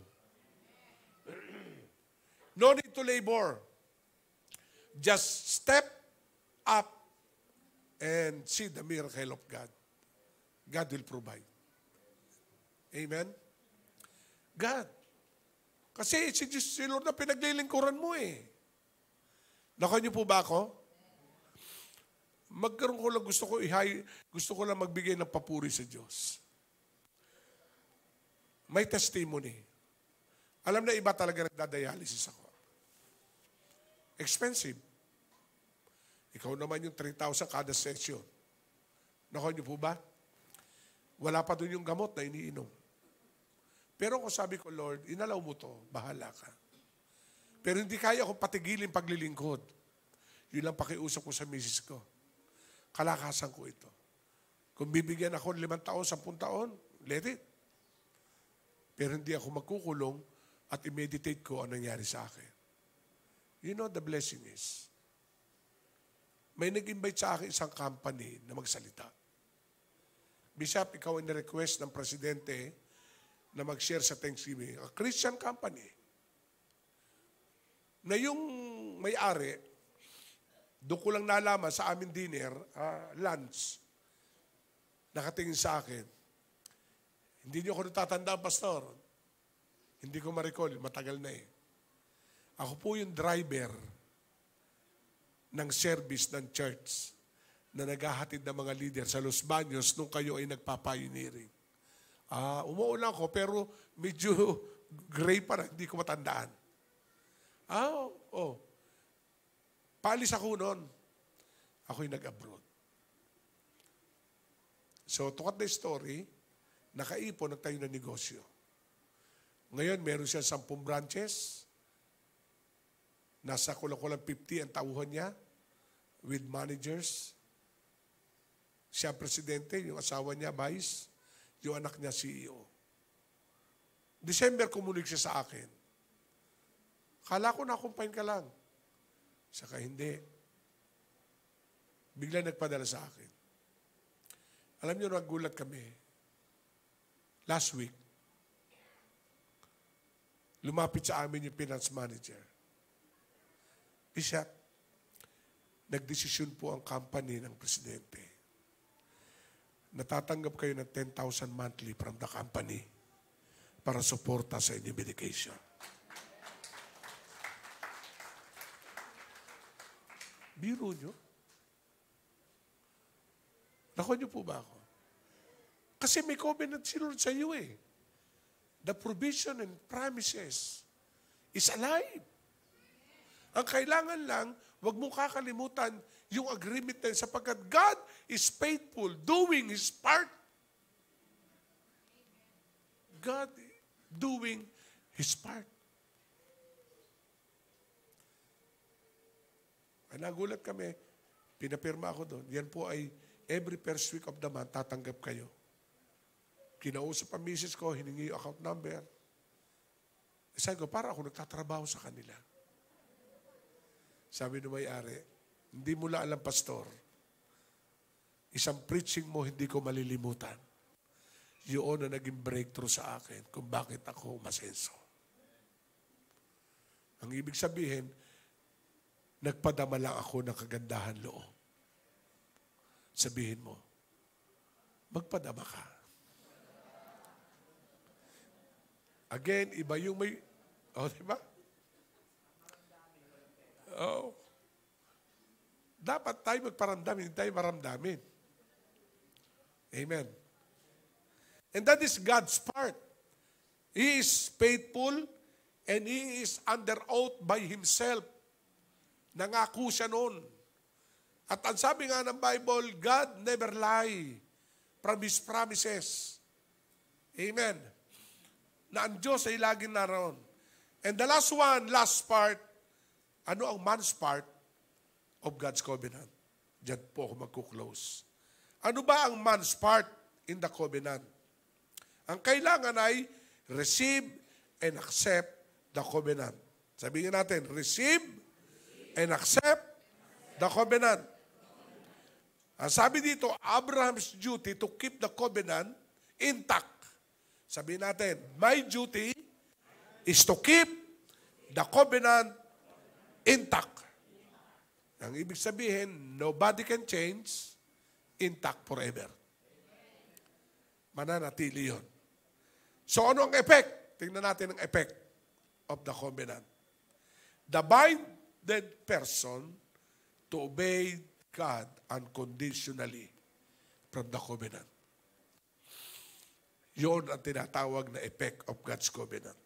Speaker 6: No need to labor. Just step up and see the miracle of God. God will provide. Amen? God. Kasi si Lord na pinaglilingkuran mo eh. Naka niyo po ba ako? Magkaroon ko lang, gusto ko lang magbigay ng papuri sa Diyos. May testimony. Alam na iba talaga nagdadialysis ako. Expensive. Ikaw naman yung 3,000 kada session. Naka niyo po ba? Wala pa doon yung gamot na iniinom. Pero kung sabi ko, Lord, inalaw mo to, bahala ka. Pero hindi kaya akong patigilin paglilingkod. Yun lang pakiusap ko sa misis ko. Kalakasan ko ito. Kung bibigyan ako 5 taon, 10 taon, let it. Pero hindi ako magkukulong at i-meditate ko ang nangyari sa akin. You know the blessing is, may nag-invite sa akin isang company na magsalita. Bishop, ikaw ay na-request ng presidente na mag-share sa Thanksgiving. A Christian company. Na yung may-ari, doon ko lang nalaman sa aming dinner, lunch, nakatingin sa akin. Hindi niyo ako natatandaan, Pastor. Hindi ko ma-recall, matagal na eh. Ako po yung driver ng service ng church na naghahatid ng mga leader sa Los Baños nung kayo ay nagpapioneering. Umuulan ko, pero medyo gray pa rin, hindi ko matandaan. Paalis ako noon. Ako'y nag-abroad. So, to cut the story, nakaipon, nagtayo ng negosyo. Ngayon, meron siya 10 branches. Nasa kulang-kulang 50 ang tauhan niya with managers. Siya presidente, yung asawa niya, vice. Yung anak niya, CEO. December, kumunik siya sa akin. Kala ko na-accompany ka lang. Saka hindi. Bigla nagpadala sa akin. Alam niyo, nagulat kami. Last week, lumapit sa amin yung finance manager. Bishop, nagdesisyon po ang company ng presidente. Natatanggap kayo ng 10,000 monthly from the company para suporta sa inyong medication. Biro nyo? Nakuha nyo po ba ako? Kasi may covenant si Lord sa iyo eh. The provision and promises is alive. Ang kailangan lang, huwag mo kakalimutan yung agreement na yun sapagkat God is faithful, doing His part. God doing His part. Nagulat kami, pinapirma ako doon. Yan po ay every first week of the month, tatanggap kayo. Kinausap ang misis ko, hiningi yung account number. Sabi ko, para ako nagtatrabaho sa kanila. Sabi ng may-ari, hindi mo lang alam, Pastor, isang preaching mo hindi ko malilimutan. Yun na naging breakthrough sa akin kung bakit ako umasenso. Ang ibig sabihin, nagpadama lang ako ng kagandahan loob. Sabihin mo, magpadama ka. Again, iba yung may, diba? Dapat tayo magparamdam, hindi tayo maramdamin. Amen. And that is God's part. He is faithful and He is under oath by Himself. Nangako siya noon. At ang sabi nga ng Bible, God never lie from His promises. Amen. Na ang Diyos ay laging naroon. And the last one, last part, ano ang man's part of God's covenant? Diyan po ako magkuklose. Ano ba ang man's part in the covenant? Ang kailangan ay receive and accept the covenant. Sabihin natin, receive and accept the covenant. Ang sabi dito, Abraham's duty to keep the covenant intact. Sabihin natin, my duty is to keep the covenant intact. Ang ibig sabihin, nobody can change, intact forever. Mananatili yun. So ano ang effect? Tingnan natin ang effect of the covenant. The binded person to obey God unconditionally from the covenant. Yun ang tinatawag na effect of God's covenant.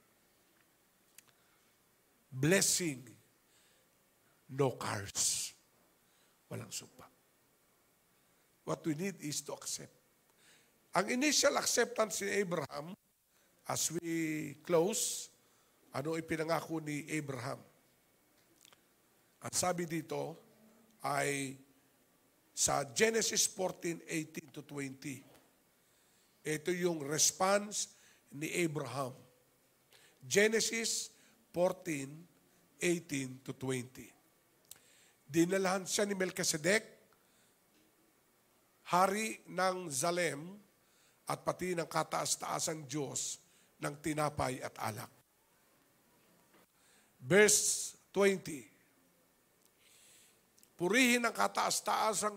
Speaker 6: Blessing, no curse. Walang sumpa. What we need is to accept. Ang initial acceptance ni Abraham, as we close, ano ipinangako ni Abraham? Ang sabi dito ay sa Genesis 14:18 to 20. Ito yung response ni Abraham. Genesis 14:18 to 20. Dinalahan siya ni Melchizedek, hari ng Salem, at pati ng kataas-taasang Diyos ng tinapay at alak. Verse 20. Purihin ang kataas-taasang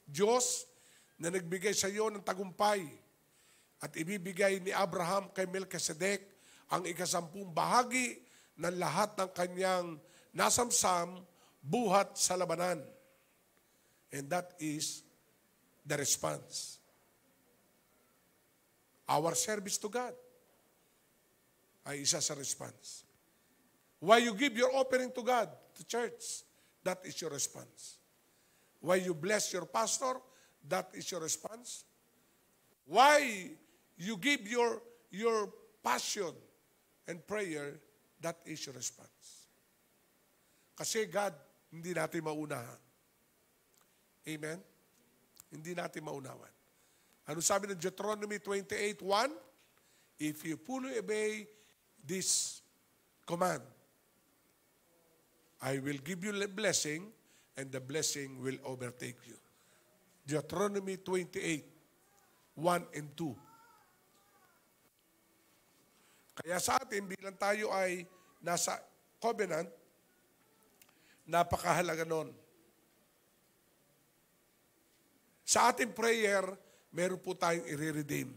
Speaker 6: Diyos na nagbigay sa iyo ng tagumpay at ibibigay ni Abraham kay Melchizedek ang 10 bahagi ng lahat ng kanyang nasamsam buhat sa labanan. And that is the response. Our service to God ay isa sa response. Why you give your offering to God, to church, that is your response. Why you bless your pastor, that is your response. Why you give your passion and prayer, that is your response. Kasi God, hindi natin maunahan. Amen? Hindi natin maunawan. Ano sabi ng Deuteronomy 28:1? If you fully obey this command, I will give you a blessing, and the blessing will overtake you. Deuteronomy 28:1 and 2. Kaya sa atin, bilang tayo ay nasa covenant, napakahalaga nun. Sa ating prayer, meron po tayong i-redeem.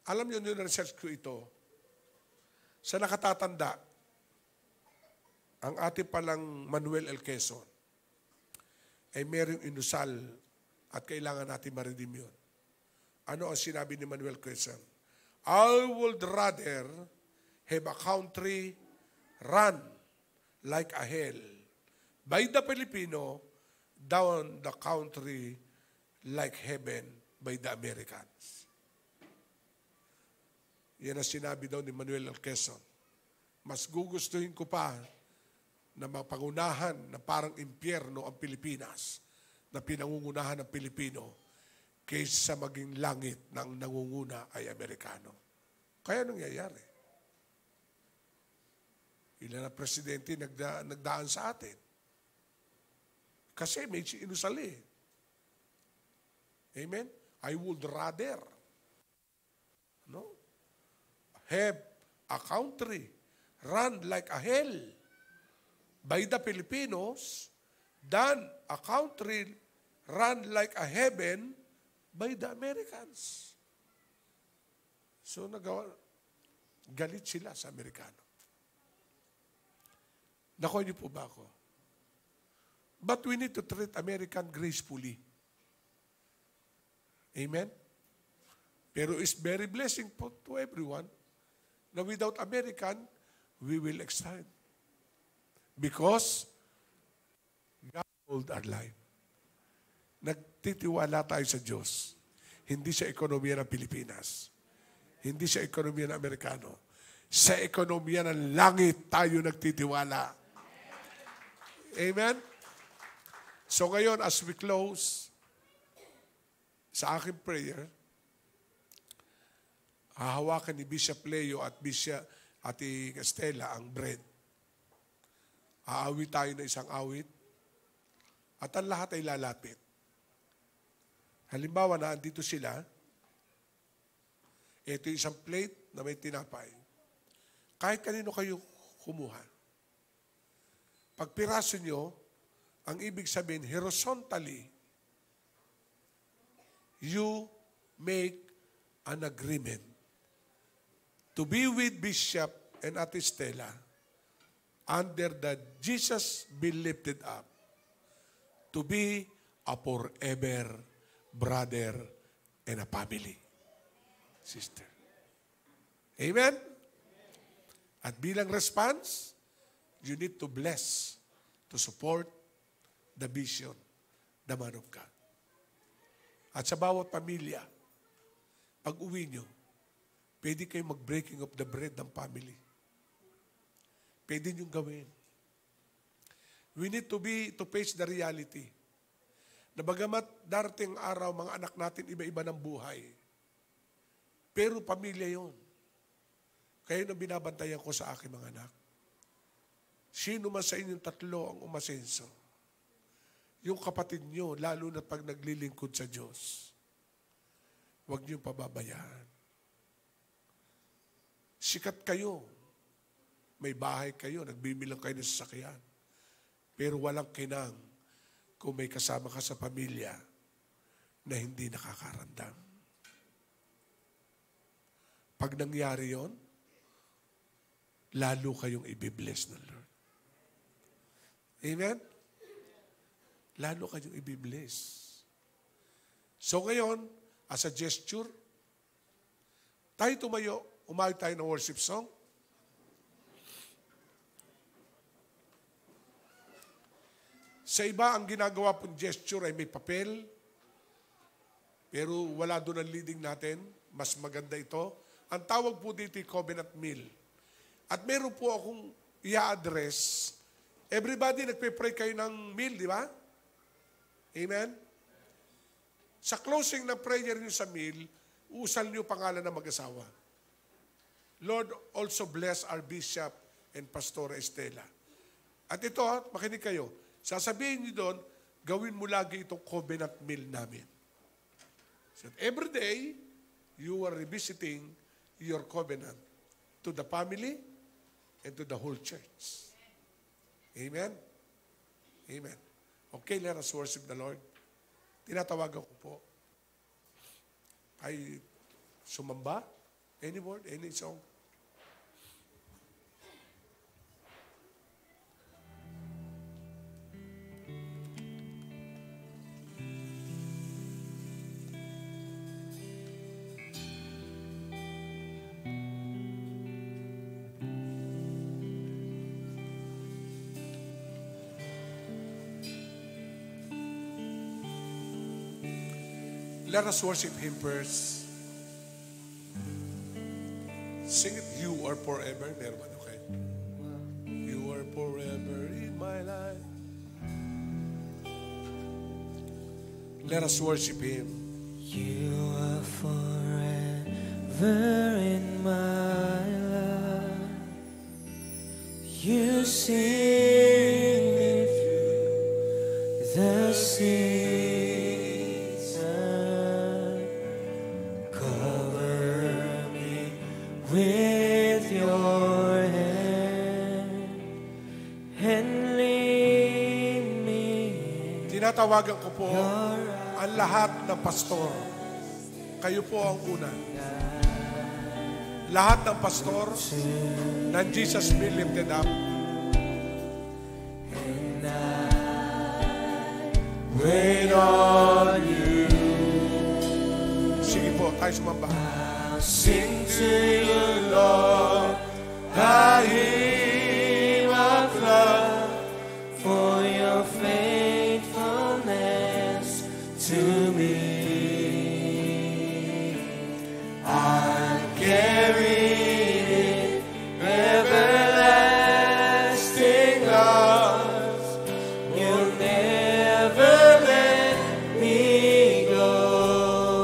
Speaker 6: Alam nyo, research ko ito. Sa nakatatanda, ang ating palang Manuel L. Quezon ay merong inusal at kailangan natin ma-redeem yun. Ano ang sinabi ni Manuel Quezon? I would rather have a country run like a hell by the Filipino than the country like heaven by the Americans. Yan ang sinabi daw ni Manuel L. Quezon. Mas gugustuhin ko pa na mapangunahan na parang impyerno ang Pilipinas na pinangungunahan ng Pilipino kaysa maging langit ng nangunguna ay Amerikano. Kaya nangyayari. Ilan na presidente nagdaan sa atin. Kasi may inusali. Amen? I would rather have a country run like a hell by the Filipinos than a country run like a heaven by the Americans. So galit sila sa Amerikano. Nakuha niyo po ba ako? But we need to treat American gracefully. Amen? Pero it's very blessing to everyone na without American, we will extend. Because God hold our life. Nagtitiwala tayo sa Diyos. Hindi sa ekonomiya ng Pilipinas. Hindi sa ekonomiya ng Amerikano. Sa ekonomiya ng langit tayo nagtitiwala. Amen? So ngayon, as we close, sa aking prayer, hahawakan ni Bishop Leo at Bishop Ate Estela ang bread. Aawit tayo na isang awit at ang lahat ay lalapit. Halimbawa na andito sila, ito isang plate na may tinapay. Kahit kanino kayo kumuha. Pag piraso nyo, ang ibig sabihin, horizontally, you make an agreement to be with Bishop and Ate Stella under the Jesus be lifted up, to be a forever brother and a family. Sister. Amen? At bilang response, you need to bless, to support the vision, the man of God. At sa bawat pamilya, pag uwi nyo, pwede kayo mag-breaking of the bread ng family. Pwede nyo gawin. We need to face the reality na bagamat darating araw, mga anak natin iba-iba ng buhay. Pero pamilya yon. Kaya nang binabantayan ko sa aking mga anak. Sino man sa inyong tatlo ang umasenso? Yung kapatid nyo, lalo na pag naglilingkod sa Diyos, huwag niyong pababayaan. Sikat kayo. May bahay kayo, nagbibilang kayo ng sasakyan. Pero walang kinang kung may kasama ka sa pamilya na hindi nakakaramdam. Pag nangyari yon, lalo kayong ibibless ng Lord. Amen? Lalo kayong ibibless. So ngayon, as a gesture, tayo tumayo, umayo tayo ng worship song. Sa iba, ang ginagawa pong gesture ay may papel, pero wala doon ang leading natin. Mas maganda ito. Ang tawag po dito ay covenant meal. At meron po akong i-address. Everybody, nagpe-pray kayo ng meal, di ba? Amen? Sa closing na prayer niyo sa meal, usal niyo pangalan ng mag-asawa. Lord, also bless our Bishop and Pastor Estela. At ito, makinig kayo. Sasabihin niyo doon, gawin mo lagi itong covenant meal namin. So every day, you are revisiting your covenant to the family and to the whole church. Amen? Amen. Okay, let us worship the Lord. Tinatawagan ko po. Ay sumamba? Any word? Any song? Let us worship Him first. Sing it, you are forever. Meron ba? Okay. You are forever in my life. Let us worship Him.
Speaker 2: You are forever in my life. You see me through the season. Cover me with your hand and lead me.
Speaker 6: Tinatawagan ko po ang lahat ng pastor. Kayo po ang una. Lahat ng pastor ng Jesus be lifted up.
Speaker 2: Wait on you.
Speaker 6: Sige po, tayo sumamba.
Speaker 2: Sing to you, Lord, a hymn of love for your faithfulness to me. I'm carried in everlasting love. You'll never let me go.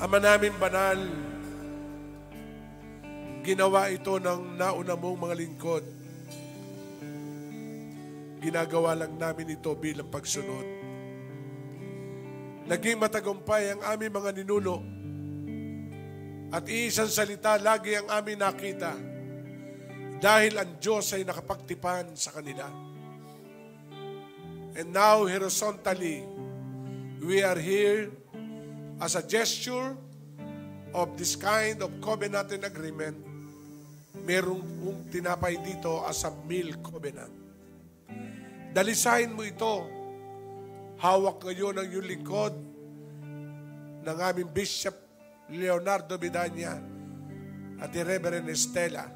Speaker 6: Ama namin banal, ginawa ito ng nauna mong mga lingkod. Ginagawa lang namin ito bilang pagsunod. Naging matagumpay ang aming mga ninuno at iisang salita lagi ang aming nakita dahil ang Diyos ay nakapagtipan sa kanila. And now, horizontally, we are here as a gesture of this kind of covenant and agreement. Merong tinapay dito as a meal covenant. Dalisahin mo ito. Hawak ngayon ang iyong likod ng aming Bishop Leonardo Vidania at Reverend Estela.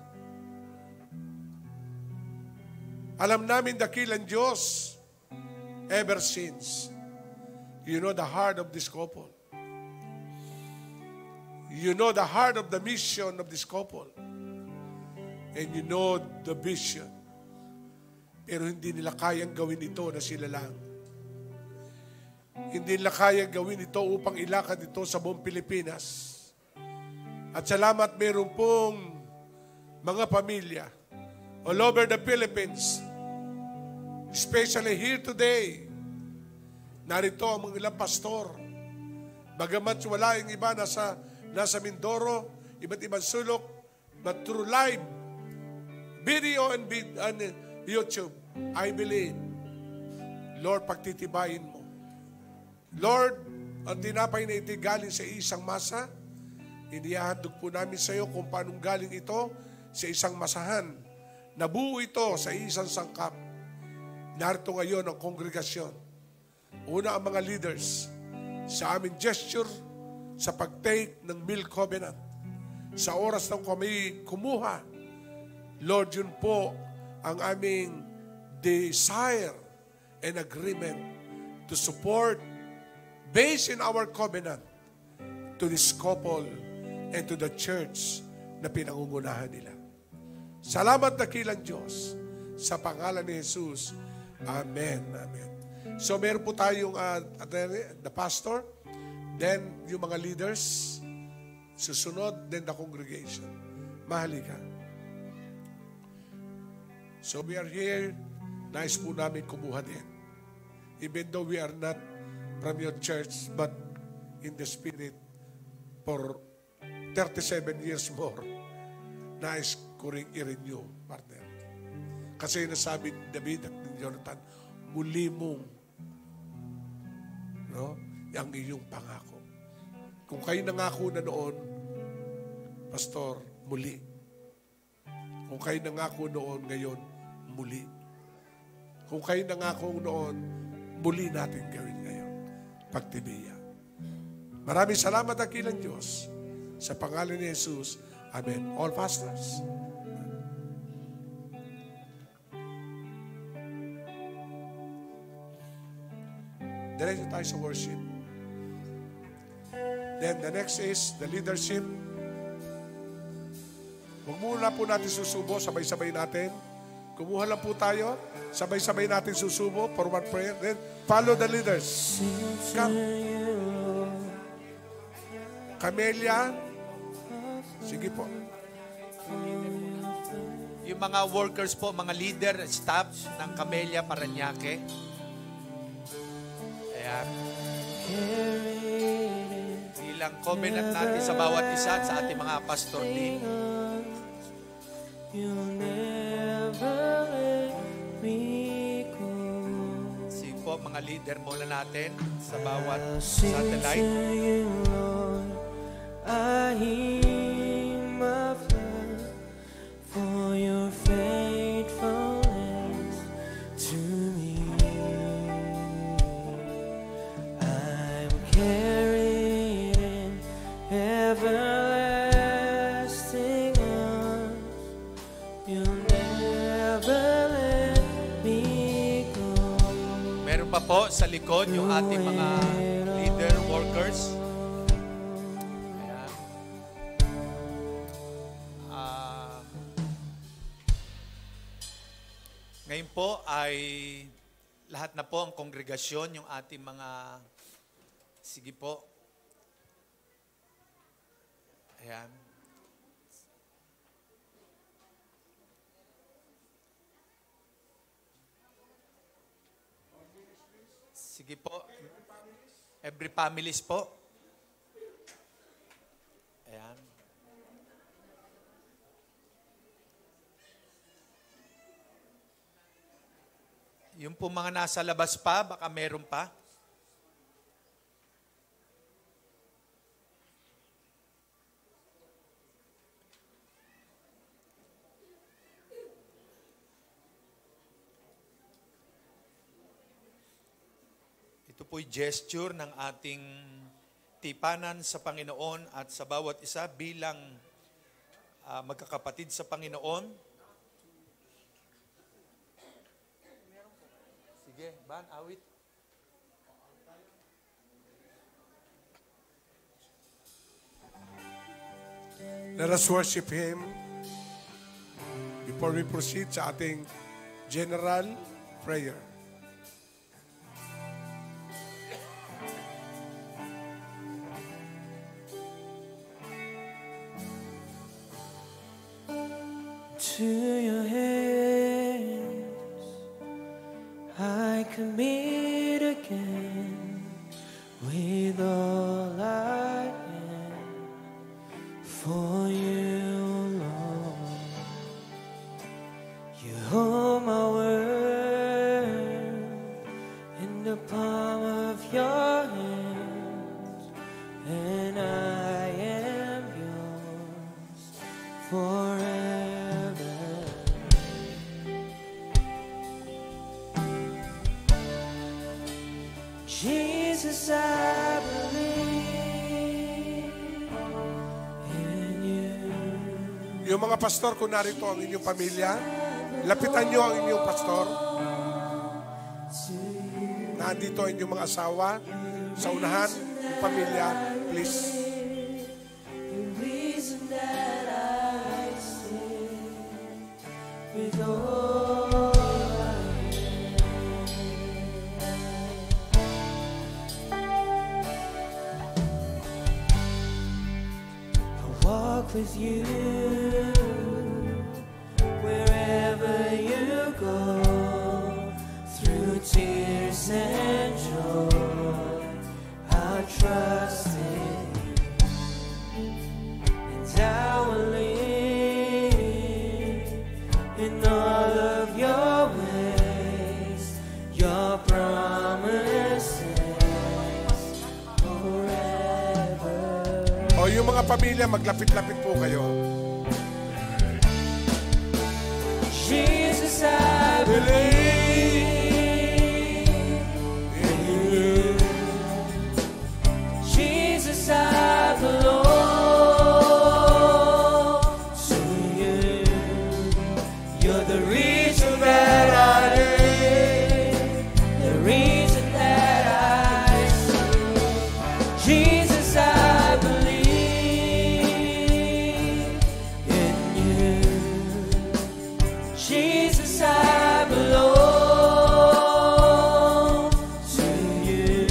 Speaker 6: Alam namin dakilang Diyos ever since. You know the heart of this couple. You know the heart of the mission of this couple. And you know the vision. Pero hindi nila kayang gawin ito na sila lang. Hindi nila kayang gawin ito upang ilakad ito sa buong Pilipinas. At salamat meron pong mga pamilya all over the Philippines, especially here today. Narito ang mga ilang pastor. Bagamat wala yung iba nasa Mindoro, iba't ibang sulok, but through live video and YouTube, I believe, Lord, pagtitibayin mo. Lord, ang tinapay na ito galing sa isang masa, inihahandog po namin sa iyo kung paanong galing ito sa isang masahan. Nabuo ito sa isang sangkap. Narito ngayon ang kongregasyon. Una ang mga leaders sa aming gesture sa pag-take ng meal covenant. Sa oras na kami kumuha, Lord, yun po ang aming desire and agreement to support based in our covenant to this couple and to the church na pinangungunahan nila. Salamat dakilang Diyos sa pangalan ni Jesus. Amen. Amen. So meron po tayong the pastor, then yung mga leaders, susunod, then the congregation. Mahalika. So we are here, nais po namin kumuha din. Even though we are not from your church, but in the spirit, for 37 years more, nais ko rin i-renew, partner. Kasi nasabi ni David at ni Jonathan, muli mong ang iyong pangako. Kung kayo nangako na noon, Pastor, muli. Kung kayo nangako noon, ngayon, muli. Kung kayo nangako noon, muli natin gawin ngayon. Pagtibiya. Maraming salamat dakilang Diyos. Sa pangalan ni Jesus. Amen. All pastors. Diretso tayo sa worship. Then the next is the leadership. Huwag muna po natin susubo, sabay-sabay natin. Kumuha lang po tayo, sabay-sabay natin susubo for one prayer. Then follow the leaders. Come. Camelia. Sige po.
Speaker 5: Yung mga workers po, mga leader, staff ng Camelia Parañaque. Ayan. Bilang covenant natin sa bawat isa at sa ating mga pastor din. Sige po, mga leader muna natin sa bawat satellite.
Speaker 2: I hear my prayer for your faithfulness to me. I'm carried in everlasting arms. You'll never let me go.
Speaker 5: Meron pa po sa likod yung ating mga leader, workers. Ngayon po ay lahat na po ang kongregasyon, yung ating mga, sige po, Ayan. Sige po. Every families po. Ayan. Yung po mga nasa labas pa, baka meron pa. Ito po'y gesture ng ating tipanan sa Panginoon at sa bawat isa bilang magkakapatid sa Panginoon. Sige, Ban, awit.
Speaker 6: Let us worship Him before we proceed sa ating general prayer.
Speaker 2: To your hands I commit again with all I am for you, Lord. You hold my world in the palm of your hands, and I am yours forever. Jesus, I believe in you.
Speaker 6: Yung mga pastor, kung narito ang inyong pamilya, lapitan nyo ang inyong pastor. Nandito ang inyong mga asawa. Sa unahan, yung pamilya, please.
Speaker 2: The reason that I sing with all with you, wherever you go, through tears and joy, I'll trust in you, and I will live in all of your ways, your promises forever.
Speaker 6: O yung mga pamilya, maglapit-lapit po kayo.
Speaker 2: Jesus, I believe in you. Jesus, I belong to you. You're the reason that I live, the reason that I sing. Jesus, I believe in you. Jesus, I belong to you.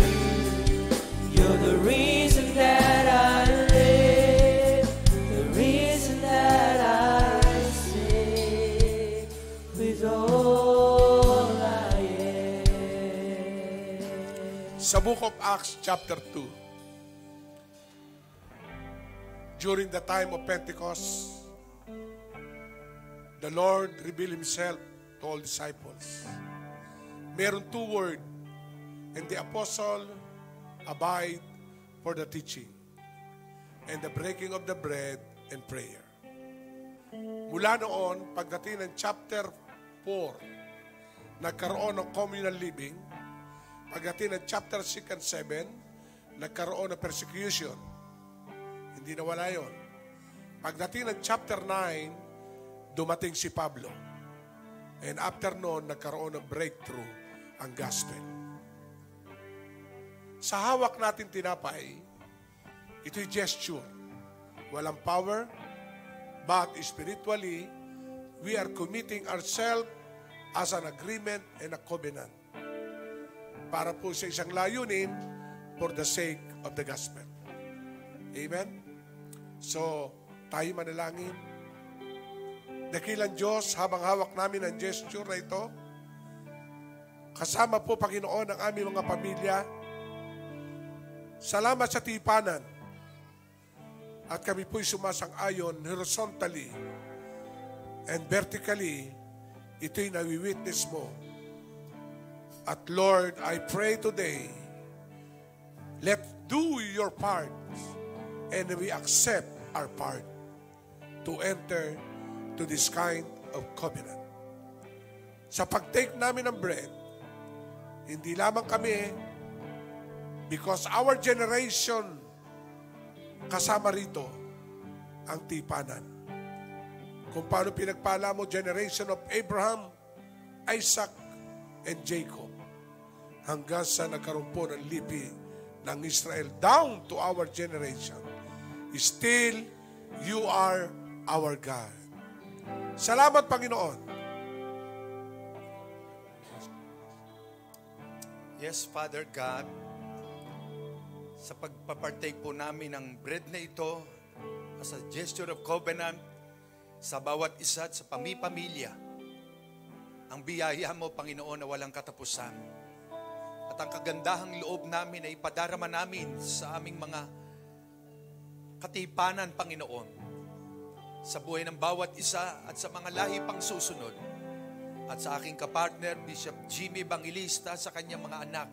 Speaker 2: You're the reason that I live, the reason that I sing with all I am.
Speaker 6: Sa Book of Acts chapter 2, during the time of Pentecost, the Lord revealed Himself to all disciples. Meron two words, and the apostle abide for the teaching and the breaking of the bread and prayer. Mula noon, pagdating ng chapter 4, nagkaroon ng communal living. Pagdating ng chapter 6 and 7, nagkaroon ng persecution. Hindi nawala yon. Pagdating ng chapter 9, dumating si Pablo. And after noon, nagkaroon ng breakthrough ang gospel. Sa hawak natin tinapay, ito'y gesture. Walang power, but spiritually, we are committing ourselves as an agreement and a covenant para po sa isang layunin for the sake of the gospel. Amen? So, tayo manalangin. Dakilang Diyos, habang hawak namin ang gesture na ito, kasama po, Panginoon, ang aming mga pamilya. Salamat sa tipanan. At kami po'y sumasang-ayon horizontally and vertically. Ito'y nawi-witness mo. At Lord, I pray today, let do your part and we accept our part to enter to this kind of covenant. Sa pag-take namin ng bread, hindi lamang kami, because our generation, kasama rito ang tipanan. Kung paano pinagpala mo, generation of Abraham, Isaac, and Jacob, hanggang sa nagkaroon po ng lipi ng Israel down to our generation. Still, you are our God. Salamat, Panginoon.
Speaker 5: Yes, Father God, sa pagpapartake po namin ng bread na ito as a gesture of covenant sa bawat isa at sa pamilya, ang biyaya mo, Panginoon, na walang katapusan. At ang kagandahang loob namin ay ipadarama namin sa aming mga katipanan, Panginoon, sa buhay ng bawat isa at sa mga lahi pang susunod. At sa aking kapartner, Bishop Jimmy Evangelista, sa kanyang mga anak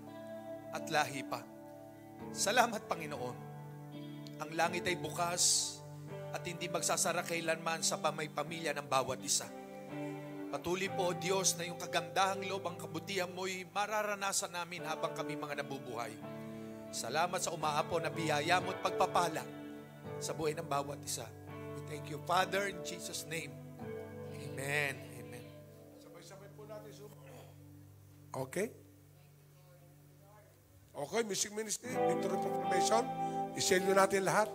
Speaker 5: at lahi pa. Salamat, Panginoon. Ang langit ay bukas at hindi magsasara kailanman sa pamilya ng bawat isa. Patuloy po, O Diyos, na yung kagandahang loob, ang kabutihan mo'y mararanasan namin habang kami mga nabubuhay. Salamat sa umaapo na biyaya mo at pagpapala sa buhay ng bawat isa. We thank you, Father, in Jesus' name. Amen. Amen.
Speaker 6: Sabay-sabay po natin. Okay? Okay, Music Ministry, Victory Proclamation. Iselyo natin lahat.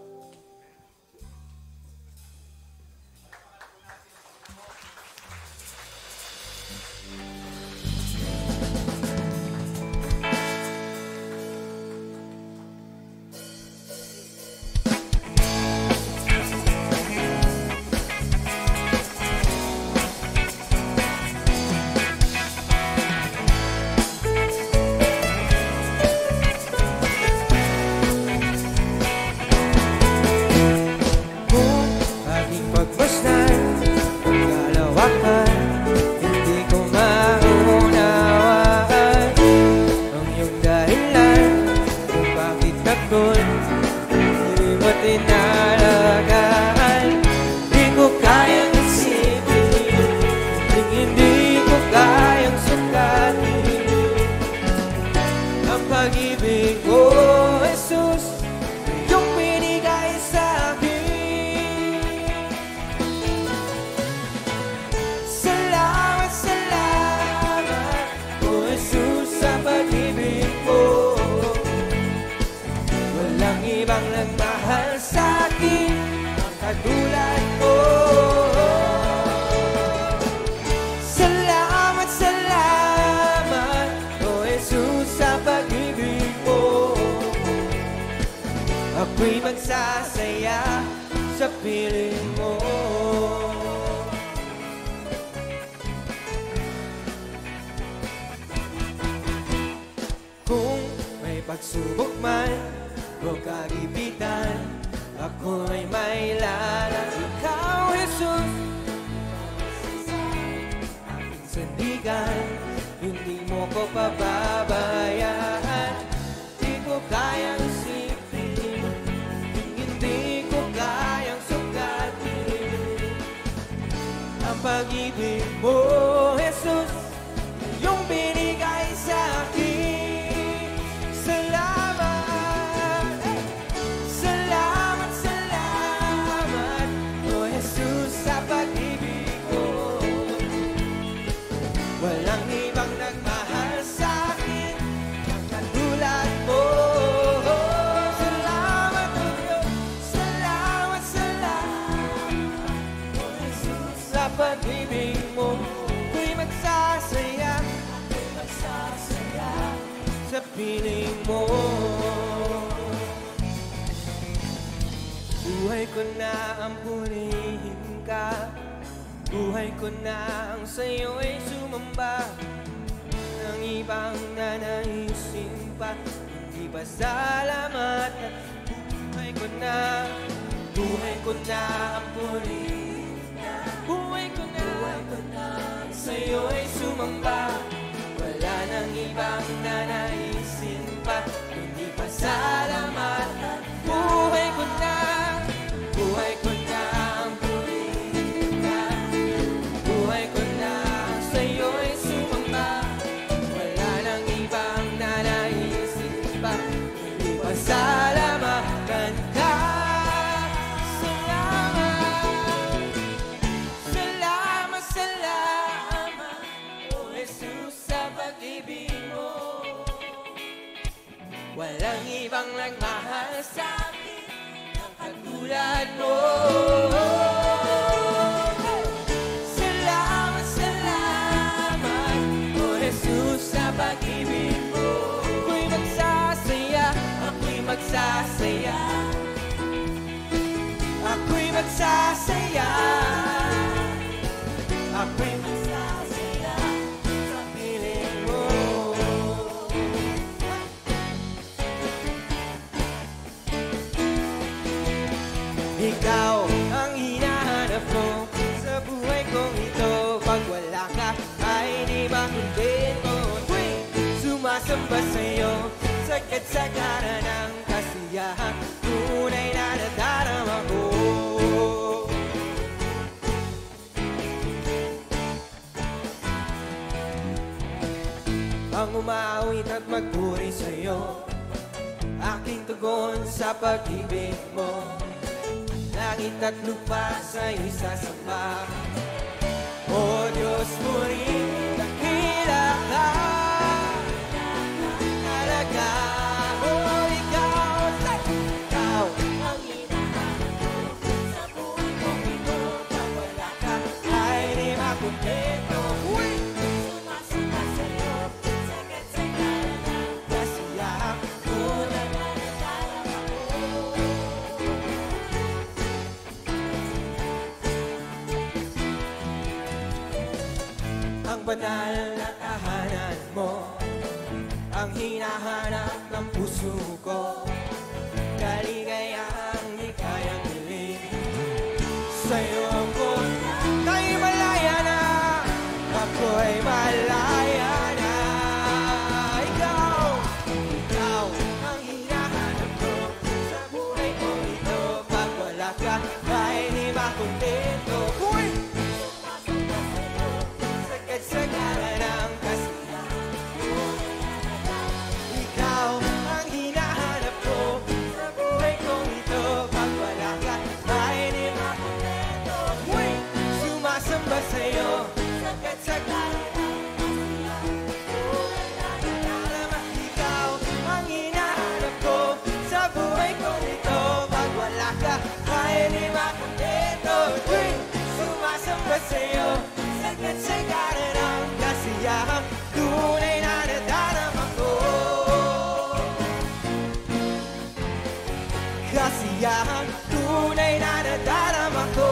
Speaker 2: Ako'y magsasaya sa piling mo. Kung may pagsubok man o kagipitan, ako'y may lalang. Ikaw, Jesus, aking sandigan, hindi mo ko pababayaan. Di ko kayang isipin, hindi ko kayang sukatin ang pag-ibig mo, Jesus, yung binigay sa akin. Salamat, salamat, salamat, oh Jesus, sa pag-ibig mo. Walang ibang nagmahal sa akin ang katulad mo. Salamat, oh Diyos, salamat, salamat, oh Jesus, sa pag-ibig mo. Ako'y magsasaya sa piling mo. Buhay ko na ang purihin ka. Buhay ko na ang sa'yo'y sumamba. Ng ibang nanaisin pa, hindi pa salamat. At buhay ko na ang purihin ka. Buhay ko na ang sa'yo'y sumamba. Wala nang ibang nanaisin pa, hindi pa salamat. At buhay ko na ang purihin ka. Buhay ko na sa'yo'y sumamba. Wala nang ibang nanaisin pa, hindi pa salamatan ka. Salamat, salamat, O Jesus, sa pag-ibig mo. Walang ibang nagmahal sa akin ng katulad mo. Salamat, salamat, O Jesus, sa pag-ibig mo. Ako'y magsasaya, ako'y magsasaya, ako'y magsasaya, ako'y magsasaya sa piling mo. Ikaw ang hinahanap ko sa buhay kong ito. Pag wala ka ay di makuntento. Tuwing sumasamba sa'yo, sakit sa cara ng kasiyahan, tunay na nadarama ko. Ang umawit at magpuri sa'yo, aking tugon sa pag-ibig mo. Langit at lupa sa'yo'y sasamba. O Diyos, muling dakila ka. Talaga, o ikaw ang hinahanap ko sa buhay kong ito. Pag wala ka ay di makuntento. Sumasamba sa'yo, sakit sa cara ng kasiyahan, tunay na nadarama ko. Ang banal na tahanan mo, ang hinahanap ng puso ko. Kaligayahang di kayang hiling. Sa'yo ako ay malaya na, ako'y malaya na. Ikaw ang hinahanap ko sa buhay ko ito. Pag wala ka ay di makuntento. Sakit sa cara ng kasiyahan, ikaw ang hinahanap ko sa buhay kong ito. Pag wala ka ay di makuntento. Sumasamba sa'yo, sakit sa cara ng kasiyahan, ikaw ang hinahanap ko sa buhay kong ito. Pag wala ka ay di makuntento. Sumasamba sa'yo, sakit sa cara ng kasiyahan, tunay na nadarama ko. Kasiyahan, tunay na nadarama ko.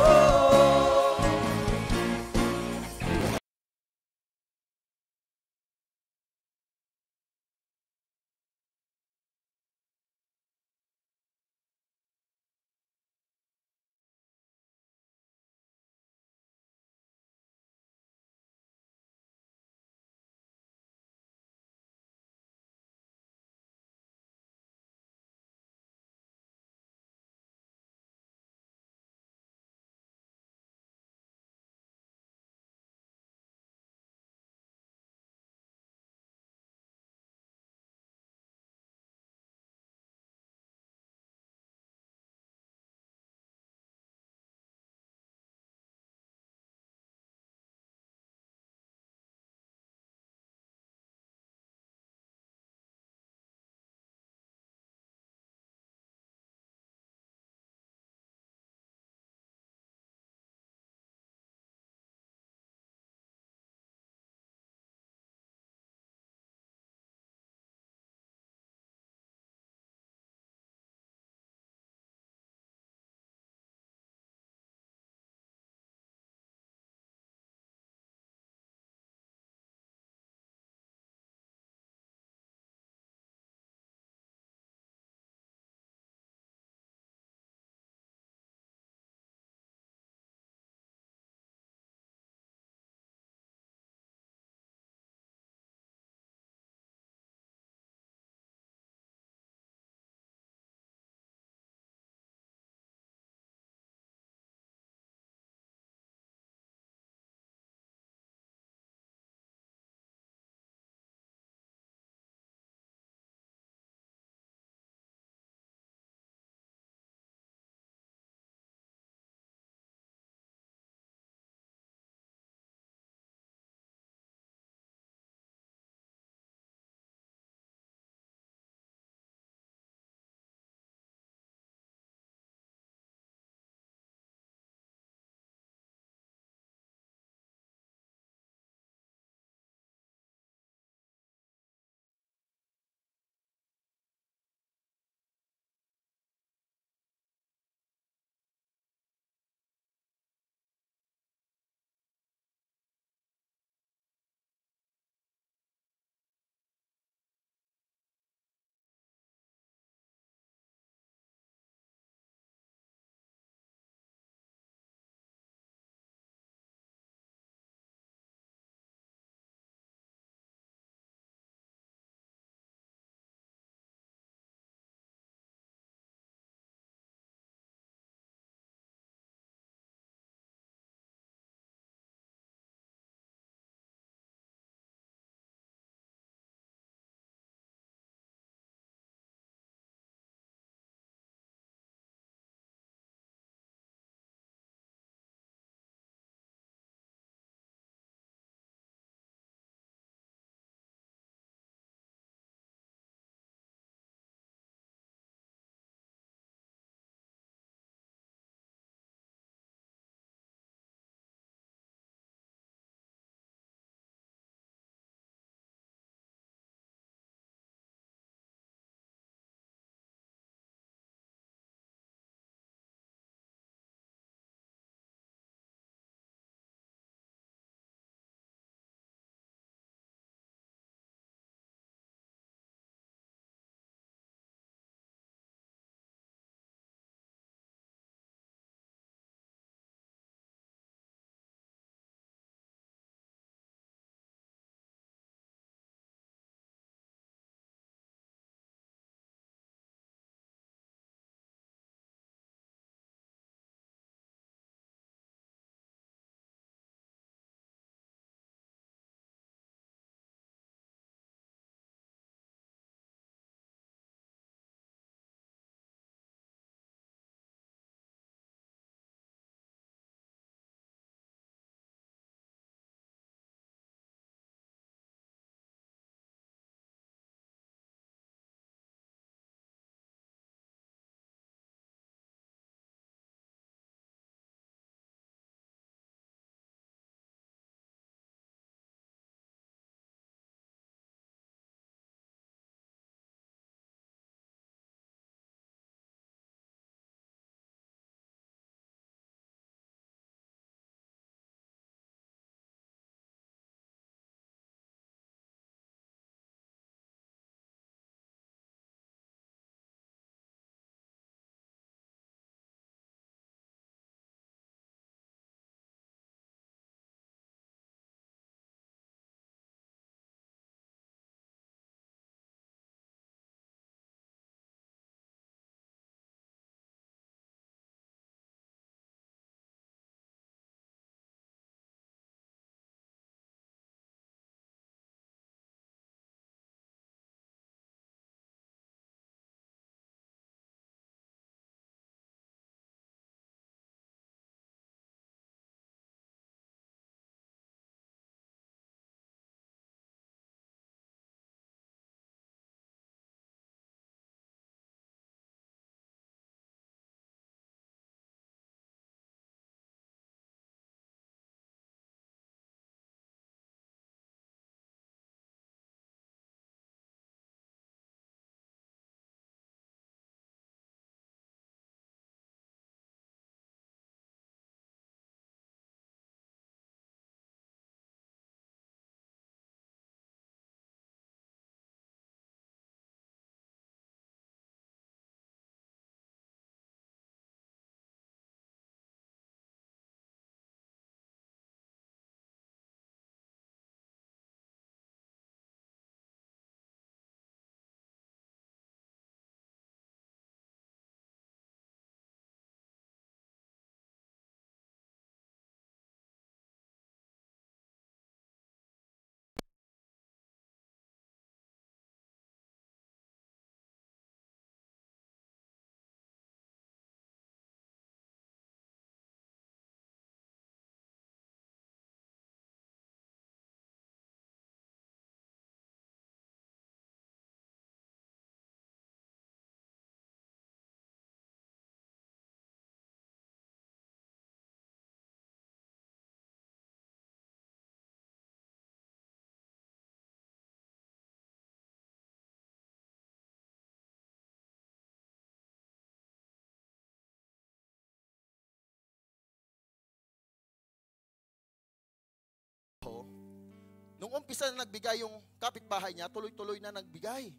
Speaker 7: Nung umpisa na nagbigay yung kapitbahay niya, tuloy-tuloy na nagbigay.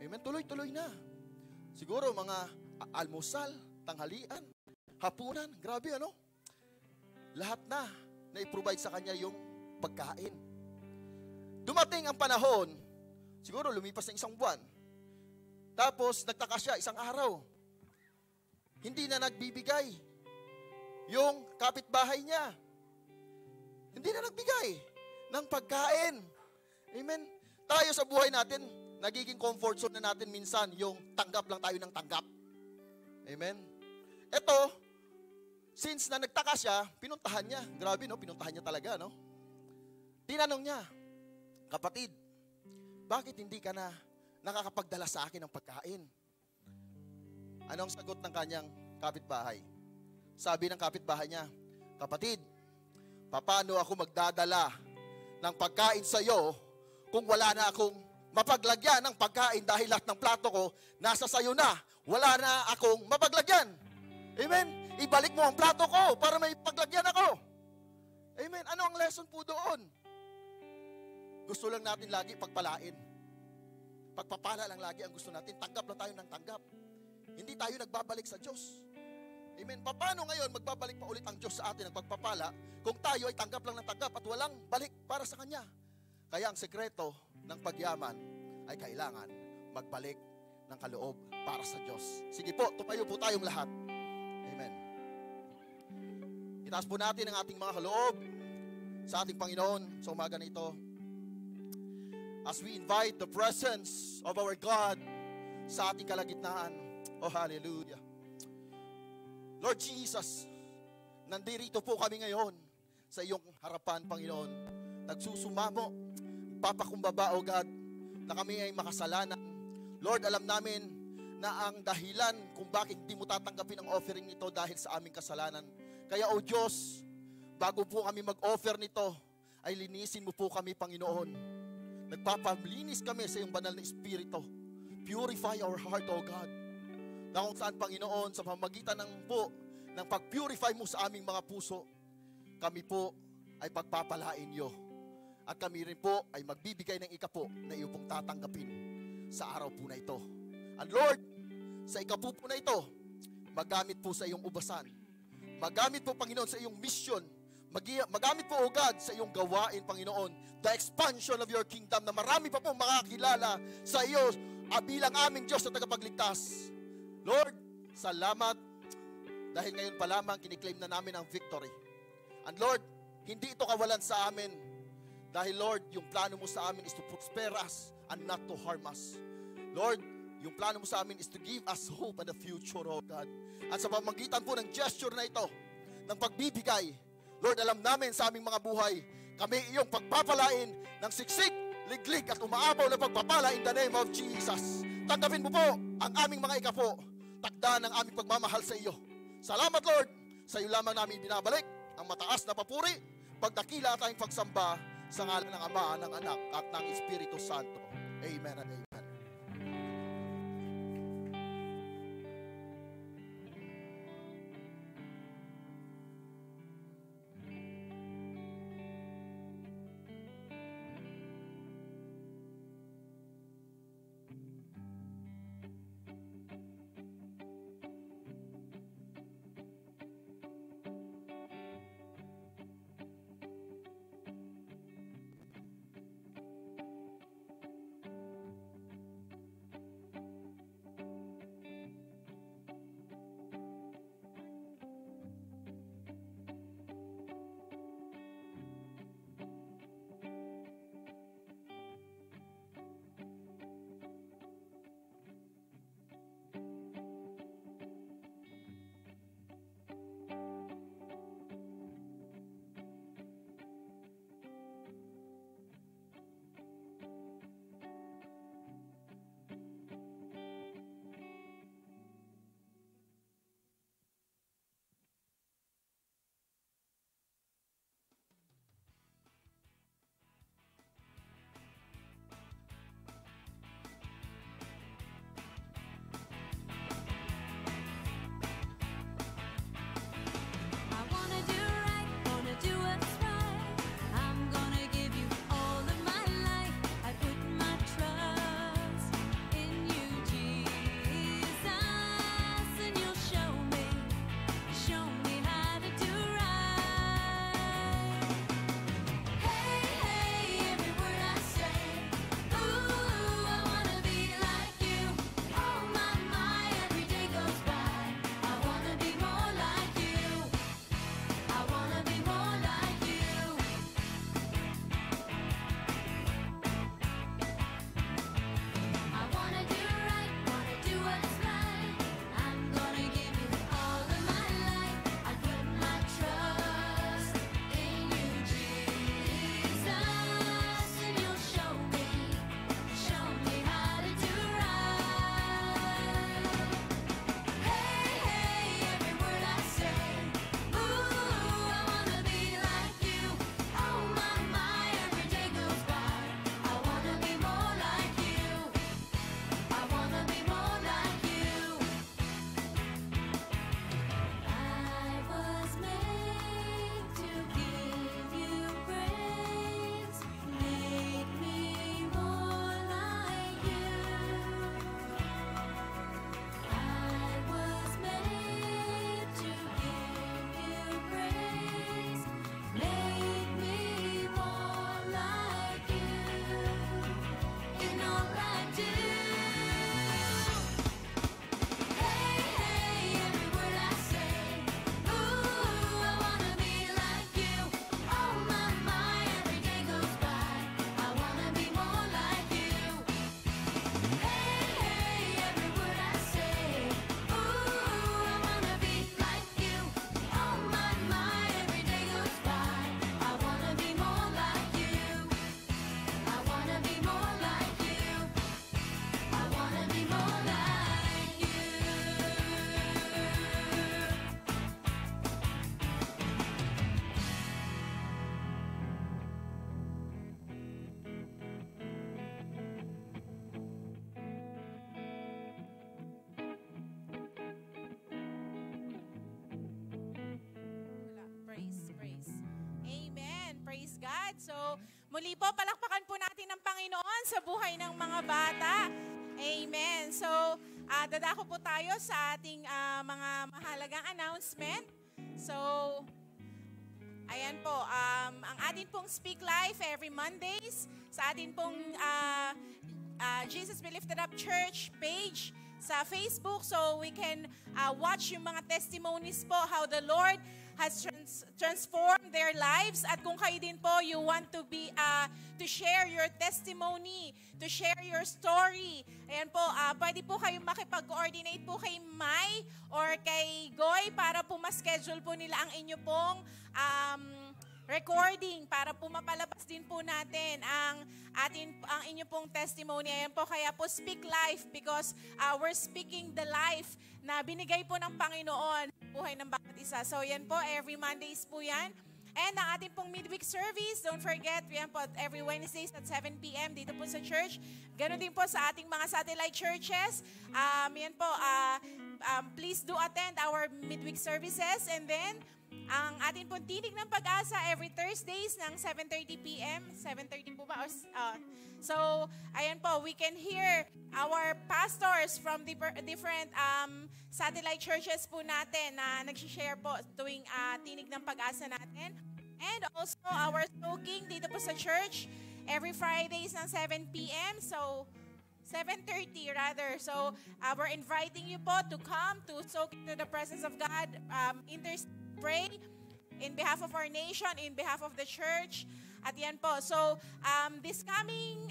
Speaker 7: Amen, tuloy-tuloy na. Siguro mga almusal, tanghalian, hapunan, grabe ano? Lahat na i-provide sa kanya yung pagkain. Dumating ang panahon, siguro lumipas ng 1 buwan. Tapos nagtaka siya isang araw. Hindi na nagbibigay yung kapitbahay niya. Hindi na nagbigay ng pagkain. Amen. Tayo sa buhay natin, nagiging comfort zone na natin minsan yung tanggap lang tayo ng tanggap. Amen. Ito, since na nagtaka siya, pinuntahan niya. Grabe no, pinuntahan niya talaga no. Tinanong niya, kapatid, bakit hindi ka na nakakapagdala sa akin ng pagkain? Anong sagot ng kanyang kapitbahay? Sabi ng kapitbahay niya, kapatid, paano ako magdadala ng pagkain sa iyo kung wala na akong mapaglagyan ng pagkain dahil lahat ng plato ko nasa sayo na, wala na akong mapaglagyan. Amen? Ibalik mo ang plato ko para may paglagyan ako. Amen? Ano ang lesson po doon? Gusto lang natin lagi pagpalain. Pagpapala lang lagi ang gusto natin. Tanggap lang tayo ng tanggap. Hindi tayo nagbabalik sa Diyos. Amen? Paano ngayon magbabalik pa ulit ang Diyos sa atin ng pagpapala kung tayo ay tanggap lang ng tanggap at walang balik para sa Kanya? Kaya ang sekreto ng pagyaman ay kailangan magbalik ng kaloob para sa Diyos. Sige po, tumayo po tayong lahat. Amen. Itaas po natin ang ating mga kaloob sa ating Panginoon sa umaga na ito. As we invite the presence of our God sa ating kalagitnaan. Oh, hallelujah. Lord Jesus, nandirito po kami ngayon sa iyong harapan, Panginoon. Nagsusumamo, papakumbaba, O God, na kami ay makasalanan. Lord, alam namin na ang dahilan kung bakit hindi mo tatanggapin ang offering nito dahil sa aming kasalanan. Kaya, O Diyos, bago po kami mag-offer nito, ay linisin mo po kami, Panginoon. Nagpapalinis kami sa iyong banal na Espiritu. Purify our heart, O God. Na kung saan, Panginoon, sa pamagitan ng pag-purify mo sa aming mga puso, kami po ay pagpapalain niyo. At kami rin po ay magbibigay ng ikapo na iyo pong tatanggapin sa araw po na ito. And Lord, sa ikapo po na ito, magamit po sa iyong ubasan. Magamit po, Panginoon, sa iyong mission. Magamit po, O God, sa iyong gawain, Panginoon, the expansion of your kingdom, na marami pa pong makakilala sa iyo bilang aming Diyos na tagapagligtas. Lord, salamat dahil ngayon pa lamang kiniklaim na namin ang victory. And Lord, hindi ito kawalan sa amin dahil Lord, yung plano mo sa amin is to prosper us and not to harm us. Lord, yung plano mo sa amin is to give us hope and a future, oh God. At sa pamamagitan po ng gesture na ito, ng pagbibigay, Lord, alam namin sa aming mga buhay, kami iyong pagpapalain ng siksik, liglig at umaapaw na pagpapala in the name of Jesus. Tanggapin mo po ang aming mga ikapo, takda ng aming pagmamahal sa iyo. Salamat, Lord, sa iyo lamang namin binabalik ang mataas na papuri, pagdakila at tayong pagsamba sa ngalan ng Ama, ng Anak at ng Espiritu Santo. Amen and amen.
Speaker 1: God. So, muli po, palakpakan po natin ng Panginoon sa buhay ng mga bata. Amen. So, dadako po tayo sa ating mga mahalagang announcement. So, ayan po, ang atin pong Speak Life every Mondays, sa atin pong Jesus Be Lifted Up Church page sa Facebook, so we can watch yung mga testimonies po, how the Lord has transformed their lives. At kung kayo din po, you want to be to share your testimony, to share your story, ayan po, pwede po kayong makipag-coordinate po kay Mai or kay Goy para po ma-schedule po nila ang inyo pong recording para po mapalabas din po natin ang inyo pong testimony. Ayan po, kaya po Speak Life because we're speaking the life na binigay po ng Panginoon buhay ng bawat isa. So yan po, every Mondays po yan. And ang ating pong midweek service, don't forget, yan po, every Wednesdays at 7 p.m. dito po sa church. Ganon din po sa ating mga satellite churches. Yan po, please do attend our midweek services. And then, ang ating pong tinig ng pag-asa every Thursdays ng 7:30 p.m. 7:30 po ba? So, ayan po, we can hear our pastors from different satellite churches po natin na nag-share po tuwing tinig ng pag-asa natin. And also, our soaking dito po sa church every Fridays ng 7 p.m. So, 7:30 rather. So, we're inviting you po to come to soak into the presence of God, pray in behalf of our nation, in behalf of the church. At yan po. So, this coming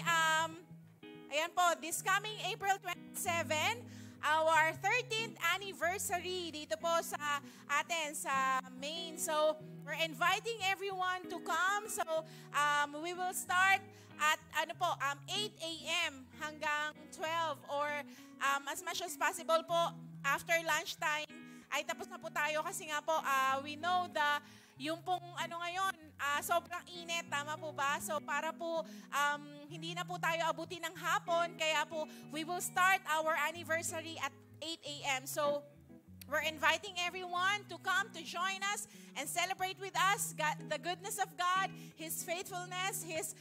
Speaker 1: April 27, our 13th anniversary dito po sa atin, sa Maine. So, we're inviting everyone to come. So, we will start at 8 a.m. hanggang 12 or as much as possible po after lunchtime ay tapos na po tayo kasi nga po we know yung pong ngayon sobrang init, tama po ba? So para po hindi na po tayo abutin ng hapon, kaya po we will start our anniversary at 8 a.m. So we're inviting everyone to come to join us and celebrate with us the goodness of God, His faithfulness, His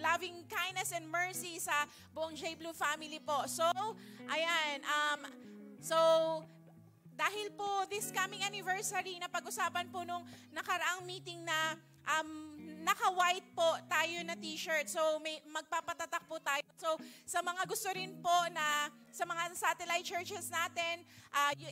Speaker 1: loving kindness and mercy sa buong J Blue family po. So, ayan, dahil po this coming anniversary na pag-usapan po nung nakaraang meeting na naka-white po tayo na t-shirt. So magpapatatak po tayo. So sa mga gusto rin po na sa mga satellite churches natin,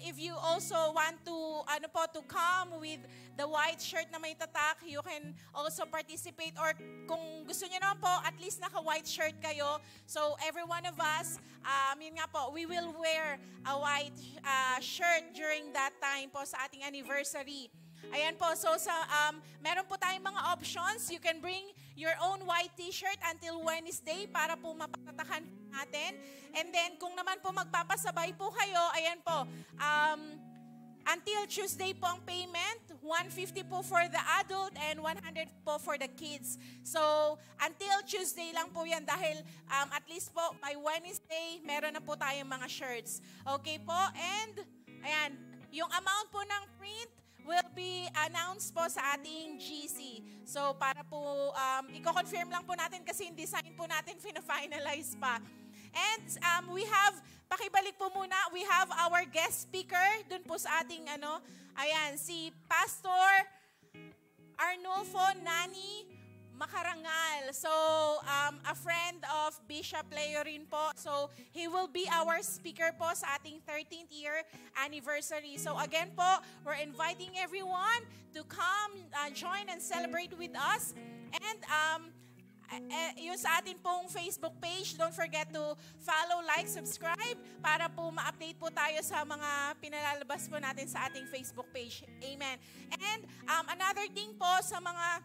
Speaker 1: if you also want to to come with the white shirt na may tatak, you can also participate, or kung gusto niyo naman po at least naka-white shirt kayo. So every one of us, yun nga po, we will wear a white shirt during that time po sa ating anniversary. Ayan po, so meron po tayong mga options. You can bring your own white t-shirt until Wednesday para po mapatatakan natin. And then, kung naman po magpapasabay po kayo, ayan po, until Tuesday po ang payment, 150 po for the adult and 100 po for the kids. So, until Tuesday lang po yan dahil at least po by Wednesday, meron na po tayong mga shirts. Okay po, and ayan, yung amount po ng print will be announced po sa ating GC. So, para po, i-confirm lang po natin kasi yung design po natin fina-finalize pa. And we have, pakibalik po muna, we have our guest speaker dun po sa ating, ayan, si Pastor Arnulfo Nani Makarangal. So, a friend of Bishop Leo rin po. So, he will be our speaker po sa ating 13th year anniversary. So, again po, we're inviting everyone to come, join and celebrate with us. And, yung sa atin pong Facebook page, don't forget to follow, like, subscribe para po ma-update po tayo sa mga pinalalabas po natin sa ating Facebook page. Amen. And, another thing po sa mga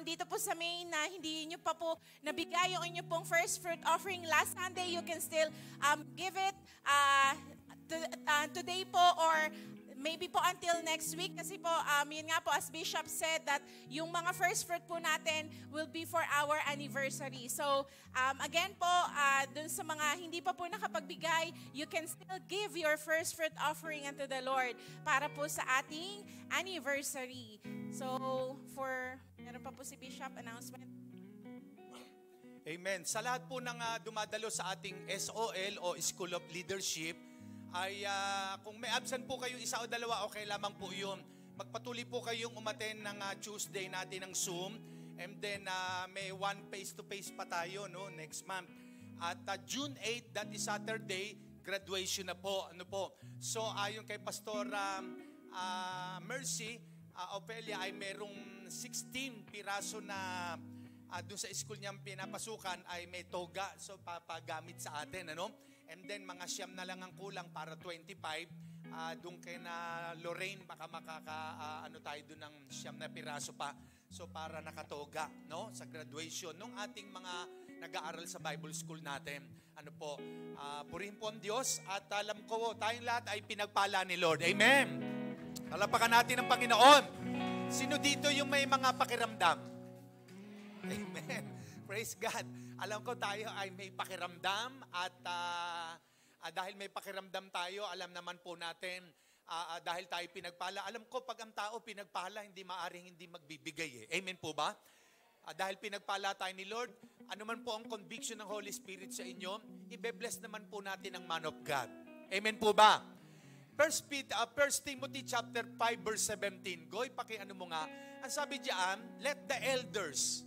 Speaker 1: dito po sa Maine na hindi nyo pa po nabigay yung inyo pong first fruit offering last Sunday, you can still give it today po or maybe po until next week kasi po, yun nga po as Bishop said that yung mga first fruit po natin will be for our anniversary. So, again po, dun sa mga hindi pa po nakapagbigay, you can still give your first fruit offering unto the Lord para po sa ating anniversary. So, for
Speaker 4: Meron pa po si Bishop, announcement.
Speaker 5: Amen. Sa lahat po ng dumadalo sa ating SOL o School of Leadership, ay kung may absent po kayo isa o dalawa, okay lamang po yun. Magpatuloy po kayong umaten ng Tuesday natin ng Zoom. And then may one face-to-face pa tayo next month. At June 8, that is Saturday, graduation na po. So ayon kay Pastor Mercy, Ophelia ay merong 16 piraso na doon sa school niyang pinapasukan ay may toga. So papagamit sa atin. And then mga siyam na lang ang kulang para 25. Doon kay na Lorraine, baka tayo doon ng siyam na piraso pa. So para nakatoga sa graduation ng ating mga nag-aaral sa Bible School natin. Purihin po ang Diyos at alam ko tayong lahat ay pinagpala ni Lord. Amen. Palapakan natin ang Panginoon. Sino dito yung may mga pakiramdam? Amen. Praise God. Alam ko tayo ay may pakiramdam at dahil may pakiramdam tayo, alam naman po natin dahil tayo pinagpala. Alam ko pag ang tao pinagpala, hindi maaring hindi magbibigay. Amen po ba? Dahil pinagpala tayo ni Lord, ano man po ang conviction ng Holy Spirit sa inyo, ibe-bless naman po natin ang man of God. Amen po ba? 1 Timothy chapter 5 verse 17. Goy, pakiano mo nga. Ang sabi diyan, let the elders,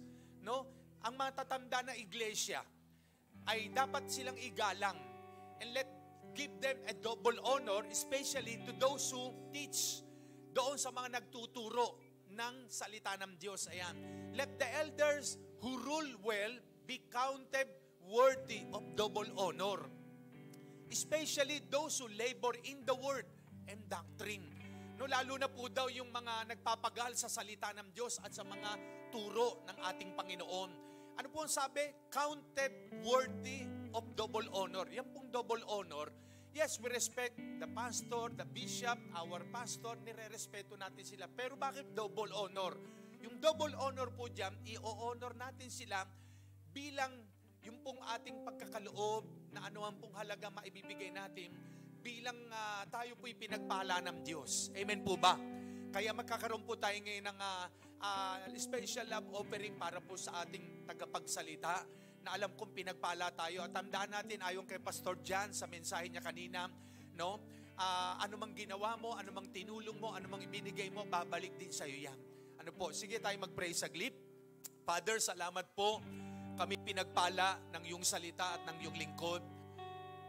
Speaker 5: ang matatanda na iglesia, ay dapat silang igalang. And give them a double honor, especially to those who teach. Doon sa mga nagtuturo ng salita ng Diyos. Ayan. Let the elders who rule well be counted worthy of double honor. Especially those who labor in the word and doctrine. Lalo na po daw yung mga nagpapagal sa salita ng Diyos at sa mga turo ng ating Panginoon. Ano po ang sabi? Counted worthy of double honor. Yan pong double honor. Yes, we respect the pastor, the bishop, our pastor, nire-respeto natin sila. Pero bakit double honor? Yung double honor po dyan, i-honor natin sila bilang yung pong ating pagkakaloob na anuman pong halaga maibibigay natin bilang tayo po'y pinagpala ng Diyos. Amen po ba? Kaya magkakaroon po tayo ngayon ng special love offering para po sa ating tagapagsalita na alam kong pinagpala tayo. At tandaan natin, ayon kay Pastor John sa mensahe niya kanina, ano mang ginawa mo, ano mang tinulong mo, ano mang ibinigay mo, babalik din sa iyo yan. Sige tayo mag-pray saglit. Father, salamat po. Kami pinagpala ng iyong salita at ng iyong lingkod.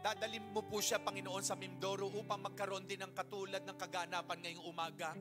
Speaker 5: Dadalhin mo po siya, Panginoon, sa Mindoro upang magkaroon din ng katulad ng kaganapan ngayong umaga.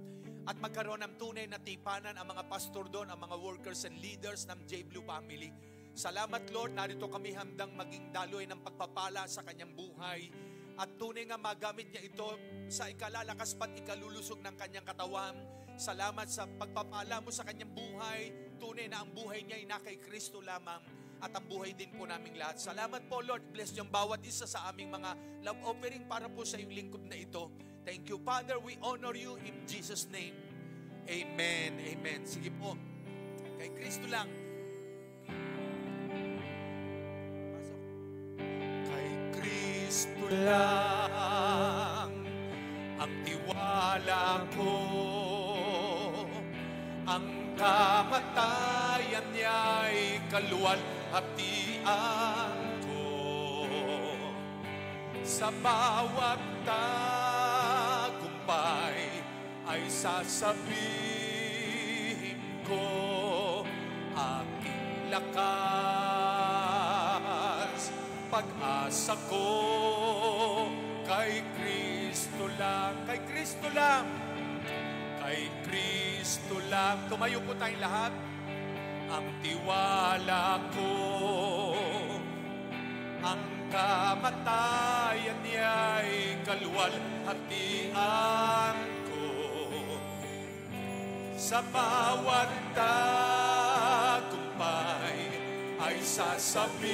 Speaker 5: At magkaroon ng tunay na tipanan ang mga pastor doon, ang mga workers and leaders ng J. Blue Family. Salamat, Lord, narito kami handang maging daloy ng pagpapala sa kanyang buhay. At tunay nga magamit niya ito sa ikalalakas pat ikalulusog ng kanyang katawan. Salamat sa pagpapala mo sa kanyang buhay. Tunay na ang buhay niya ay na kay Kristo lamang. At ang buhay din po naming lahat. Salamat po, Lord. Bless niyong bawat isa sa aming mga love offering para po sa iyong lingkod na ito. Thank you, Father. We honor you in Jesus' name. Amen. Amen. Sige po. Kay Kristo lang. Kay Kristo lang ang tiwala ko. Ang kamatayan niya'y kaluwalhatian ko. Sa bawat tagumpay ay sasabihin ko, aking lakas, pag-asa ko, kay Kristo lang, kay Kristo lang. Kay Kristo lang. Tumayo po tayong lahat. Ang tiwala ko, ang kamatayan niya'y kaluwalhatian ko. Sa bawat tagumpay ay sasabihin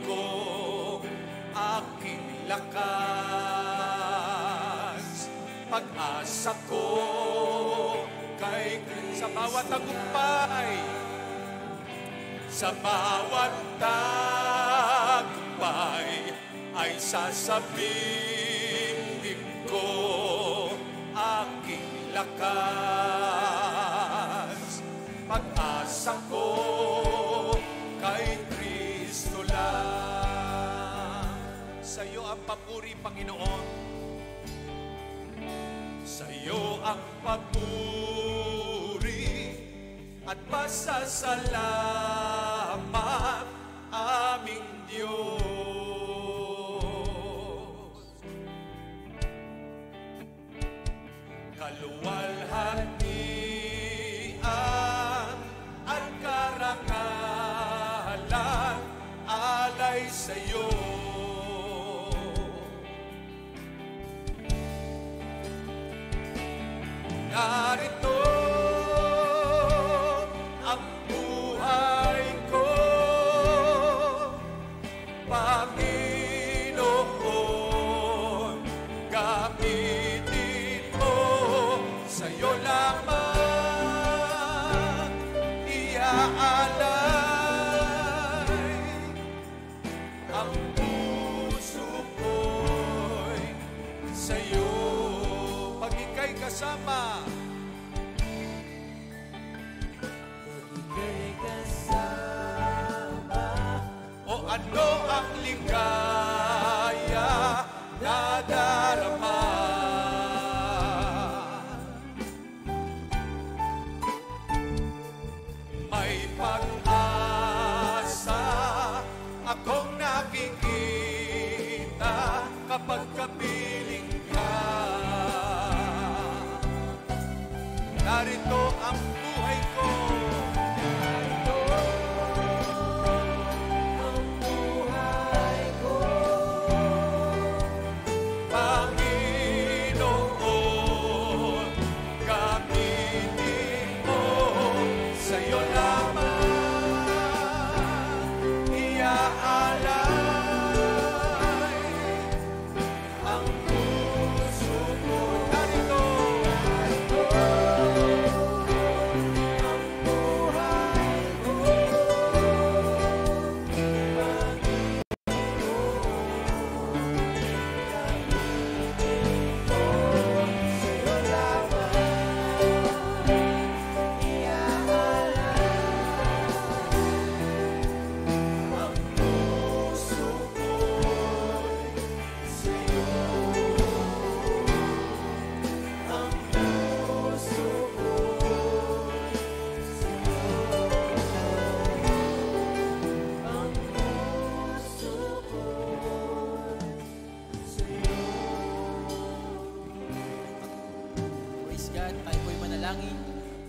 Speaker 5: ko, aking lakas, pag-asa ko kay Kristo. Sa bawat tagumpay, sa bawat tagumpay ay sasabihin ko, aking lakas, pag-asa ko kay Kristo lang. Sa iyo ang papuri, Panginoon. Sa iyo ang papuri at pasasalamat, aming Diyos. Kaluwalhatian at karangalan alay sa iyo. Narito ang buhay ko, Panginoon, gamitin mo, sa'yo lamang iaalay ang puso ko'y sa'yo. Pag ika'y kasama, o ano ang ligaya na darama. May pag-asa akong nakikita kapag kapiling ka. Narito ang buhay ko. Panginoon, gamitin mo, sa'yo lamang iaalay ang puso ko. Narito ang buhay ko.
Speaker 2: Praise God, tayo po'y manalangin.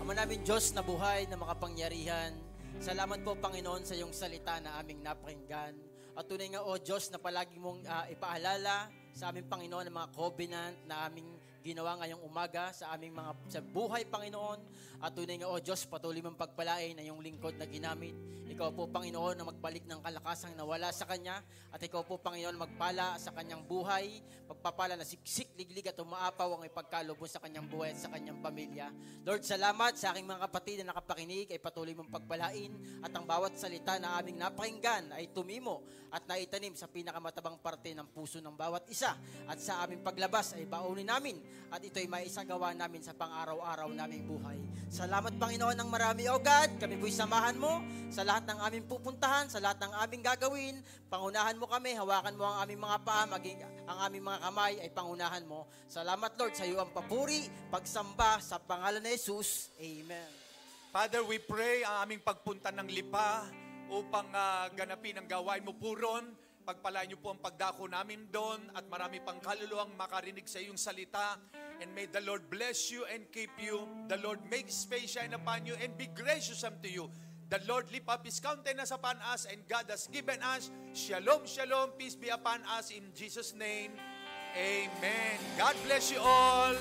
Speaker 2: Ama namin Diyos na buhay na makapangyarihan, salamat po Panginoon sa iyong salita na aming napakinggan. At tunay nga o Diyos na palagi mong ipaalala sa aming Panginoon ang mga covenant na aming ginawa ngayong umaga sa aming mga sa buhay Panginoon. At tunay nga o Diyos, patuloy mong pagpalain ang iyong lingkod na ginamit. Ikaw po Panginoon na magbalik ng kalakasang nawala sa Kanya. At ikaw po Panginoon magpala sa Kanyang buhay, pagpapala na siksik, liglig at umaapaw ang ipagkalubos sa Kanyang buhay at sa Kanyang pamilya. Lord, salamat sa aking mga kapatid na nakapakinig ay patuloy mong pagpalain at ang bawat salita na aming napakinggan ay tumimo at naitanim sa pinakamatabang parte ng puso ng bawat isa. At sa aming paglabas ay baunin namin at ito'y maisagawa namin sa pang-araw-araw naming buhay. Salamat Panginoon ng marami, O God. Kami po'y samahan mo sa lahat ng aming pupuntahan, sa lahat ng aming gagawin. Pangunahan mo kami, hawakan mo ang aming mga paa, maging ang aming mga kamay ay pangunahan mo. Salamat Lord, sa iyo ang papuri, pagsamba sa pangalan ni Jesus. Amen.
Speaker 5: Father, we pray ang aming pagpunta ng Lipa upang ganapin ang gawain mo puron. Pagpalain niyo po ang pagdako namin doon at marami pang kaluluwang makarinig sa iyong salita. And may the Lord bless you and keep you. The Lord make His face shine upon you and be gracious unto you. The Lord lift up His countenance upon us and God has given us shalom, shalom, peace be upon us in Jesus' name. Amen. God bless you all.